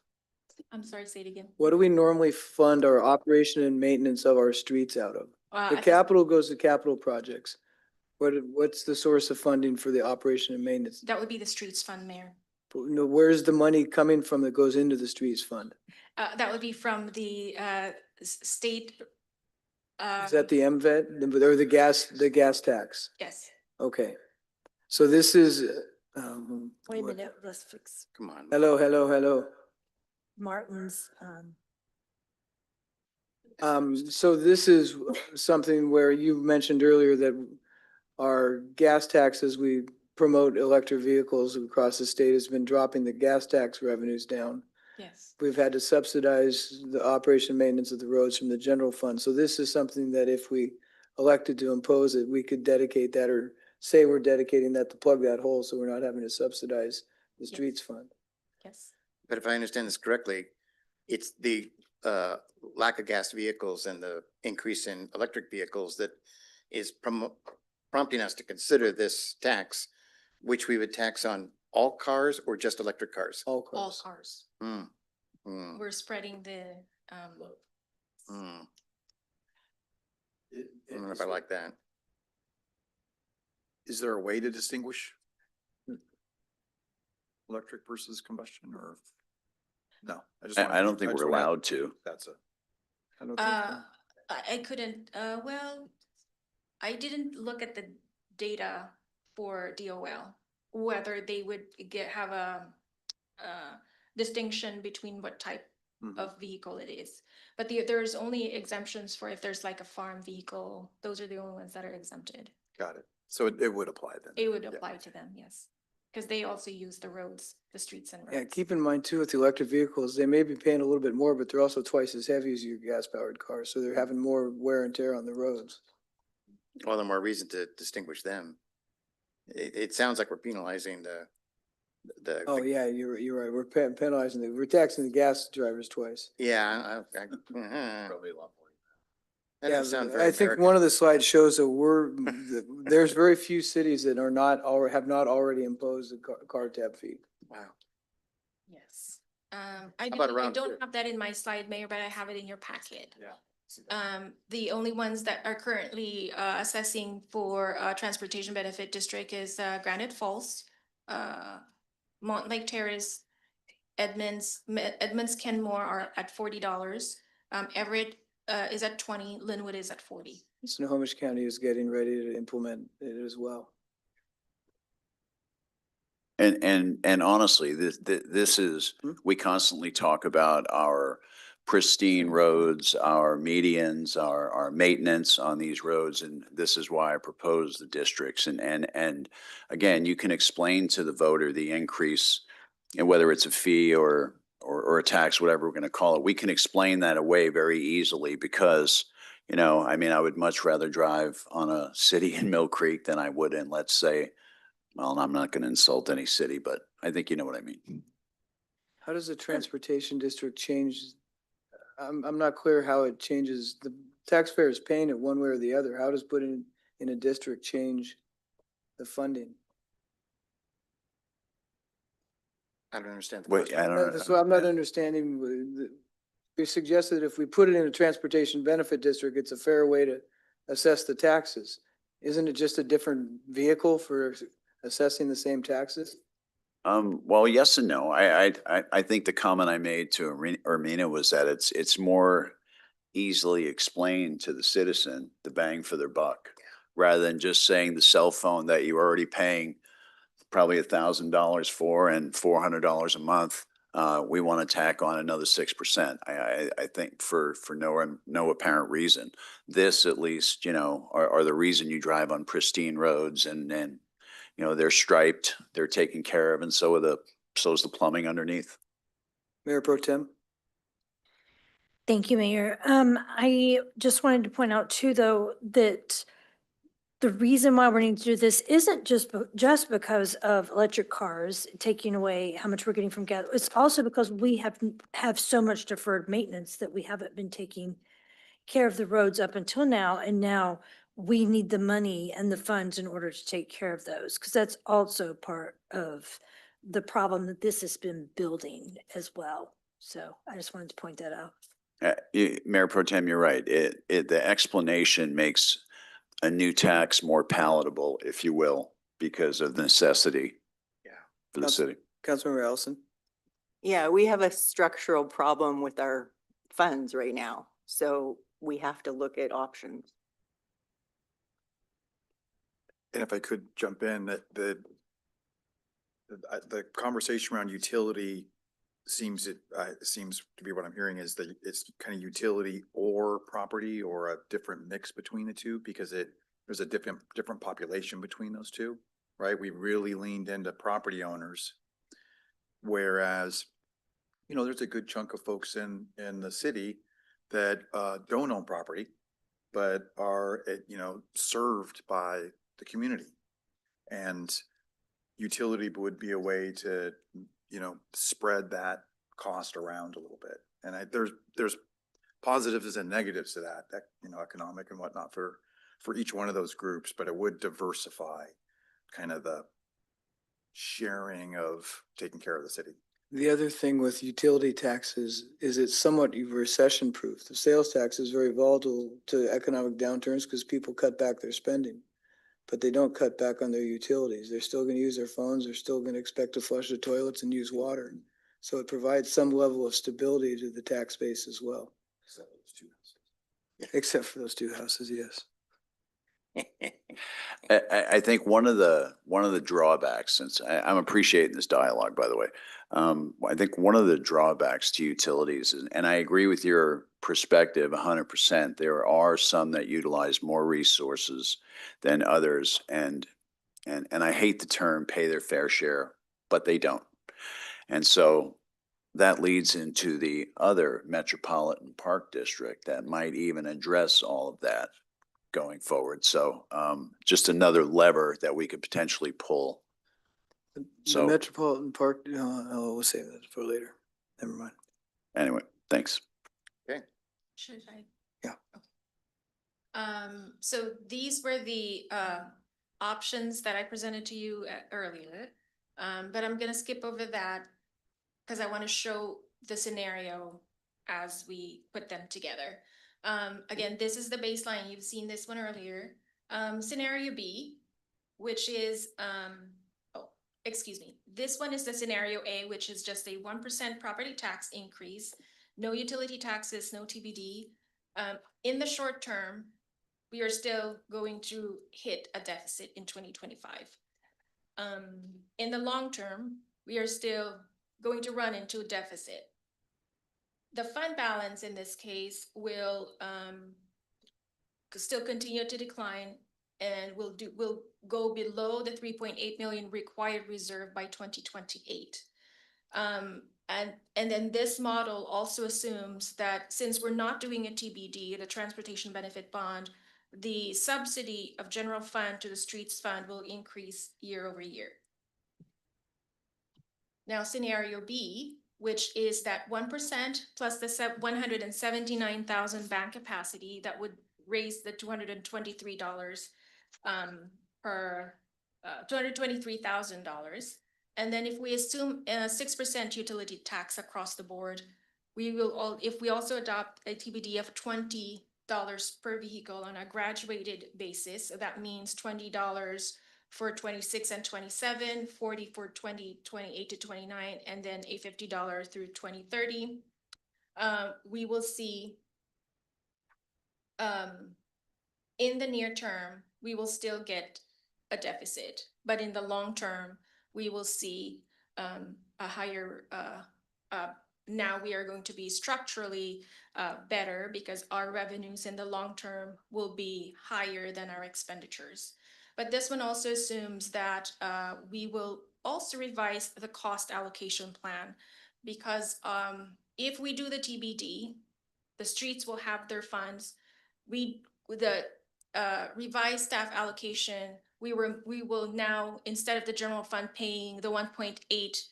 I'm sorry, say it again. What do we normally fund our operation and maintenance of our streets out of? The capital goes to capital projects. What's the source of funding for the operation and maintenance? That would be the streets fund, Mayor. No, where's the money coming from that goes into the streets fund? That would be from the state. Is that the MVET or the gas tax? Yes. Okay. So this is, Wait a what- minute, let's fix Come on. hello. Martin's, So this is something where you mentioned earlier that our gas taxes, we promote electric vehicles across the state, has been dropping the gas tax revenues down. Yes. We've had to subsidize the operation and maintenance of the roads from the general fund. So this is something that if we elected to impose it, we could dedicate that or say we're dedicating that to plug that hole so we're not having to subsidize the streets fund. Yes. But if I understand this correctly, it's the lack of gas vehicles and the increase in electric vehicles that is prompting us to consider this tax, which we would tax on all cars or just electric cars? All All cars. cars. Hmm. Hmm. We're spreading the, Hmm. I don't know if I like that. Is there a way to distinguish electric versus combustion or? No. I don't think we're allowed to. That's a. I don't think so. I couldn't, well, I didn't look at the data for DOL, whether they would have a distinction between what type of vehicle it is. But there's only exemptions for if there's like a farm vehicle, those are the only ones that are exempted. Got it. So it would apply then. It would Yeah. apply to them, yes. Because they also use the roads, the streets and roads. Yeah, keep in mind too, with the electric vehicles, they may be paying a little bit more, but they're also twice as heavy as your gas powered cars. So they're having more wear and tear on the roads. All the more reason to distinguish them. It sounds like we're penalizing the. Oh, yeah, you're right. We're penalizing, we're taxing the gas drivers twice. Yeah, Probably a lot more. that Yeah, doesn't sound very I think American. one of the slides shows that there's very few cities that are not, or have not already imposed a car tab fee. Wow. Yes. about I around don't here? have that in my slide, Mayor, but I have it in your packet. Yeah. The only ones that are currently assessing for Transportation Benefit District is Granite Falls, Montlake Terrace, Edmonds, Kenmore are at $40. Everett is at 20, Linwood is at 40. Snohomish County is getting ready to implement it as well. And honestly, this is, we constantly talk about our pristine roads, our medians, our maintenance on these roads, and this is why I propose the districts. And again, you can explain to the voter the increase, and whether it's a fee or a tax, whatever we're going to call it, we can explain that away very easily because, you know, I mean, I would much rather drive on a city in Mill Creek than I would in, let's say, well, I'm not going to insult any city, but I think you know what I mean. How does the transportation district change? I'm not clear how it changes. The taxpayer is paying it one way or the other. How does putting in a district change the funding? I don't understand the Wait, question. I don't know. That's what I'm not understanding. We suggested if we put it in a transportation benefit district, it's a fair way to assess the taxes. Isn't it just a different vehicle for assessing the same taxes? Well, yes and no. I think the comment I made to Ermina was that it's more easily explained to the citizen, the bang for their buck, rather than just saying the cell phone that you're already paying probably $1,000 for and $400 a month. We want to tack on another 6%. I think for no apparent reason. This at least, you know, are the reason you drive on pristine roads and you know, they're striped, they're taken care of, and so's the plumbing underneath. Mayor Pro Tem? Thank you, Mayor. I just wanted to point out too, though, that the reason why we're needing to do this isn't just because of electric cars taking away how much we're getting from gas. It's also because we have so much deferred maintenance that we haven't been taking care of the roads up until now. And now we need the money and the funds in order to take care of those, because that's also part of the problem that this has been building as well. So I just wanted to point that out. Mayor Pro Tem, you're right. The explanation makes a new tax more palatable, if you will, because of necessity. Yeah. For the city. Councilmember Allison? Yeah, we have a structural problem with our funds right now, so we have to look at options. And if I could jump in, that the conversation around utility seems to be what I'm hearing is that it's kind of utility or property or a different mix between the two, because there's a different population between those two, right? We really leaned into property owners, whereas, you know, there's a good chunk of folks in the city that don't own property, but are, you know, served by the community. And utility would be a way to, you know, spread that cost around a little bit. And there's positives and negatives to that, you know, economic and whatnot for each one of those groups, but it would diversify kind of the sharing of taking care of the city. The other thing with utility taxes is it's somewhat recession proof. The sales tax is very volatile to economic downturns because people cut back their spending, but they don't cut back on their utilities. They're still going to use their phones. They're still going to expect to flush the toilets and use water. So it provides some level of stability to the tax base as well. Except for those two houses, yes. I think one of the drawbacks, since I'm appreciating this dialogue, by the way, I think one of the drawbacks to utilities, and I agree with your perspective 100%, there are some that utilize more resources than others, and I hate the term pay their fair share, but they don't. And so that leads into the other metropolitan park district that might even address all of that going forward. So just another lever that we could potentially pull. The So Metropolitan Park, we'll save that for later. Never mind. anyway, thanks. Should I? Yeah. So these were the options that I presented to you earlier. But I'm gonna skip over that because I want to show the scenario as we put them together. Again, this is the baseline. You've seen this one earlier. Scenario B, which is, excuse me. This one is the scenario A, which is just a 1% property tax increase, no utility taxes, no TBD. In the short term, we are still going to hit a deficit in 2025. In the long term, we are still going to run into a deficit. The fund balance in this case will still continue to decline and will go below the 3.8 million required reserve by 2028. And then this model also assumes that since we're not doing a TBD, the Transportation Benefit Bond, the subsidy of general fund to the streets fund will increase year over year. Now, scenario B, which is that 1% plus the 179,000 bank capacity that would raise the $223 per $223,000. And then if we assume a 6% utility tax across the board, we will if we also adopt a TBD of $20 per vehicle on a graduated basis, so that means $20 for 26 and 27, 40 for 28 to 29, and then a $50 through 2030. We will see in the near term, we will still get a deficit, but in the long term, we will see a higher, now we are going to be structurally better because our revenues in the long term will be higher than our expenditures. But this one also assumes that we will also revise the cost allocation plan because if we do the TBD, the streets will have their funds. The revised staff allocation, we will now, instead of the general fund paying the 1.8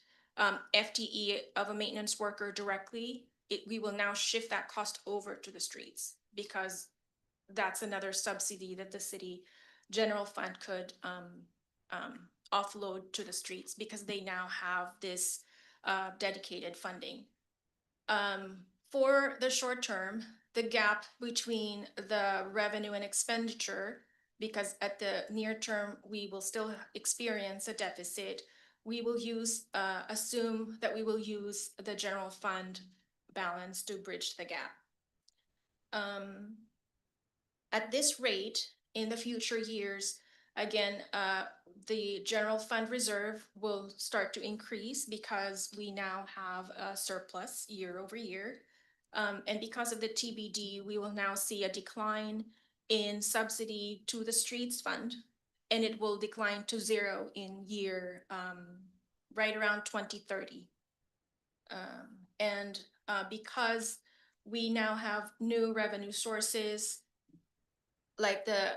FTE of a maintenance worker directly, we will now shift that cost over to the streets, because that's another subsidy that the city general fund could offload to the streets, because they now have this dedicated funding. For the short term, the gap between the revenue and expenditure, because at the near term, we will still experience a deficit, we will assume that we will use the general fund balance to bridge the gap. At this rate, in the future years, again, the general fund reserve will start to increase because we now have a surplus year over year. And because of the TBD, we will now see a decline in subsidy to the streets fund, and it will decline to zero in year right around 2030. And because we now have new revenue sources, like the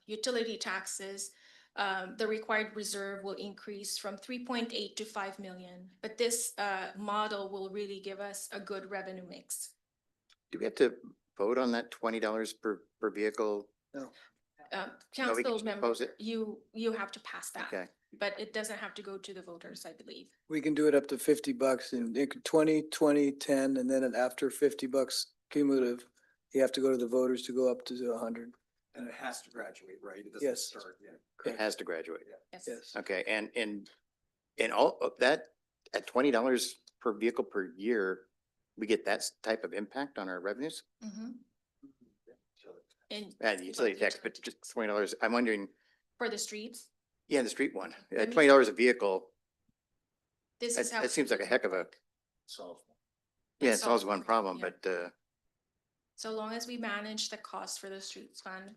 utility taxes, the required reserve will increase from 3.8 to 5 million. But this model will really give us a good revenue mix. Do we have to vote on that $20 per vehicle? No. we can Council just member, propose it? you have to pass that. Okay. But it doesn't have to go to the voters, I believe. We can do it up to $50 and it could 20, 20, 10, and then after $50 cumulative, you have to go to the voters to go up to 100. And it has to graduate, right? It doesn't Yes. start yet. It has to graduate. Yes. Okay, and all of that, at $20 per vehicle per year, we get that type of impact on our revenues? Mhm. And And the utility tax, but just $20, I'm wondering, for the streets, yeah, the street one, Let at me- $20 a vehicle, this is how. that seems like a heck of a, yeah, it solves one problem, yeah. but, So long as we manage the cost for the streets fund,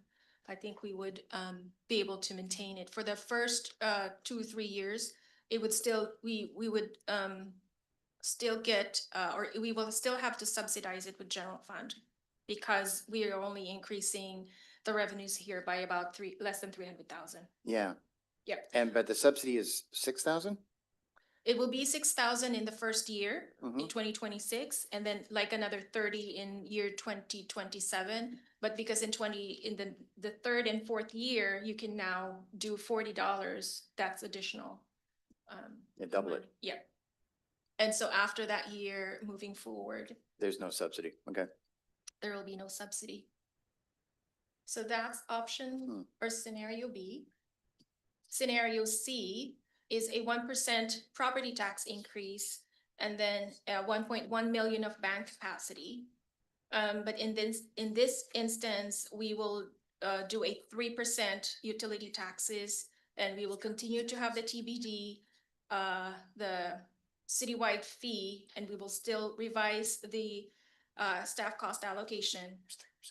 I think we would be able to maintain it. For the first 2-3 years, it would still, we would still get, or we will still have to subsidize it with general fund, because we are only increasing the revenues here by about less than 300,000. yeah. Yep. But the subsidy is 6,000? It will be 6,000 in the first year, in Mhm. 2026, and then like another 30 in year 2027. But because in the third and fourth year, you can now do $40, that's additional. Yeah, double it. money. Yeah. And so after that year, moving forward, There's no subsidy, okay. there will be no subsidy. So that's option or scenario B. Scenario C is a 1% property tax increase and then 1.1 million of bank capacity. But in this instance, we will do a 3% utility taxes, and we will continue to have the TBD, the citywide fee, and we will still revise the staff cost allocation.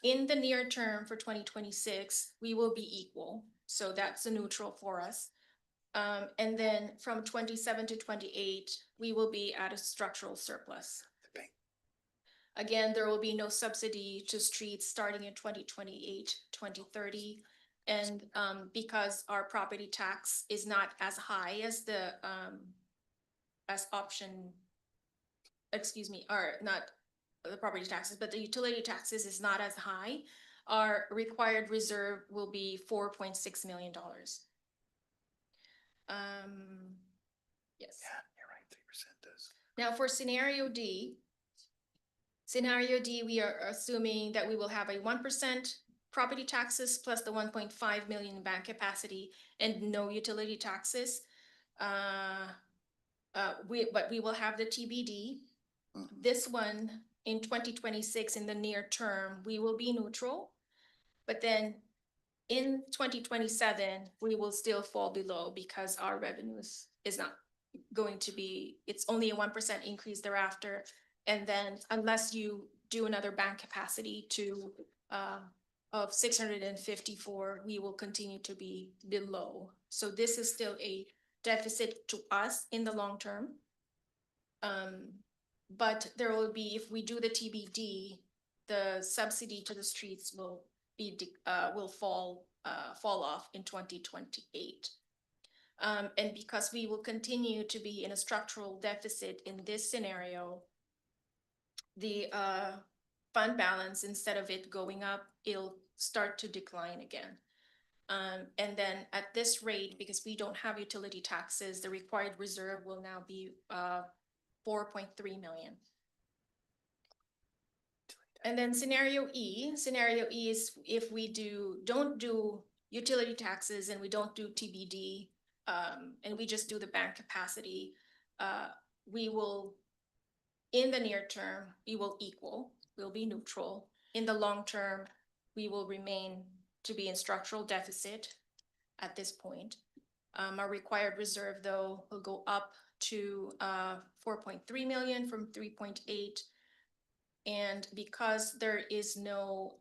In the near term for 2026, we will be equal, so that's a neutral for us. And then from 27 to 28, we will be at a structural surplus. Again, there will be no subsidy to streets starting in 2028, 2030. And because our property tax is not as high as the or not the property taxes, but the utility taxes is not as high, our required reserve will be $4.6 million. Yes. Yeah, you're right, 3% does. Now for scenario D, we are assuming that we will have a 1% property taxes plus the 1.5 million bank capacity and no utility taxes. But we will have the TBD. This one in 2026, in the near term, we will be neutral. But then in 2027, we will still fall below because our revenues is not going to be, it's only a 1% increase thereafter. And then unless you do another bank capacity of 654, we will continue to be below. So this is still a deficit to us in the long term. But there will be, if we do the TBD, the subsidy to the streets will will fall off in 2028. And because we will continue to be in a structural deficit in this scenario, the fund balance, instead of it going up, it'll start to decline again. And then at this rate, because we don't have utility taxes, the required reserve will now be 4.3 million. And then scenario E is if we don't do utility taxes and we don't do TBD, and we just do the bank capacity, we will, in the near term, we'll be neutral. In the long term, we will remain to be in structural deficit at this point. Our required reserve, though, will go up to 4.3 million from 3.8. And because there is no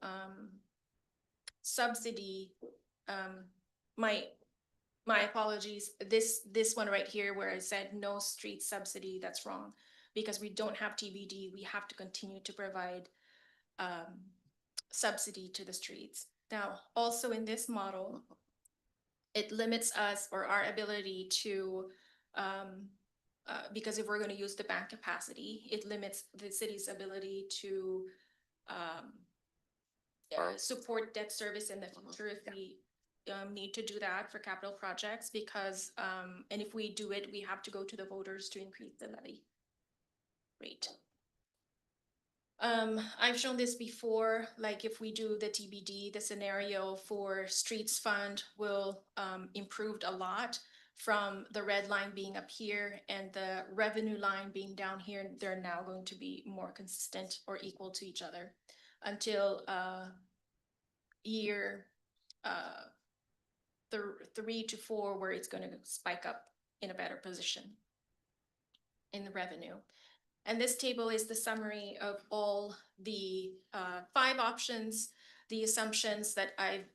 subsidy, my apologies, this one right here where I said no street subsidy, that's wrong. Because we don't have TBD, we have to continue to provide subsidy to the streets. Now, also in this model, it limits us or our ability to, because if we're going to use the bank capacity, it limits the city's ability to support debt service in the future if we need to do that for capital projects, because, and if we do it, we have to go to the voters to increase the levy rate. I've shown this before, like if we do the TBD, the scenario for streets fund will improved a lot from the red line being up here and the revenue line being down here. They're now going to be more consistent or equal to each other until year 3 to 4, where it's going to spike up in a better position in the revenue. And this table is the summary of all the 5 options, the assumptions that I've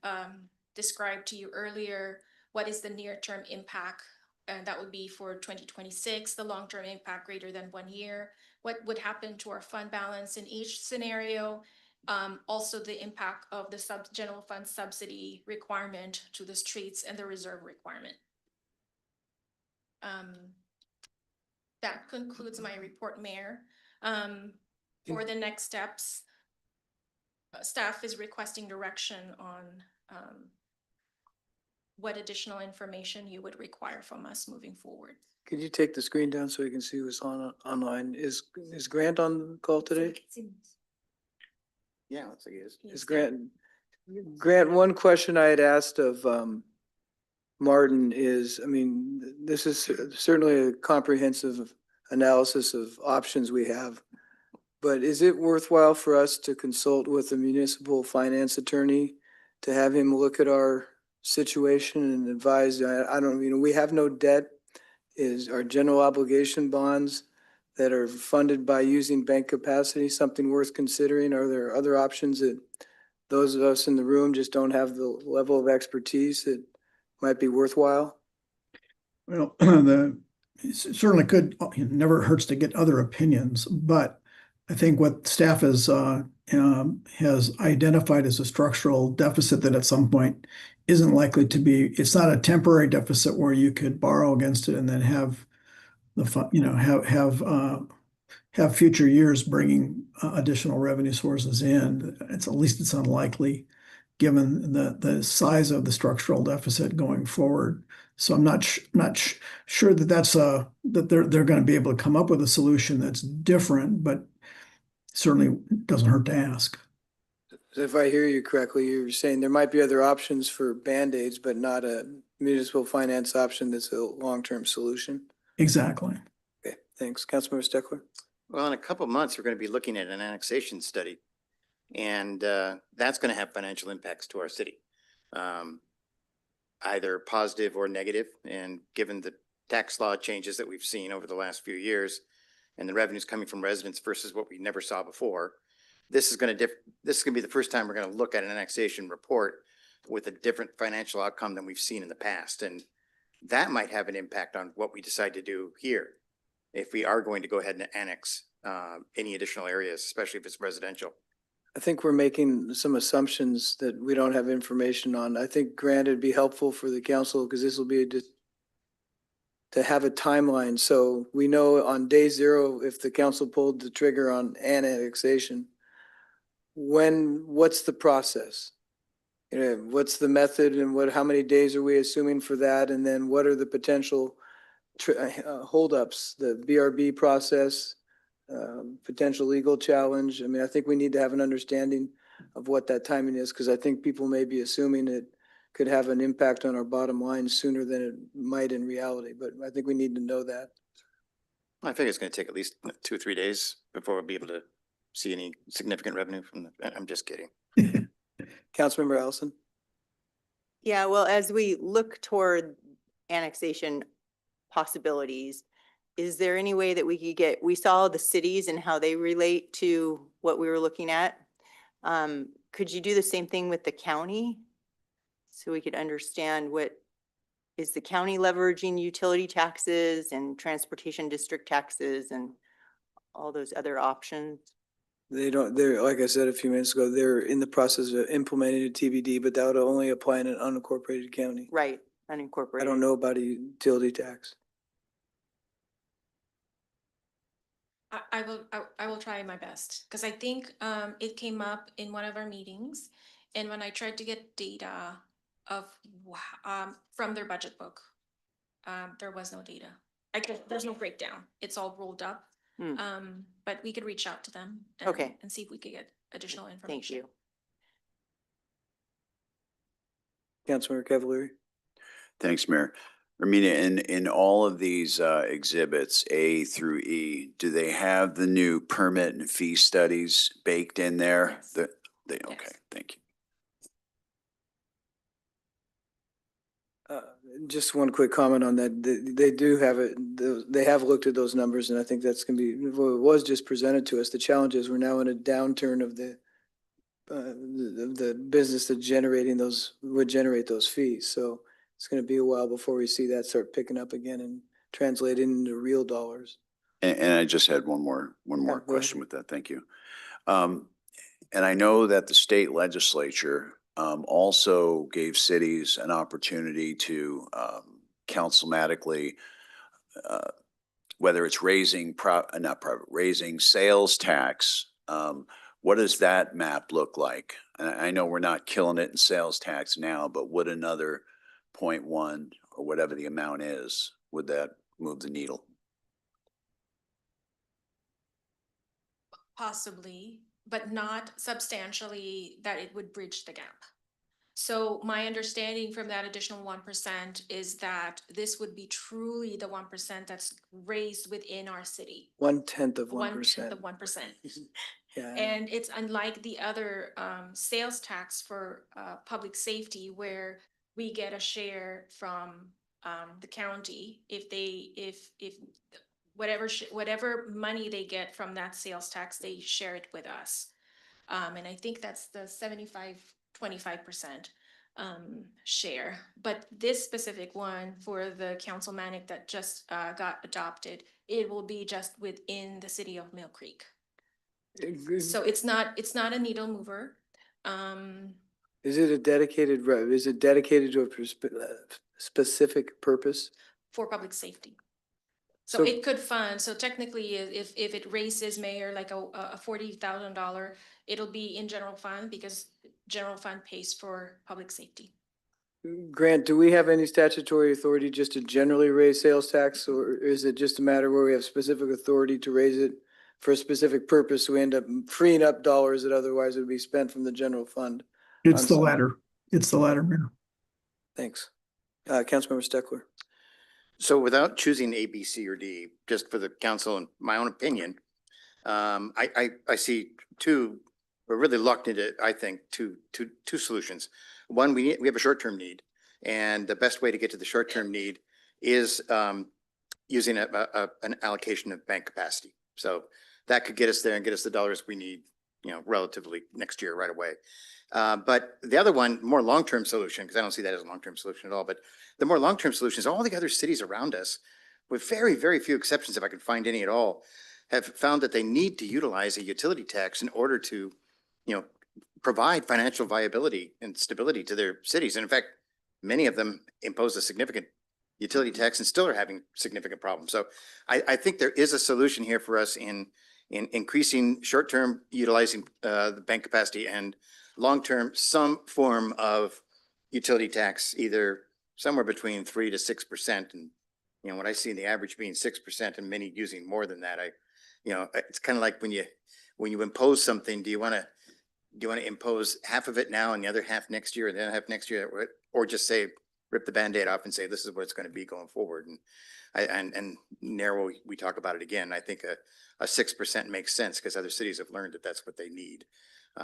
described to you earlier. What is the near-term impact? And that would be for 2026, the long-term impact greater than 1 year. What would happen to our fund balance in each scenario? Also the impact of the general fund subsidy requirement to the streets and the reserve requirement. That concludes my report, Mayor. For the next steps, staff is requesting direction on what additional information you would require from us moving forward. Could you take the screen down so we can see who's online? Is Grant on the call today? Yeah, looks like it is. Is Grant, one question I had asked of Martin is, I mean, this is certainly a comprehensive analysis of options we have, but is it worthwhile for us to consult with a municipal finance attorney to have him look at our situation and advise? I don't, we have no debt. Is our general obligation bonds that are funded by using bank capacity something worth considering? Are there other options that those of us in the room just don't have the level of expertise that might be worthwhile? Well, it certainly could, it never hurts to get other opinions, but I think what staff has identified as a structural deficit that at some point isn't likely to be, it's not a temporary deficit where you could borrow against it and then have the have future years bringing additional revenue sources in. It's at least it's unlikely given the size of the structural deficit going forward. So I'm not sure that that's that they're going to be able to come up with a solution that's different, but certainly doesn't hurt to ask. If I hear you correctly, you're saying there might be other options for Band-Aids, but not a municipal finance option that's a long-term solution? Exactly. Okay, thanks. Councilmember Steckler? Well, in a couple of months, we're going to be looking at an annexation study. And that's going to have financial impacts to our city, either positive or negative. And given the tax law changes that we've seen over the last few years and the revenues coming from residents versus what we never saw before, this is going to be the first time we're going to look at an annexation report with a different financial outcome than we've seen in the past. And that might have an impact on what we decide to do here if we are going to go ahead and annex any additional areas, especially if it's residential. I think we're making some assumptions that we don't have information on. I think, Grant, it'd be helpful for the council, because this will be to have a timeline, so we know on day zero, if the council pulled the trigger on annexation, what's the process? You know, what's the method and how many days are we assuming for that? And then what are the potential holdups, the BRB process, potential legal challenge? I mean, I think we need to have an understanding of what that timing is, because I think people may be assuming it could have an impact on our bottom line sooner than it might in reality, but I think we need to know that. I think it's gonna take at least 2 or 3 days before we'll be able to see any significant revenue from I'm just kidding. Councilmember Allison? Yeah, well, as we look toward annexation possibilities, is there any way that we could we saw the cities and how they relate to what we were looking at. Could you do the same thing with the county? So we could understand what is the county leveraging utility taxes and transportation district taxes and all those other options? They're, like I said a few minutes ago, they're in the process of implementing a TBD, but that would only apply in an unincorporated county. Right, unincorporated. I don't know about a utility tax. I will try my best, because I think it came up in one of our meetings, and when I tried to get data of from their budget book, there was no data. There's no breakdown. It's all rolled up. But we could reach out to them Okay. and see if we could get additional information. Thank you. Councilmember Cavalieri? Thanks, Mayor. Ramina, in all of these exhibits, A through E, do they have the new permit and fee studies baked in there? Yes. Okay, thank you. Just one quick comment on that. They do have it, they have looked at those numbers, and I think that's gonna be, well, it was just presented to us. The challenge is we're now in a downturn of the business that would generate those fees. So it's gonna be a while before we see that start picking up again and translating into real dollars. And I just had one more go question ahead. with that. Thank you. And I know that the state legislature also gave cities an opportunity to councilmatically, whether it's raising raising sales tax. What does that map look like? And I know we're not killing it in sales tax now, but would another 0.1 or whatever the amount is, would that move the needle? Possibly, but not substantially that it would bridge the gap. So my understanding from that additional 1% is that this would be truly the 1% that's raised within our city. 1/10 of 1/10 1%. of 1%. Yeah. And it's unlike the other sales tax for public safety, where we get a share from the county if whatever money they get from that sales tax, they share it with us. And I think that's the 25% share. But this specific one for the council manic that just got adopted, it will be just within the city of Mill Creek. So it's not a needle mover. Is it dedicated to a specific purpose? For public safety. So So- it could fund, so technically, if it raises, Mayor, like a $40,000, it'll be in general fund, because general fund pays for public safety. Grant, do we have any statutory authority just to generally raise sales tax, or is it just a matter where we have specific authority to raise it for a specific purpose? So we end up freeing up dollars that otherwise would be spent from the general fund. It's on the some- latter. It's the latter, Mayor. Thanks. Councilmember Steckler. So without choosing A, B, C, or D, just for the council and my own opinion, I see we're really locked into, I think, two solutions. One, we have a short-term need, and the best way to get to the short-term need is using an allocation of bank capacity. So that could get us there and get us the dollars we need, relatively next year right away. But the other one, more long-term solution, because I don't see that as a long-term solution at all, but the more long-term solution is all the other cities around us, with very, very few exceptions, if I can find any at all, have found that they need to utilize a utility tax in order to provide financial viability and stability to their cities. And in fact, many of them impose a significant utility tax and still are having significant problems. So I think there is a solution here for us in increasing short-term utilizing the bank capacity and long-term some form of utility tax, either somewhere between 3 to 6%. And, what I see the average being 6% and many using more than that, it's kind of like when you impose something, do you want to impose half of it now and the other half next year and then half next year, or just say, rip the Band-Aid off and say, this is what it's going to be going forward. And narrow, we talk about it again. I think a 6% makes sense because other cities have learned that that's what they need.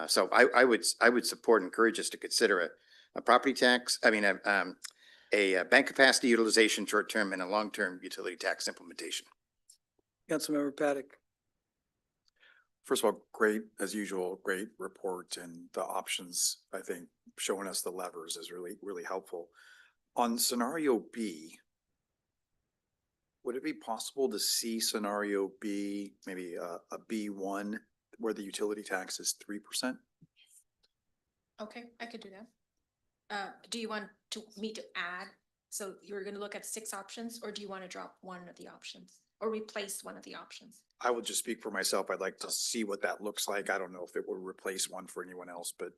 So I would support and encourage us to consider a property tax, a bank capacity utilization short-term and a long-term utility tax implementation. Councilmember Paddock. First of all, great, as usual, great report, and the options, I think, showing us the levers is really, really helpful. On scenario B, would it be possible to see scenario B, maybe a B1, where the utility tax is 3%? Okay, I could do that. Do you want me to add? So you're going to look at 6 options, or do you want to drop one of the options or replace one of the options? I will just speak for myself. I'd like to see what that looks like. I don't know if it would replace one for anyone else, but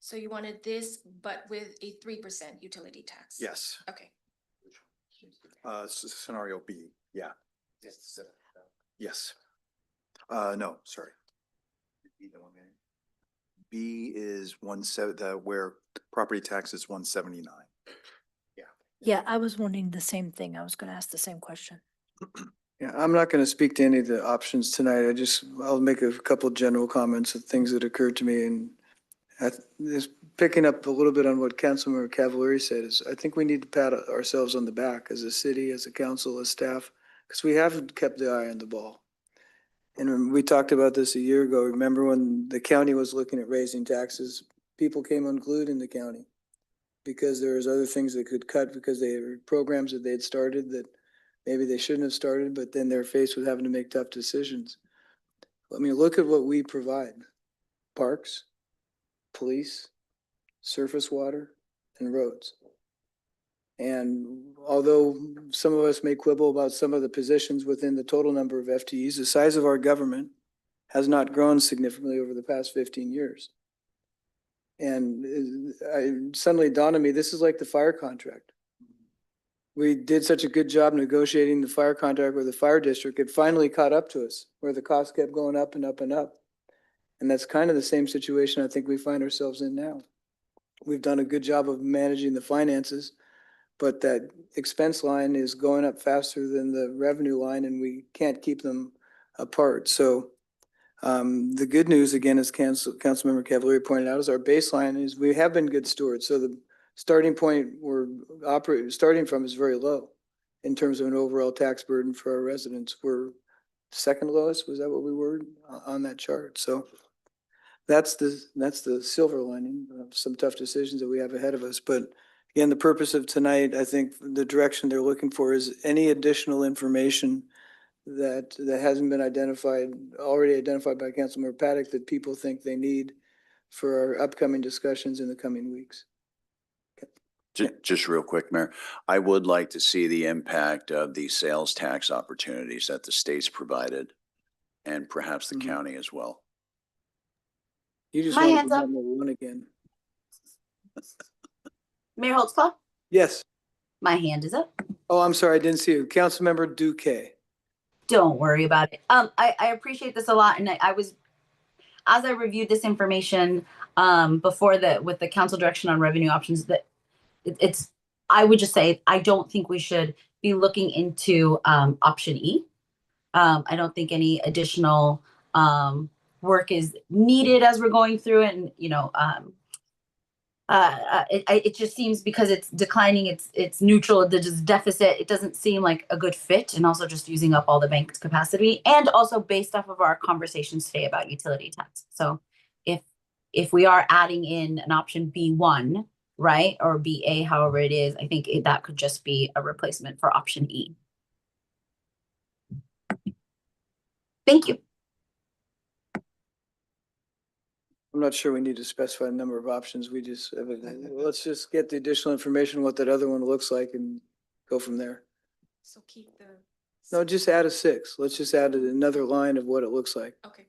So you wanted this, but with a 3% utility tax? yes. Okay. Scenario B, yeah. Yes. No, sorry. B is where property tax is 179. Yeah, I was wondering the same thing. I was gonna ask the same question. Yeah, I'm not going to speak to any of the options tonight. I'll make a couple general comments of things that occurred to me. And just picking up a little bit on what Councilmember Cavalieri said is I think we need to pat ourselves on the back as a city, as a council, as staff, because we haven't kept the eye on the ball. And when we talked about this a year ago, remember when the county was looking at raising taxes, people came unglued in the county because there was other things they could cut because they were programs that they had started that maybe they shouldn't have started, but then they're faced with having to make tough decisions. I mean, look at what we provide: parks, police, surface water, and roads. And although some of us may quibble about some of the positions within the total number of FTEs, the size of our government has not grown significantly over the past 15 years. And it suddenly dawned on me, this is like the fire contract. We did such a good job negotiating the fire contract with the fire district. It finally caught up to us where the costs kept going up and up and up. And that's kind of the same situation I think we find ourselves in now. We've done a good job of managing the finances, but that expense line is going up faster than the revenue line, and we can't keep them apart. So the good news, again, as Councilmember Cavalieri pointed out, is our baseline is we have been good stewards. So the starting point we're starting from is very low in terms of an overall tax burden for our residents. We're second lowest. Was that what we were on that chart? So that's the silver lining of some tough decisions that we have ahead of us. But again, the purpose of tonight, I think the direction they're looking for is any additional information that hasn't been already identified by Councilmember Paddock that people think they need for our upcoming discussions in the coming weeks. Just real quick, Mayor, I would like to see the impact of the sales tax opportunities that the state's provided and perhaps the county as well. You just My want hands to up. number one again. Mayor Holtzclaw, Yes. my hand is up. Oh, I'm sorry. I didn't see you. Councilmember Duque. Don't worry about it. I appreciate this a lot, and I was, as I reviewed this information before with the council direction on revenue options, that it's I would just say I don't think we should be looking into option E. I don't think any additional work is needed as we're going through it, and it just seems because it's declining, it's neutral, there's deficit, it doesn't seem like a good fit, and also just using up all the bank's capacity, and also based off of our conversations today about utility tax. So if we are adding in an option B1, right, or BA, however it is, I think that could just be a replacement for option E. Thank you. I'm not sure we need to specify the number of options. We just, let's just get the additional information, what that other one looks like and go from there. So keep the. No, just add a 6. Let's just add another line of what it looks like. Okay.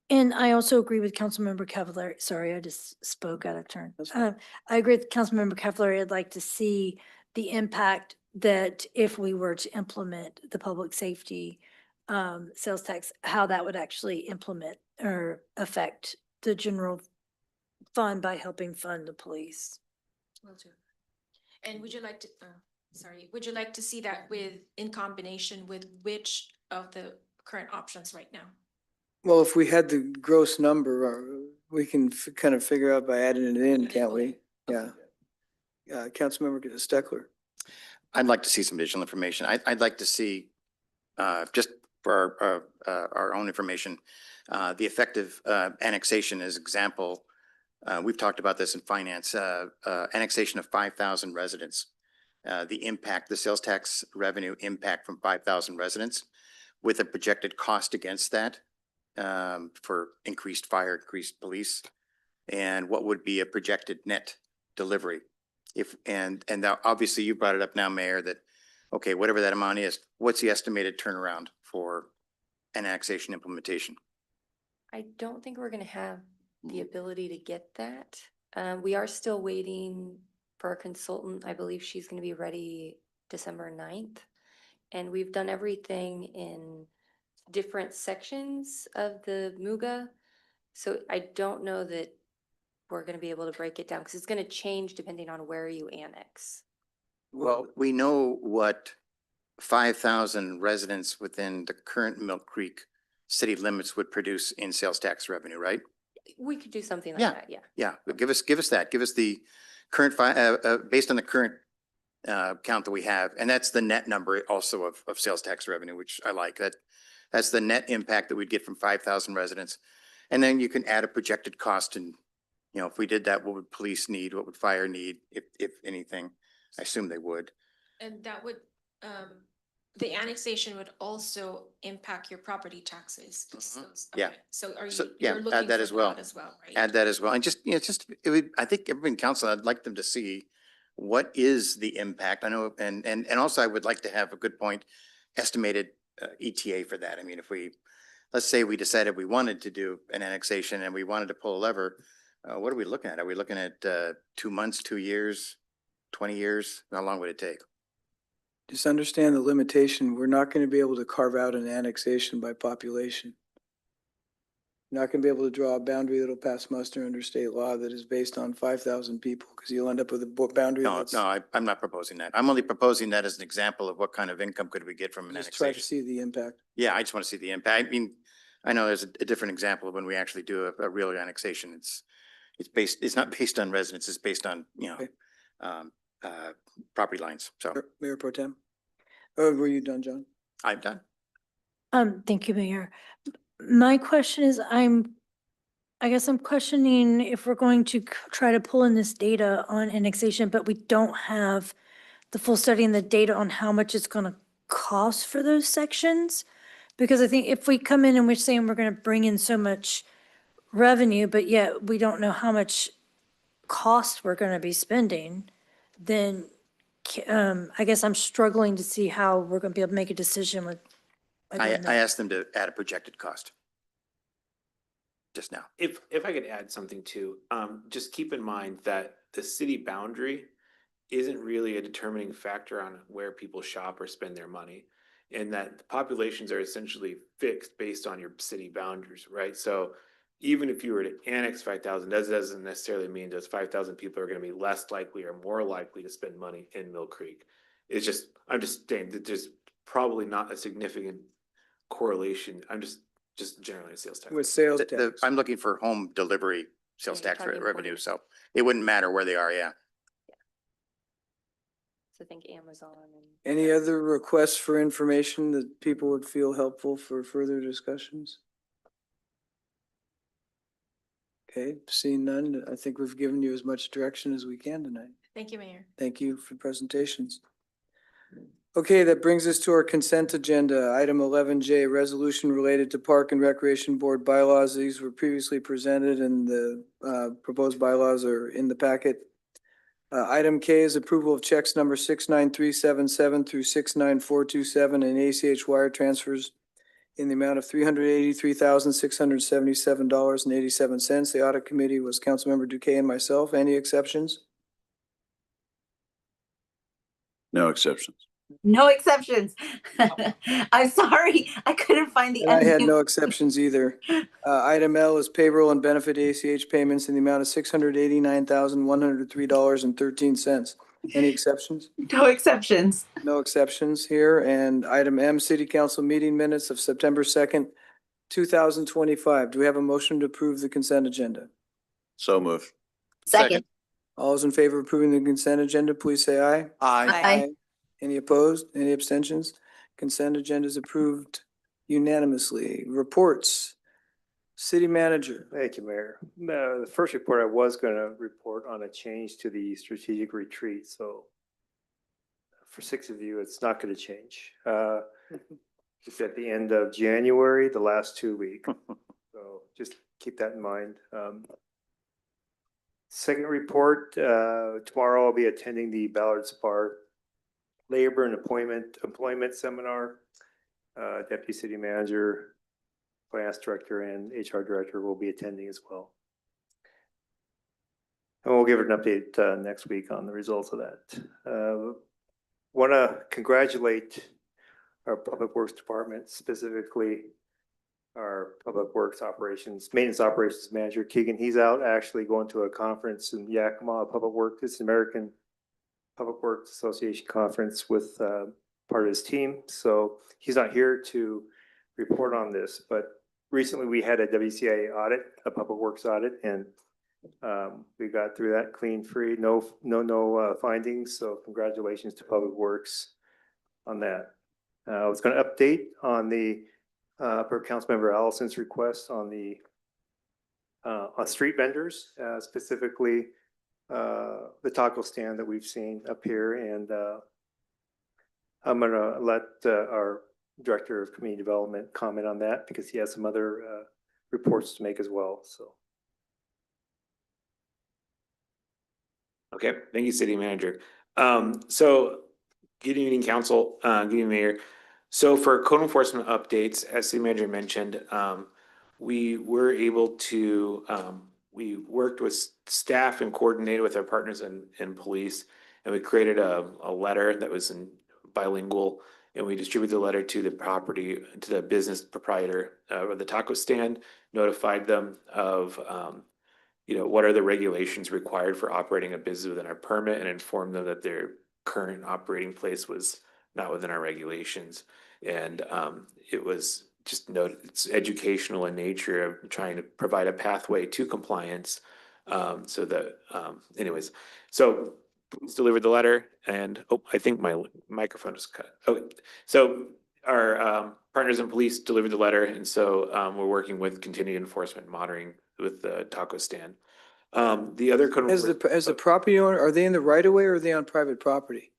And I also agree with Councilmember Cavallari. Sorry, I just spoke out of turn. That's fine. I agree with Councilmember Cavallari. I'd like to see the impact that if we were to implement the public safety sales tax, how that would actually implement or affect the general fund by helping fund the police. Will do. And would you like to, would you like to see that in combination with which of the current options right now? Well, if we had the gross number, we can kind of figure out by adding it in, can't we? Yeah. Councilmember Steckler. I'd like to see some additional information. I'd like to see, just for our own information, the effective annexation as example. We've talked about this in finance, annexation of 5,000 residents. The impact, the sales tax revenue impact from 5,000 residents with a projected cost against that for increased fire, increased police, and what would be a projected net delivery. And now obviously you brought it up now, Mayor, that, okay, whatever that amount is, what's the estimated turnaround for annexation implementation? I don't think we're gonna have the ability to get that. We are still waiting for a consultant. I believe she's gonna be ready December 9th. And we've done everything in different sections of the MUGA. So I don't know that we're gonna be able to break it down because it's gonna change depending on where you annex. Well, we know what 5,000 residents within the current Milk Creek city limits would produce in sales tax revenue, right? We could do something like Yeah. that, yeah. Yeah, but give us that. Give us the current based on the current count that we have. And that's the net number also of sales tax revenue, which I like. That's the net impact that we'd get from 5,000 residents. And then you can add a projected cost and, you know, if we did that, what would police need? What would fire need, if anything? I assume they would. And that would, the annexation would also impact your property taxes. Yeah. Okay. So are So, you, yeah, you're looking add that for as well. as well, right? Add that as well. And just, you know, it would, I think everybody in council, I'd like them to see what is the impact. I know, and also I would like to have a good point estimated ETA for that. I mean, if we, let's say we decided we wanted to do an annexation and we wanted to pull a lever, what are we looking at? Are we looking at 2 months, 2 years, 20 years? How long would it take? Just understand the limitation. We're not going to be able to carve out an annexation by population. Not going to be able to draw a boundary that'll pass muster under state law that is based on 5,000 people because you'll end up with a boundary No, that's. no, I'm not proposing that. I'm only proposing that as an example of what kind of income could we get from an Just try to annexation. see the impact. Yeah, I just want to see the impact. I mean, I know there's a different example of when we actually do a real annexation. It's not based on residents, it's based on, you know, Okay. property lines. So Mayor Pro Tem. Oh, were you done, John? I'm done. Thank you, Mayor. My question is, I guess I'm questioning if we're going to try to pull in this data on annexation, but we don't have the full study and the data on how much it's gonna cost for those sections. Because I think if we come in and we're saying we're gonna bring in so much revenue, but yet we don't know how much cost we're gonna be spending, then I guess I'm struggling to see how we're gonna be able to make a decision with. I asked them to add a projected cost. Just now. If I could add something too, just keep in mind that the city boundary isn't really a determining factor on where people shop or spend their money. And that the populations are essentially fixed based on your city boundaries, right? So even if you were to annex 5,000, that doesn't necessarily mean those 5,000 people are gonna be less likely or more likely to spend money in Mill Creek. It's just, I'm just saying that there's probably not a significant correlation. I'm just generally a sales tax. With sales tax. I'm looking for home delivery sales Yeah, you're tax talking revenue, point. so it wouldn't matter where they are, yeah. So think Amazon and. Any other requests for information that people would feel helpful for further discussions? Okay, seeing none, I think we've given you as much direction as we can tonight. Thank you, Mayor. Thank you for presentations. Okay, that brings us to our consent agenda. Item 11J, resolution related to Park and Recreation Board bylaws. These were previously presented and the proposed bylaws are in the packet. Item K is approval of checks number 69377 through 69427 and ACH wire transfers in the amount of $383,677.87. The audit committee was Councilmember Duque and myself. Any exceptions? No exceptions. No exceptions. I'm sorry, I couldn't find the. And I had unmute. no exceptions either. Item L is payroll and benefit ACH payments in the amount of $689,103.13. Any exceptions? No exceptions. No exceptions here. And item M, city council meeting minutes of September 2nd, 2025. Do we have a motion to approve the consent agenda? So moved. Second. All those in favor of approving the consent agenda, please say aye. Aye. Any opposed? Any abstentions? Consent agenda is approved unanimously. Reports. City manager. Thank you, Mayor. The first report I was going to report on a change to the strategic retreat, so for 6 of you, it's not going to change. It's at the end of January, the last 2 weeks. So just keep that in mind. Second report, tomorrow I'll be attending the Ballard Spar Labor and Employment Seminar. Deputy City Manager, Finance Director, and HR Director will be attending as well. And we'll give it an update next week on the results of that. Want to congratulate our Public Works Department, specifically our Public Works Maintenance Operations Manager, Keegan. He's out actually going to a conference in Yakima, Public Works. It's an American Public Works Association conference with part of his team. So he's not here to report on this, but recently we had a WCIA audit, a Public Works audit, and we got through that clean, free, no findings. So congratulations to Public Works on that. I was going to update on the per Councilmember Allison's request on the on street vendors, specifically the taco stand that we've seen up here, and I'm gonna let our Director of Community Development comment on that because he has some other reports to make as well. So. Okay, thank you, City Manager. So good evening, Council, good evening, Mayor. So for code enforcement updates, as City Manager mentioned, we were able to, we worked with staff and coordinated with our partners in police, and we created a letter that was in bilingual, and we distributed the letter to the property, to the business proprietor of the taco stand, notified them of, what are the regulations required for operating a business within our permit, and informed them that their current operating place was not within our regulations. And it was just noted, it's educational in nature of trying to provide a pathway to compliance. So that, anyways, so police delivered the letter, and I think my microphone is cut. Okay, so our partners in police delivered the letter, and so we're working with continued enforcement monitoring with the taco stand. The other code As the property owner, are they in the right of way or are they on private property?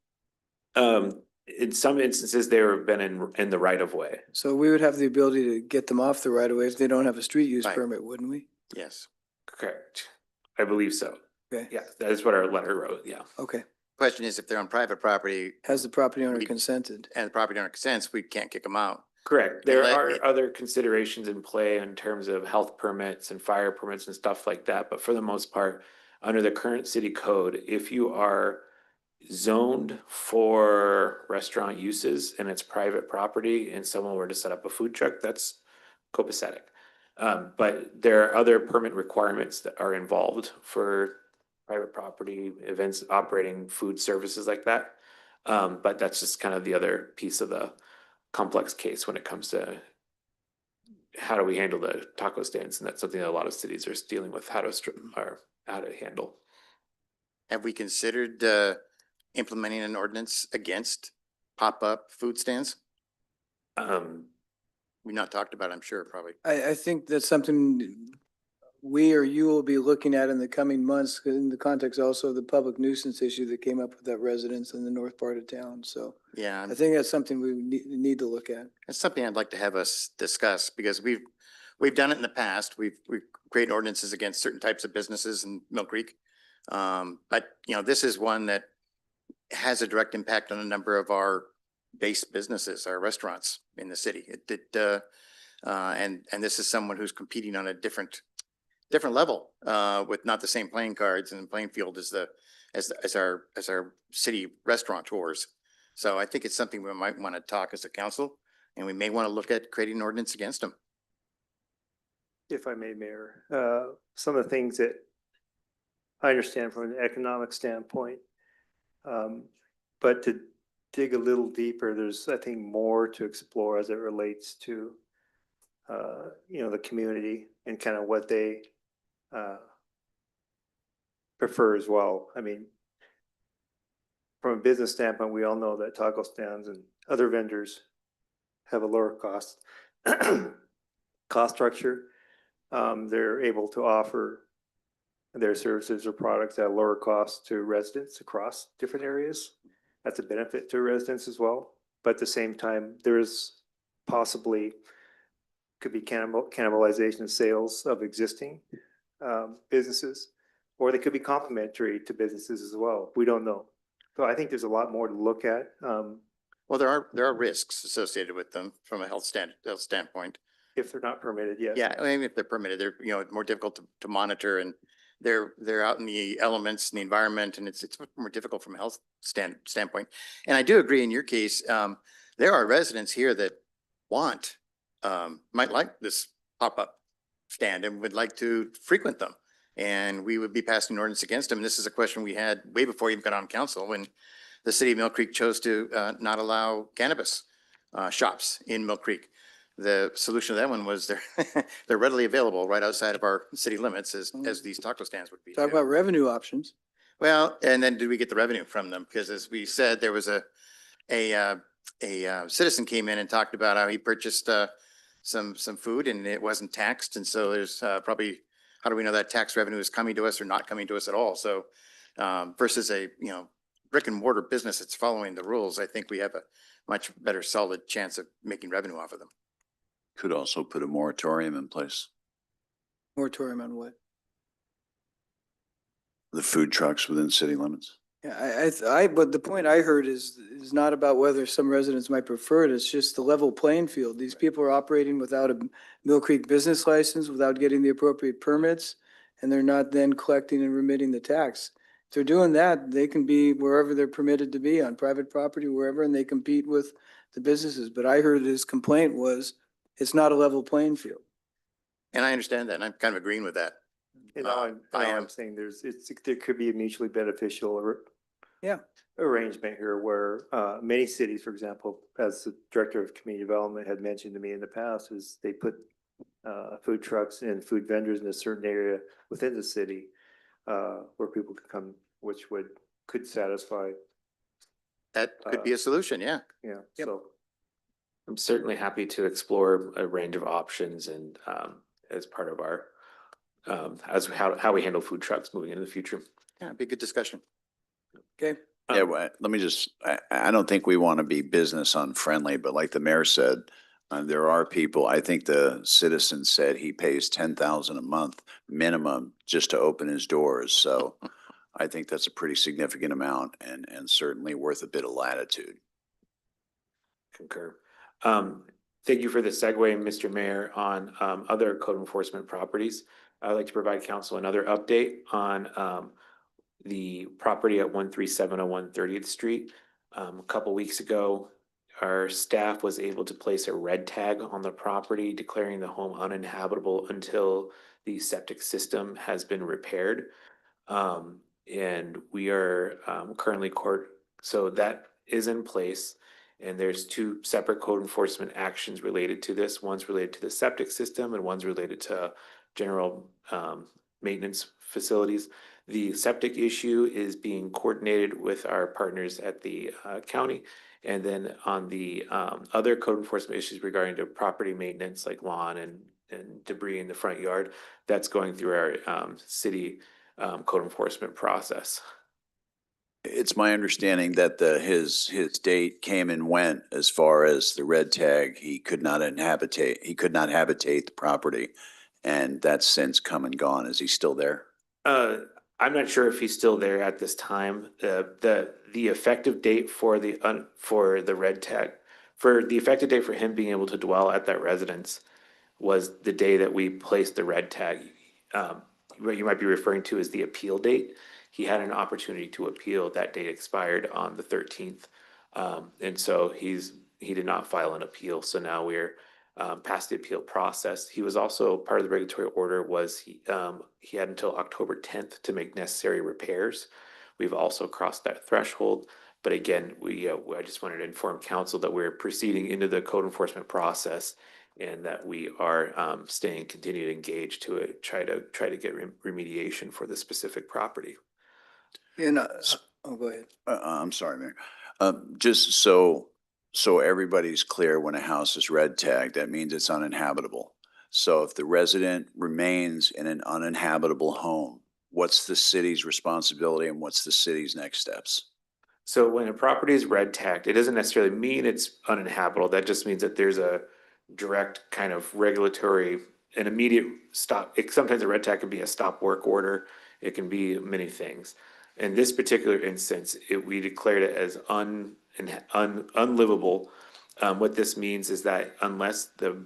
In some instances, they've been in the right of way. So we would have the ability to get them off the right of way if they don't have a street use permit, wouldn't we? Yes. Correct. I believe so. Okay. Yeah, that is what our letter wrote. Yeah. Okay. Question is, if they're on private property Has the property owner consented? and the property owner consents, we can't kick them out. Correct. There Let are it- other considerations in play in terms of health permits and fire permits and stuff like that. But for the most part, under the current city code, if you are zoned for restaurant uses and it's private property and someone were to set up a food truck, that's copacetic. But there are other permit requirements that are involved for private property events, operating food services like that. But that's just kind of the other piece of the complex case when it comes to how do we handle the taco stands, and that's something that a lot of cities are dealing with, how to handle. Have we considered implementing an ordinance against pop-up food stands? We've not talked about it, I'm sure, probably. I think that's something we or you will be looking at in the coming months in the context also of the public nuisance issue that came up with that residents in the north part of town. So Yeah, I think that's something we need to look at. it's something I'd like to have us discuss because we've done it in the past. We've created ordinances against certain types of businesses in Mill Creek. But you know, this is one that has a direct impact on a number of our base businesses, our restaurants in the city. And this is someone who's competing on a different level, with not the same playing cards and playing field as our city restaurateurs. So I think it's something we might want to talk as a council, and we may want to look at creating an ordinance against them. If I may, Mayor, some of the things that I understand from an economic standpoint, but to dig a little deeper, there's, I think, more to explore as it relates to, you know, the community and kind of what they prefer as well. I mean, from a business standpoint, we all know that taco stands and other vendors have a lower cost structure. They're able to offer their services or products at a lower cost to residents across different areas. That's a benefit to residents as well. But at the same time, there's possibly could be cannibalization of sales of existing businesses, or they could be complementary to businesses as well. We don't know. So I think there's a lot more to look at. Well, there are risks associated with them from a health standpoint. If they're not permitted, yes. Yeah, I mean, if they're permitted, they're, you know, more difficult to monitor, and they're out in the elements and the environment, and it's much more difficult from a health standpoint. And I do agree in your case, there are residents here that might like this pop-up stand and would like to frequent them. And we would be passing an ordinance against them. This is a question we had way before you even got on council, when the city of Mill Creek chose to not allow cannabis shops in Mill Creek. The solution to that one was they're readily available right outside of our city limits as these taco stands would be. Talk about revenue options. Well, and then do we get the revenue from them? Because as we said, there was a citizen came in and talked about how he purchased some food and it wasn't taxed. And so there's probably, how do we know that tax revenue is coming to us or not coming to us at all? So versus a, you know, brick and mortar business that's following the rules, I think we have a much better solid chance of making revenue off of them. Could also put a moratorium in place. Moratorium on what? The food trucks within city limits. Yeah, but the point I heard is not about whether some residents might prefer it. It's just the level playing field. These people are operating without a Mill Creek business license, without getting the appropriate permits, and they're not then collecting and remitting the tax. If they're doing that, they can be wherever they're permitted to be, on private property, wherever, and they compete with the businesses. But I heard his complaint was it's not a level playing field. And I understand that, and I'm kind of agreeing with that. And I'm saying there could be a mutually beneficial arrangement here where many cities, for example, as the director of community development had mentioned to me in the past, is they put food trucks and food vendors in a certain area within the city where people could come, which could satisfy. That could be a solution, yeah. Yeah. Yep. So I'm certainly happy to explore a range of options and as part of our how we handle food trucks moving into the future. Yeah, it'd be a good discussion. Okay. Yeah, well, let me just, I don't think we want to be business unfriendly, but like the mayor said, there are people, I think the citizen said he pays 10,000 a month minimum just to open his doors. So I think that's a pretty significant amount and certainly worth a bit of latitude. Concur. Thank you for the segue, Mr. Mayor, on other code enforcement properties. I'd like to provide council another update on the property at 13701 30th Street. A couple weeks ago, our staff was able to place a red tag on the property declaring the home uninhabitable until the septic system has been repaired. And we are currently so that is in place. And there's two separate code enforcement actions related to this. One's related to the septic system and one's related to general maintenance facilities. The septic issue is being coordinated with our partners at the county. And then on the other code enforcement issues regarding to property maintenance like lawn and and debris in the front yard. That's going through our city code enforcement process. It's my understanding that his date came and went as far as the red tag. He could not habitate the property, and that's since come and gone. Is he still there? I'm not sure if he's still there at this time. The effective date for the red tag, for the effective date for him being able to dwell at that residence was the day that we placed the red tag. What you might be referring to is the appeal date. He had an opportunity to appeal. That date expired on the 13th. And so he did not file an appeal. So now we're past the appeal process. He was also part of the regulatory order was he had until October 10th to make necessary repairs. We've also crossed that threshold. But again, I just wanted to inform council that we're proceeding into the code enforcement process and that we are continued engaged to it, try to get remediation for the specific property. And, go ahead. I'm sorry, Mayor. Just so everybody's clear, when a house is red tagged, that means it's uninhabitable. So if the resident remains in an uninhabitable home, what's the city's responsibility and what's the city's next steps? So when a property is red tagged, it doesn't necessarily mean it's uninhabitable. That just means that there's a direct kind of regulatory, an immediate stop. Sometimes a red tag can be a stop work order. It can be many things. In this particular instance, we declared it as unlivable. What this means is that unless the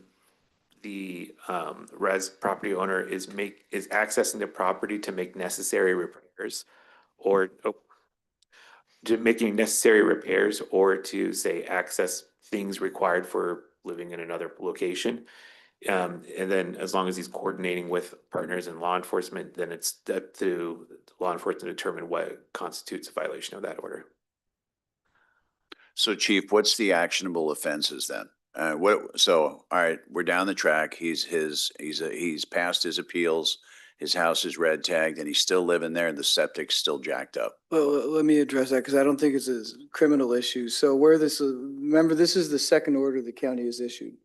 property owner is accessing the property to make necessary repairs, or to say access things required for living in another location. And then as long as he's coordinating with partners in law enforcement, then it's up to law enforcement to determine what constitutes a violation of that order. So Chief, what's the actionable offenses then? All right, we're down the track. He's passed his appeals. His house is red tagged and he's still living there and the septic's still jacked up. Well, let me address that because I don't think it's a criminal issue. So remember, this is the second order the county has issued.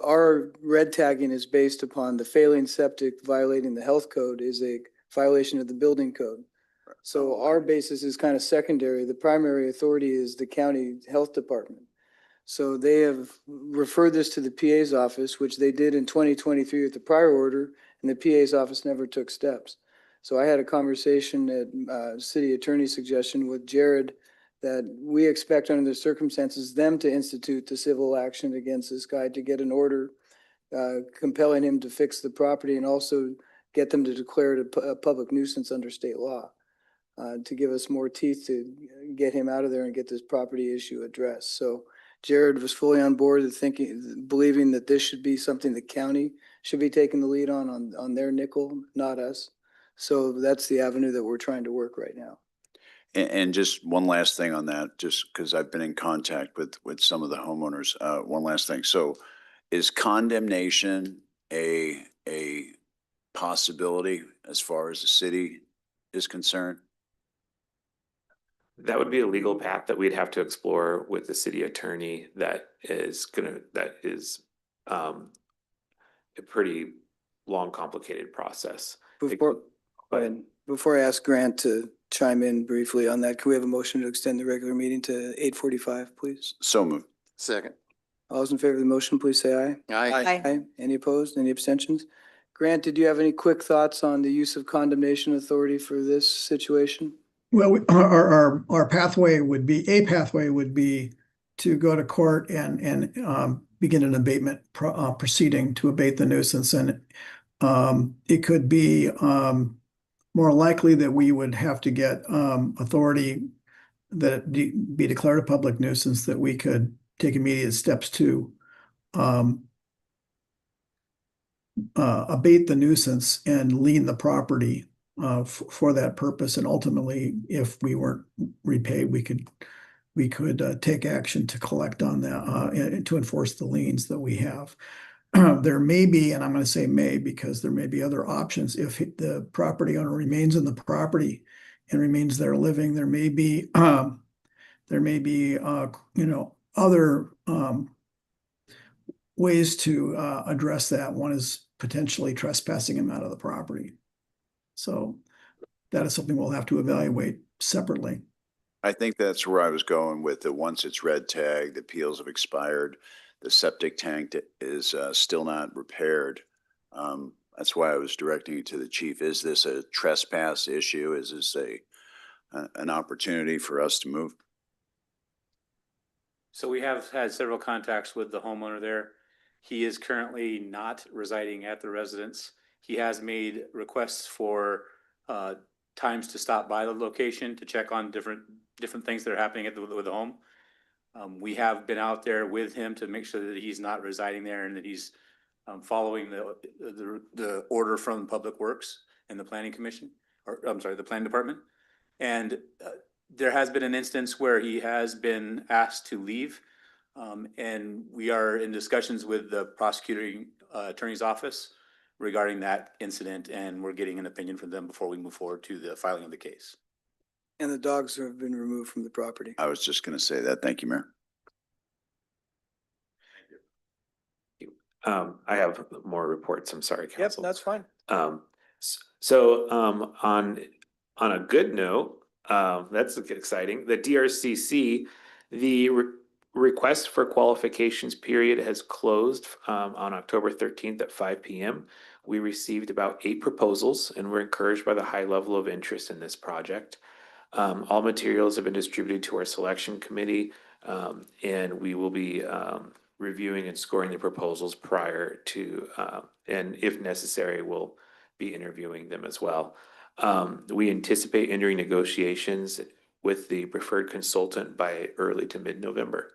Our red tagging is based upon the failing septic violating the health code is a violation of the building code. So our basis is kind of secondary. The primary authority is the county health department. So they have referred this to the PA's office, which they did in 2023 with the prior order, and the PA's office never took steps. So I had a conversation at city attorney's suggestion with Jared that we expect under the circumstances them to institute the civil action against this guy to get an order compelling him to fix the property and also get them to declare it a public nuisance under state law to give us more teeth to get him out of there and get this property issue addressed. So Jared was fully on board with believing that this should be something the county should be taking the lead on their nickel, not us. So that's the avenue that we're trying to work right now. And just one last thing on that, just because I've been in contact with some of the homeowners. One last thing. So is condemnation a possibility as far as the city is concerned? That would be a legal path that we'd have to explore with the city attorney. That is a pretty long, complicated process. Before I ask Grant to chime in briefly on that, can we have a motion to extend the regular meeting to 8:45, please? So moved. Second. All those in favor of the motion, please say aye. Aye. Aye. Any opposed? Any abstentions? Grant, did you have any quick thoughts on the use of condemnation authority for this situation? Well, our pathway would be to go to court and begin an abatement proceeding to abate the nuisance. And it could be more likely that we would have to get authority that it be declared a public nuisance that we could take immediate steps to abate the nuisance and lien the property for that purpose. And ultimately, if we weren't repaid, we could take action to collect on that and to enforce the liens that we have. There may be, and I'm going to say may because there may be other options. If the property owner remains in the property and remains there living, there may be other ways to address that. One is potentially trespassing him out of the property. So that is something we'll have to evaluate separately. I think that's where I was going with the, once it's red tagged, the peels have expired, the septic tank is still not repaired. That's why I was directing it to the chief. Is this a trespass issue? Is this an opportunity for us to move? So we have had several contacts with the homeowner there. He is currently not residing at the residence. He has made requests for times to stop by the location to check on different things that are happening at with the home. We have been out there with him to make sure that he's not residing there and that he's following the order from Public Works and the Planning Commission, or I'm sorry, the Planning Department. And there has been an instance where he has been asked to leave. And we are in discussions with the prosecuting attorney's office regarding that incident, and we're getting an opinion from them before we move forward to the filing of the case. And the dogs have been removed from the property. I was just going to say that. Thank you, Mayor. I have more reports. I'm sorry, Yep, council. that's fine. On a good note, that's exciting. The DRCC, the request for qualifications period has closed on October 13th at 5 p.m. We received about 8 proposals, and we're encouraged by the high level of interest in this project. All materials have been distributed to our selection committee, and we will be reviewing and scoring the proposals prior to, and if necessary, we'll be interviewing them as well. We anticipate entering negotiations with the preferred consultant by early to mid-November.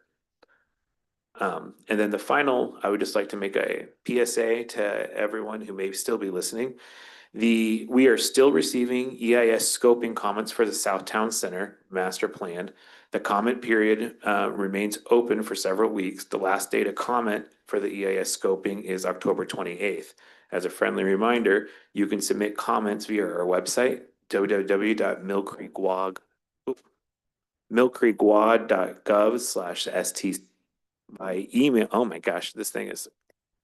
And then the final, I would just like to make a PSA to everyone who may still be listening. We are still receiving EIS scoping comments for the Southtown Center master plan. The comment period remains open for several weeks. The last day to comment for the EIS scoping is October 28th. As a friendly reminder, you can submit comments via our website, millcreekwad.gov/st by email. Oh my gosh, this thing is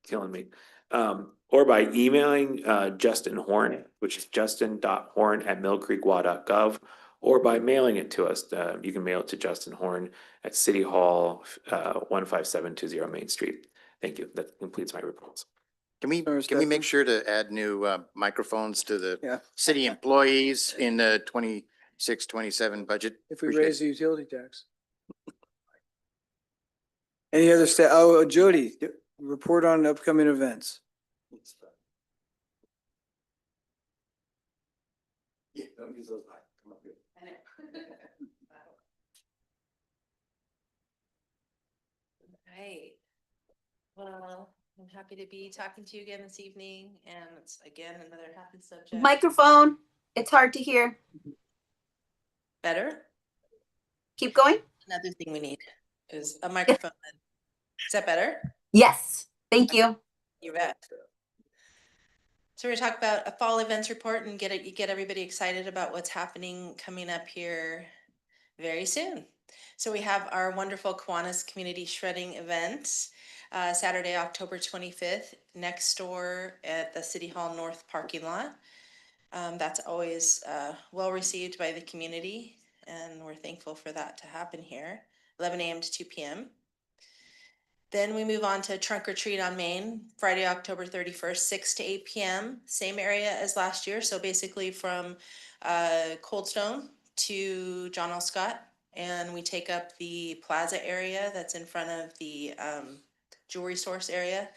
killing me. Or by emailing Justin Horn, which is justin.horn@millcreekwad.gov, or by mailing it to us. You can mail it to Justin Horn at City Hall, 15720 Main Street. Thank you. That completes my reports. Can we make sure to add new microphones to the city employees in the 26-27 budget? If we raise the utility tax. Any other Jody, report on upcoming events. Yeah, don't use those. Come up here. Right. Well, I'm happy to be talking to you again this evening, and it's again another happy subject. Microphone, it's hard to hear. Better? Keep going. Another thing we need is a microphone. Is that better? Yes, thank you. You bet. So we're gonna talk about a fall events report and get everybody excited about what's happening coming up here very soon. So we have our wonderful Kiwanis Community Shredding event, Saturday, October 25th, next door at the City Hall North parking lot. That's always well received by the community, and we're thankful for that to happen here, 11 a.m. to 2 p.m. Then we move on to Trunk or Treat on Main, Friday, October 31st, 6 to 8 p.m. Same area as last year. So basically from Cold Stone to John L. Scott. And we take up the plaza area that's in front of the jewelry source area.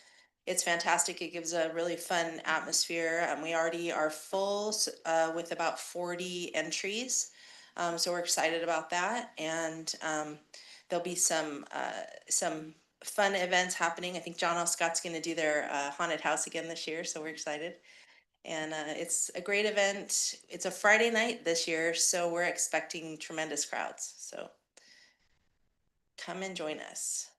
It's fantastic. It gives a really fun atmosphere. We already are full with about 40 entries. So we're excited about that. And there'll be some fun events happening. I think John L. Scott's going to do their haunted house again this year, so we're excited. And it's a great event. It's a Friday night this year, so we're expecting tremendous crowds. So come and join us.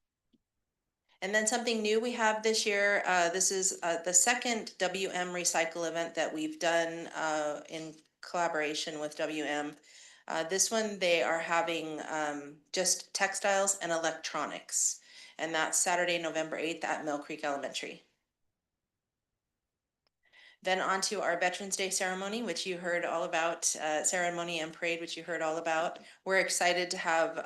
And then something new we have this year, this is the second WM Recycle event that we've done in collaboration with WM. This one, they are having just textiles and electronics. and that's Saturday, November 8th at Mill Creek Elementary. Then on to our Veterans Day ceremony, which you heard all about, ceremony and parade, which you heard all about. We're excited to have,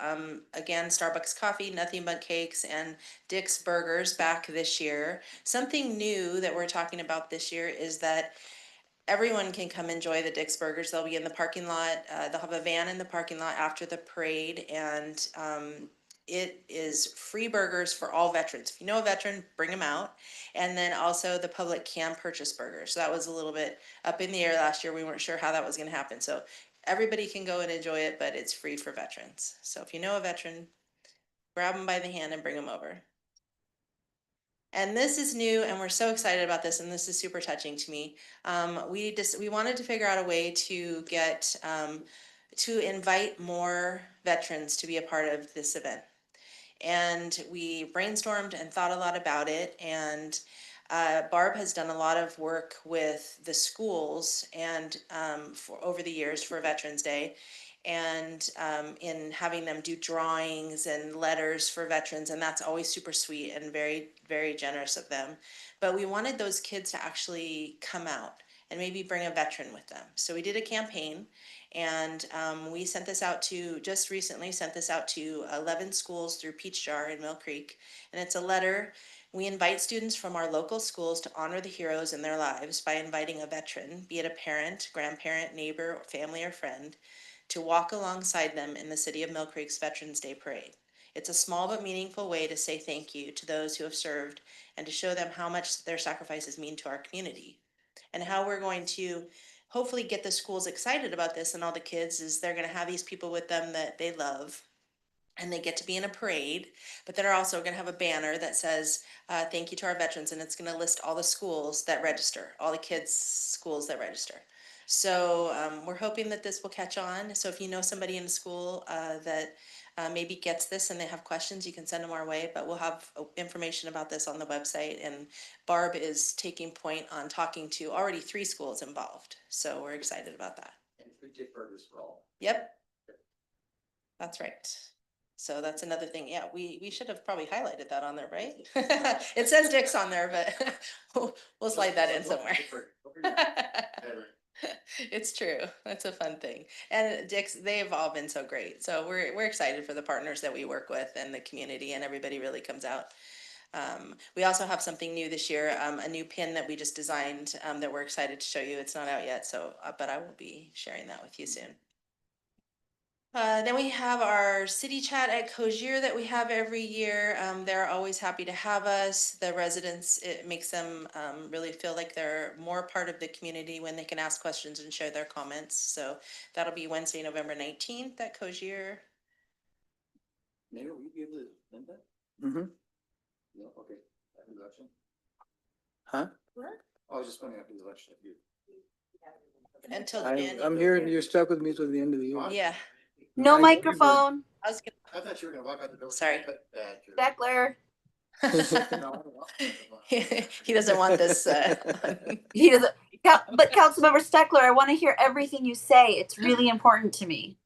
again, Starbucks coffee, Nothing But Cakes, and Dick's Burgers back this year. Something new that we're talking about this year is that everyone can come enjoy the Dick's Burgers. They'll be in the parking lot. They'll have a van in the parking lot after the parade, and it is free burgers for all veterans. If you know a veteran, bring them out. And then also the public can purchase burgers. So that was a little bit up in the air last year. We weren't sure how that was going to happen. So everybody can go and enjoy it, but it's free for veterans. So if you know a veteran, grab them by the hand and bring them over. And this is new, and we're so excited about this, and this is super touching to me. We wanted to figure out a way to get to invite more veterans to be a part of this event. And we brainstormed and thought a lot about it. And Barb has done a lot of work with the schools and for over the years for Veterans Day, and in having them do drawings and letters for veterans, and that's always super sweet and very, very generous of them. But we wanted those kids to actually come out and maybe bring a veteran with them. So we did a campaign, and we sent this out to, just recently sent this out to 11 schools through Peach Jar in Mill Creek. And it's a letter. We invite students from our local schools to honor the heroes in their lives by inviting a veteran, be it a parent, grandparent, neighbor, family, or friend, to walk alongside them in the City of Mill Creek's Veterans Day Parade. It's a small but meaningful way to say thank you to those who have served and to show them how much their sacrifices mean to our community. And how we're going to hopefully get the schools excited about this and all the kids is they're going to have these people with them that they love, and they get to be in a parade, but they're also going to have a banner that says, thank you to our veterans, and it's going to list all the schools that register, all the kids' schools that register. So we're hoping that this will catch on. So if you know somebody in the school that maybe gets this and they have questions, you can send them our way, but we'll have information about this on the website. And Barb is taking point on talking to already 3 schools involved. So we're excited about that. And free Dick Burgers for all. Yep. That's right. So that's another thing. Yeah, we should have probably highlighted that on there, right? It says Dick's on there, but we'll slide that in somewhere. It's true. That's a fun thing. And Dick's, they've all been so great. So we're excited for the partners that we work with and the community, and everybody really comes out. We also have something new this year, a new pin that we just designed that we're excited to show you. It's not out yet, so but I will be sharing that with you soon. Then we have our city chat at Cogier that we have every year. They're always happy to have us. The residents, it makes them really feel like they're more part of the community when they can ask questions and share their comments. So that'll be Wednesday, November 19th at Cogier. Mayor, will you be able to send that? Mm-hmm. No, okay. After the election? Huh? I was just wondering after the election if you. Until the end. I'm here, you're stuck with me till the end of the year. Yeah. No microphone. I was I thought you were gonna walk out the door. Sorry. Steckler. He doesn't want this. He doesn't. But Councilmember Steckler, I want to hear everything you say. It's really important to me.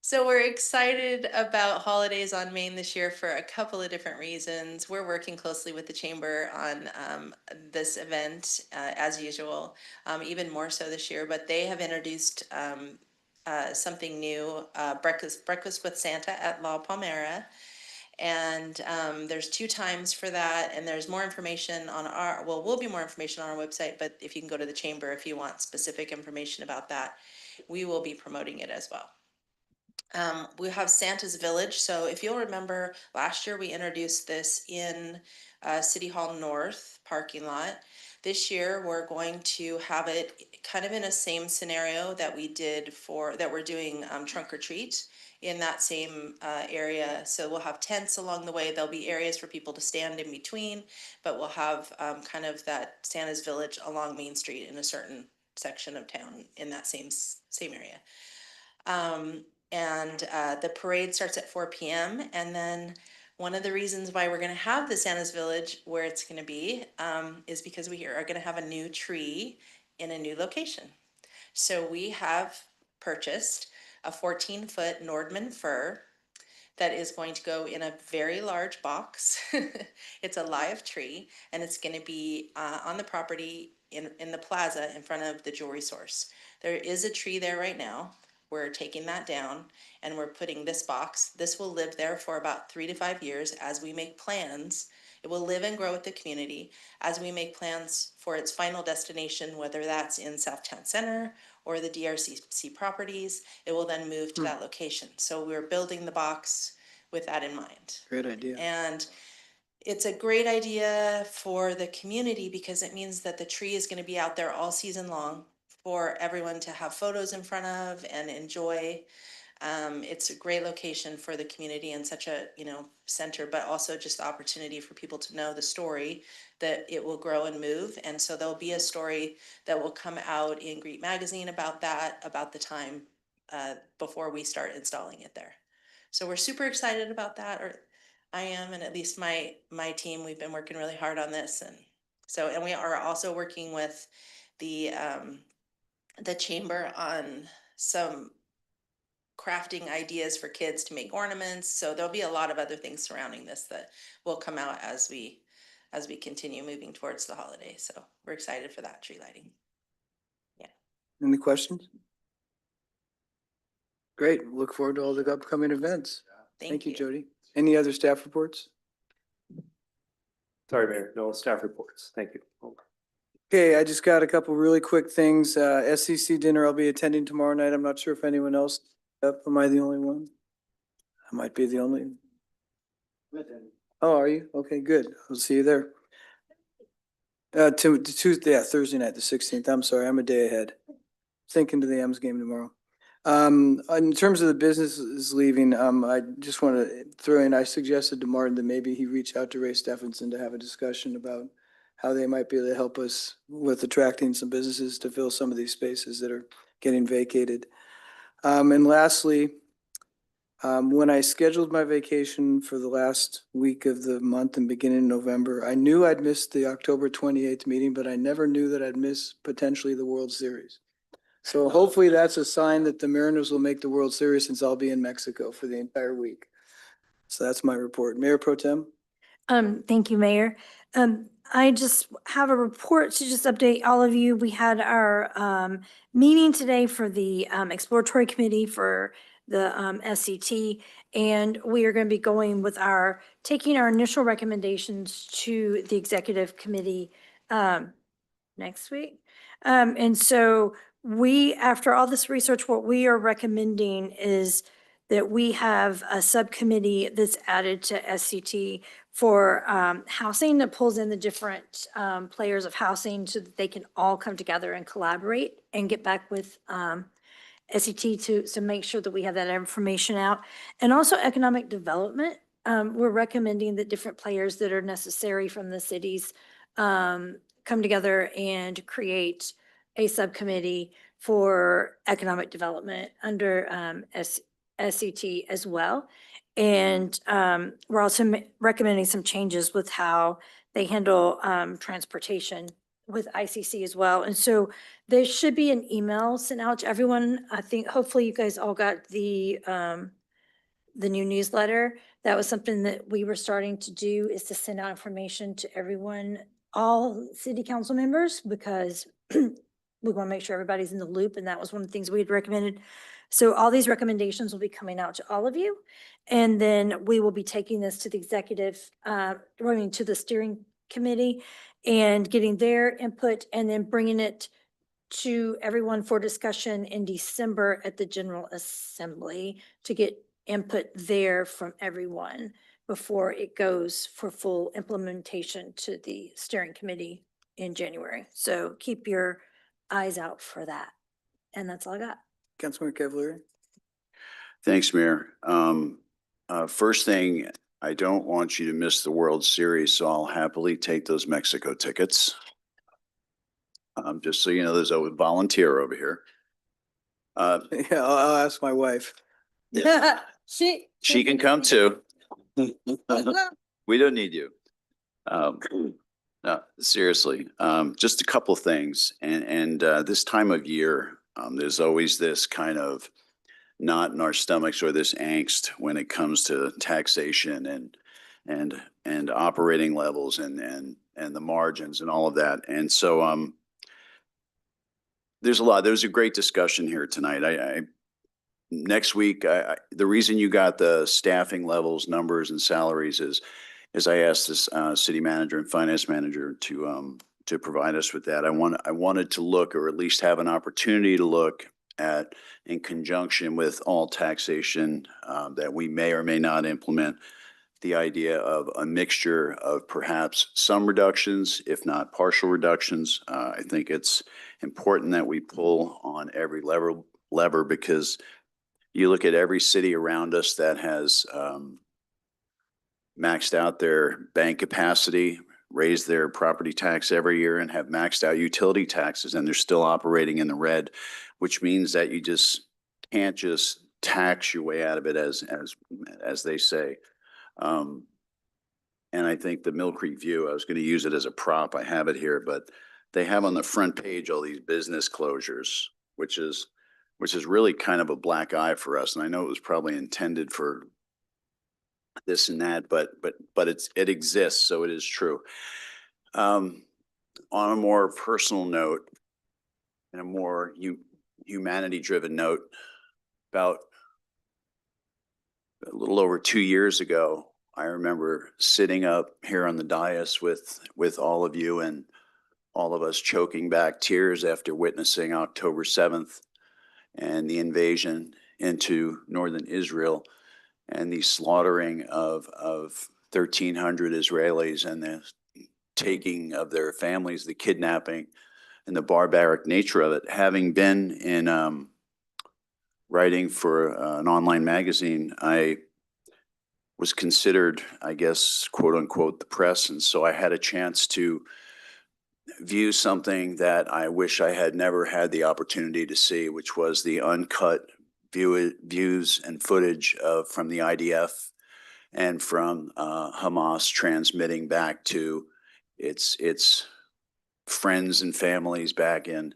So we're excited about Holidays on Main this year for a couple of different reasons. We're working closely with the Chamber on this event as usual, even more so this year, but they have introduced something new, Breakfast with Santa at La Palmera. And there's 2 times for that, and there's more information on our, well, will be more information on our website, but if you can go to the Chamber if you want specific information about that, we will be promoting it as well. We have Santa's Village. So if you'll remember, last year we introduced this in City Hall North parking lot. This year we're going to have it kind of in a same scenario that we did for, that we're doing Trunk or Treat in that same area. So we'll have tents along the way. There'll be areas for people to stand in between, but we'll have kind of that Santa's Village along Main Street in a certain section of town in that same area. And the parade starts at 4 p.m. And then one of the reasons why we're going to have the Santa's Village where it's going to be is because we are going to have a new tree in a new location. So we have purchased a 14-foot Nordman fir that is going to go in a very large box. It's a live tree, and it's going to be on the property in the plaza in front of the jewelry source. There is a tree there right now. We're taking that down and we're putting this box. This will live there for about 3 to 5 years as we make plans. It will live and grow with the community as we make plans for its final destination, whether that's in Southtown Center or the DRCC properties. It will then move to that location. So we're building the box with that in mind. Great idea. And it's a great idea for the community because it means that the tree is going to be out there all season long for everyone to have photos in front of and enjoy. It's a great location for the community and such a, center, but also just the opportunity for people to know the story that it will grow and move. And so there'll be a story that will come out in Greet Magazine about that, about the time before we start installing it there. So we're super excited about that, or I am, and at least my team, we've been working really hard on this. And we are also working with the chamber on some crafting ideas for kids to make ornaments. So there'll be a lot of other things surrounding this that will come out as we continue moving towards the holiday. So we're excited for that tree lighting. Any questions? Great. Look forward to all the upcoming events. Thank you, you. Jody. Any other staff reports? Sorry, Mayor, no staff reports. Thank you. Okay, I just got a couple really quick things. SCC dinner I'll be attending tomorrow night. I'm not sure if anyone else, am I the only one? I might be the only. Oh, are you? Okay, good. I'll see you there. Tuesday, Thursday night, the 16th. I'm sorry, I'm a day ahead. Thinking to the M's game tomorrow. In terms of the businesses leaving, I just want to throw in, I suggested to Martin that maybe he reach out to Ray Stephenson to have a discussion about how they might be able to help us with attracting some businesses to fill some of these spaces that are getting vacated. And lastly, when I scheduled my vacation for the last week of the month and beginning in November, I knew I'd missed the October 28th meeting, but I never knew that I'd miss potentially the World Series. So hopefully that's a sign that the Mariners will make the World Series since I'll be in Mexico for the entire week. So that's my report. Mayor Pro Tem? Thank you, Mayor. I just have a report to just update all of you. We had our meeting today for the exploratory committee for the SCT, and we are going to be going with taking our initial recommendations to the executive committee next week. And so after all this research, what we are recommending is that we have a subcommittee that's added to SCT for housing that pulls in the different players of housing so that they can all come together and collaborate and get back with SCT to make sure that we have that information out. And also economic development. We're recommending that different players that are necessary from the cities come together and create a subcommittee for economic development under SCT as well. And we're also recommending some changes with how they handle transportation with ICC as well. And so there should be an email sent out to everyone. I think hopefully you guys all got the new newsletter. That was something that we were starting to do, is to send out information to everyone, all city council members, because we want to make sure everybody's in the loop. And that was one of the things we had recommended. So all these recommendations will be coming out to all of you. And then we will be taking this to the executive, to the steering committee and getting their input, and then bringing it to everyone for discussion in December at the General Assembly to get input there from everyone before it goes for full implementation to the steering committee in January. So keep your eyes out for that. And that's all I got. Councilmember Cavalieri? Thanks, Mayor. First thing, I don't want you to miss the World Series, so I'll happily take those Mexico tickets. Just so you know, there's a volunteer over here. Yeah, I'll ask my wife. She can come too. We don't need you. No, seriously, just a couple things. And this time of year, there's always this kind of knot in our stomachs or this angst when it comes to taxation and operating levels and the margins and all of that. And so, there's a great discussion here tonight. Next week, the reason you got the staffing levels, numbers and salaries is I asked this, city manager and finance manager to provide us with that. I wanted to look, or at least have an opportunity to look at, in conjunction with all taxation, that we may or may not implement, the idea of a mixture of perhaps some reductions, if not partial reductions. I think it's important that we pull on every lever because you look at every city around us that has maxed out their bank capacity, raised their property tax every year, and have maxed out utility taxes, and they're still operating in the red, which means that you just can't just tax your way out of it, as they say. And I think the Mill Creek View, I was going to use it as a prop. I have it here, but they have on the front page all these business closures, which is really kind of a black eye for us. And I know it was probably intended for this and that, but it exists, so it is true. On a more personal note, and a more humanity-driven note, about a little over 2 years ago, I remember sitting up here on the dais with all of you and all of us choking back tears after witnessing October 7th and the invasion into northern Israel and the slaughtering of 1,300 Israelis and the taking of their families, the kidnapping, and the barbaric nature of it. Having been in writing for an online magazine, I was considered, I guess, quote unquote, the press. And so I had a chance to view something that I wish I had never had the opportunity to see, which was the uncut views and footage from the IDF and from Hamas transmitting back to its friends and families back in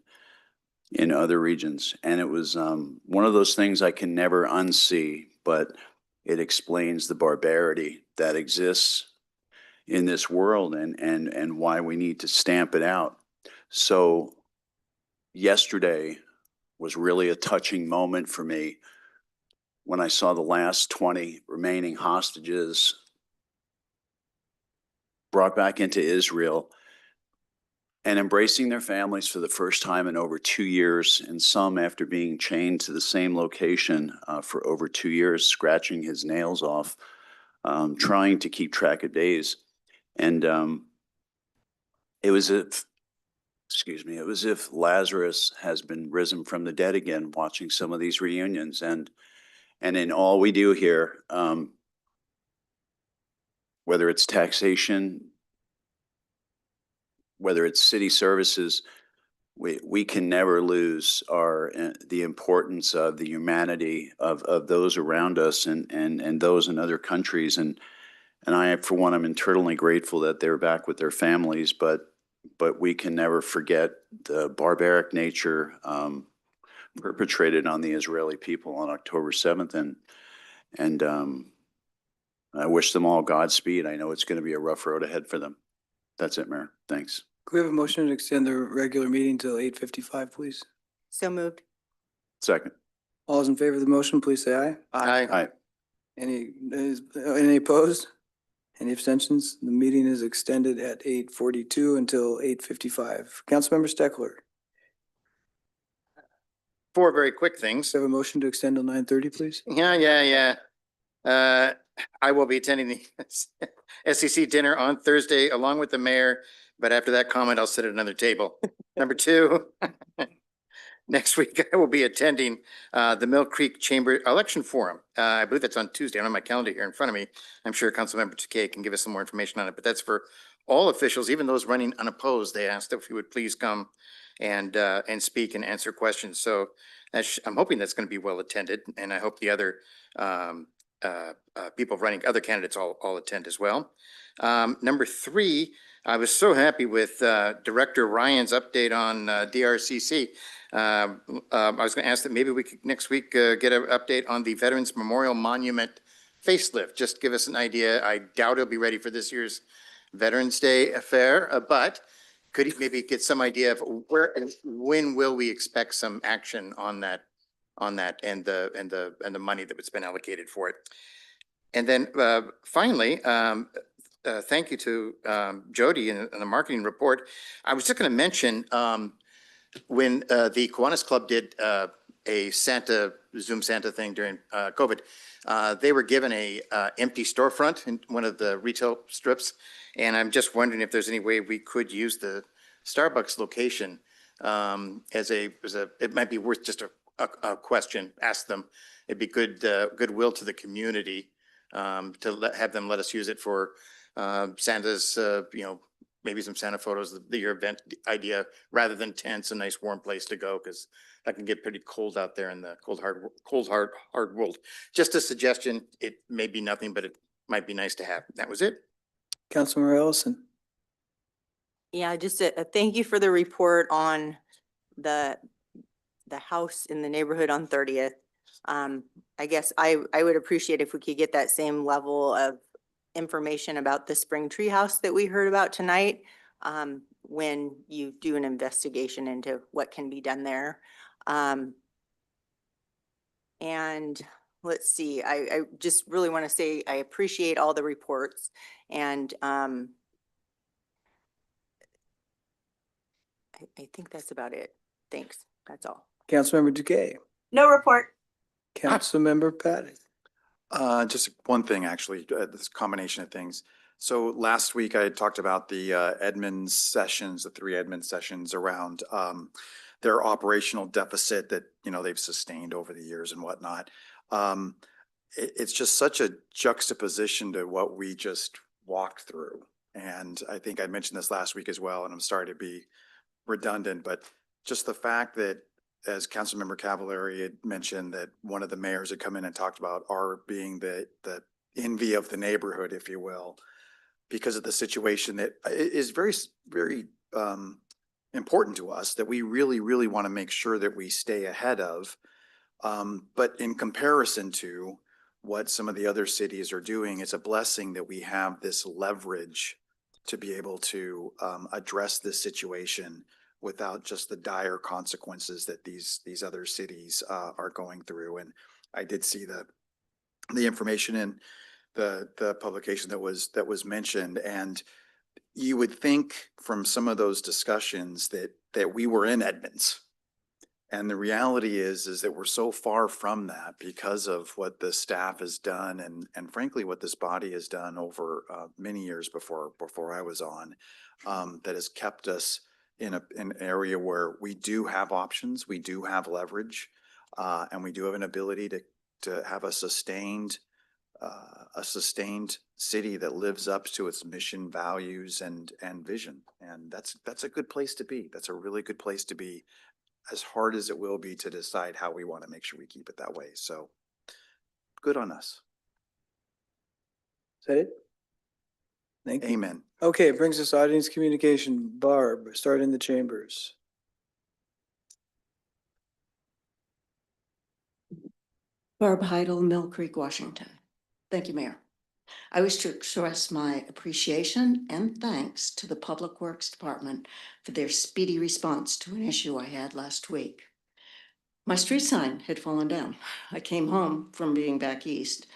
other regions. And it was one of those things I can never unsee, but it explains the barbarity that exists in this world and why we need to stamp it out. So yesterday was really a touching moment for me when I saw the last 20 remaining hostages brought back into Israel and embracing their families for the first time in over 2 years, and some after being chained to the same location for over 2 years, scratching his nails off, trying to keep track of days. And it was as if Lazarus has been risen from the dead again, watching some of these reunions. And in all we do here, whether it's taxation, whether it's city services, we can never lose the importance of the humanity of those around us and those in other countries. And I, for one, I'm eternally grateful that they're back with their families, but we can never forget the barbaric nature perpetrated on the Israeli people on October 7th. And I wish them all Godspeed. I know it's going to be a rough road ahead for them. That's it, Mayor. Thanks. Could we have a motion to extend the regular meeting till 8:55, please? So moved. Second. All those in favor of the motion, please say aye. Aye. Any opposed? Any abstentions? The meeting is extended at 8:42 until 8:55. Councilmember Steckler, 4 very quick things. have a motion to extend till 9:30, please? Yeah. I will be attending the SEC dinner on Thursday along with the mayor, but after that comment, I'll sit at another table. Number 2, next week I will be attending the Mill Creek Chamber Election Forum. I believe that's on Tuesday. I don't have my calendar here in front of me. I'm sure Councilmember Takei can give us some more information on it, but that's for all officials, even those running unopposed. They asked if we would please come and speak and answer questions. So I'm hoping that's going to be well attended, and I hope the other people running, other candidates all attend as well. Number 3, I was so happy with Director Ryan's update on DRCC. I was going to ask that maybe we could next week get an update on the Veterans Memorial Monument facelift. Just give us an idea. I doubt it'll be ready for this year's Veterans Day affair, but could you maybe get some idea of where and when will we expect some action on that and the money that has been allocated for it? And then finally, thank you to Jody in the marketing report. I was just going to mention when the Kiwanis Club did a Zoom Santa thing during COVID, they were given a empty storefront in one of the retail strips. And I'm just wondering if there's any way we could use the Starbucks location it might be worth just a question, ask them. It'd be goodwill to the community to have them let us use it for Santa's, maybe some Santa photos, your event idea, rather than tents, a nice warm place to go, because that can get pretty cold out there in the cold hard world. Just a suggestion. It may be nothing, but it might be nice to have. That was it. Councilmember Ellison. Yeah, just a thank you for the report on the house in the neighborhood on 30th. I guess I would appreciate if we could get that same level of information about the spring tree house that we heard about tonight when you do an investigation into what can be done there. And let's see, I just really want to say I appreciate all the reports, and I think that's about it. Thanks. That's all. Councilmember Duque. No report. Councilmember Paddock. Just one thing, actually, this combination of things. So last week I had talked about the Edmonds sessions, the 3 Edmonds sessions around their operational deficit that, they've sustained over the years and whatnot. It's just such a juxtaposition to what we just walked through. And I think I mentioned this last week as well, and I'm sorry to be redundant, but just the fact that, as Councilmember Cavallari had mentioned, that one of the mayors had come in and talked about our being the envy of the neighborhood, if you will, because of the situation that is very, very important to us, that we really, really want to make sure that we stay ahead of. But in comparison to what some of the other cities are doing, it's a blessing that we have this leverage to be able to address this situation without just the dire consequences that these other cities are going through. And I did see the information in the publication that was mentioned, and you would think from some of those discussions that we were in Edmonds. And the reality is that we're so far from that because of what the staff has done and frankly what this body has done over many years before I was on, that has kept us in an area where we do have options, we do have leverage, and we do have an ability to have a sustained city that lives up to its mission, values, and vision. And that's a good place to be. That's a really good place to be, as hard as it will be to decide how we want to make sure we keep it that way. So good on us. Is that it? Thank you. Amen. Okay, it brings us audience communication. Barb, start in the chambers. Barb Heidel, Mill Creek, Washington. Thank you, Mayor. I wish to express my appreciation and thanks to the Public Works Department for their speedy response to an issue I had last week. My street sign had fallen down. I came home from being back east,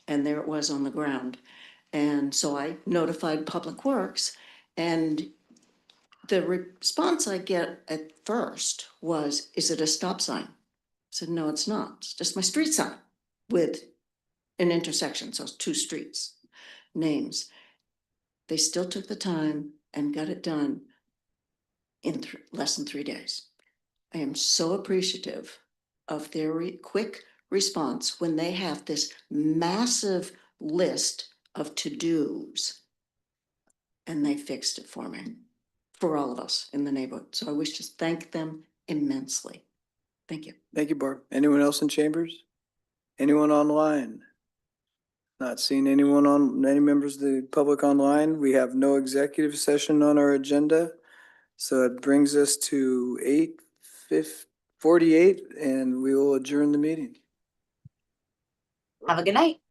and there it was on the ground. And so I notified Public Works, and the response I get at first was, "Is it a stop sign?" I said, "No, it's not. It's just my street sign with an intersection, so it's 2 streets, names." They still took the time and got it done in less than 3 days. I am so appreciative of their quick response when they have this massive list of to-dos, and they fixed it for me, for all of us in the neighborhood. So I wish to thank them immensely. Thank you. Thank you, Barb. Anyone else in chambers? Anyone online? Not seeing anyone any members of the public online. We have no executive session on our agenda. So it brings us to 48, and we will adjourn the meeting. Have a good night.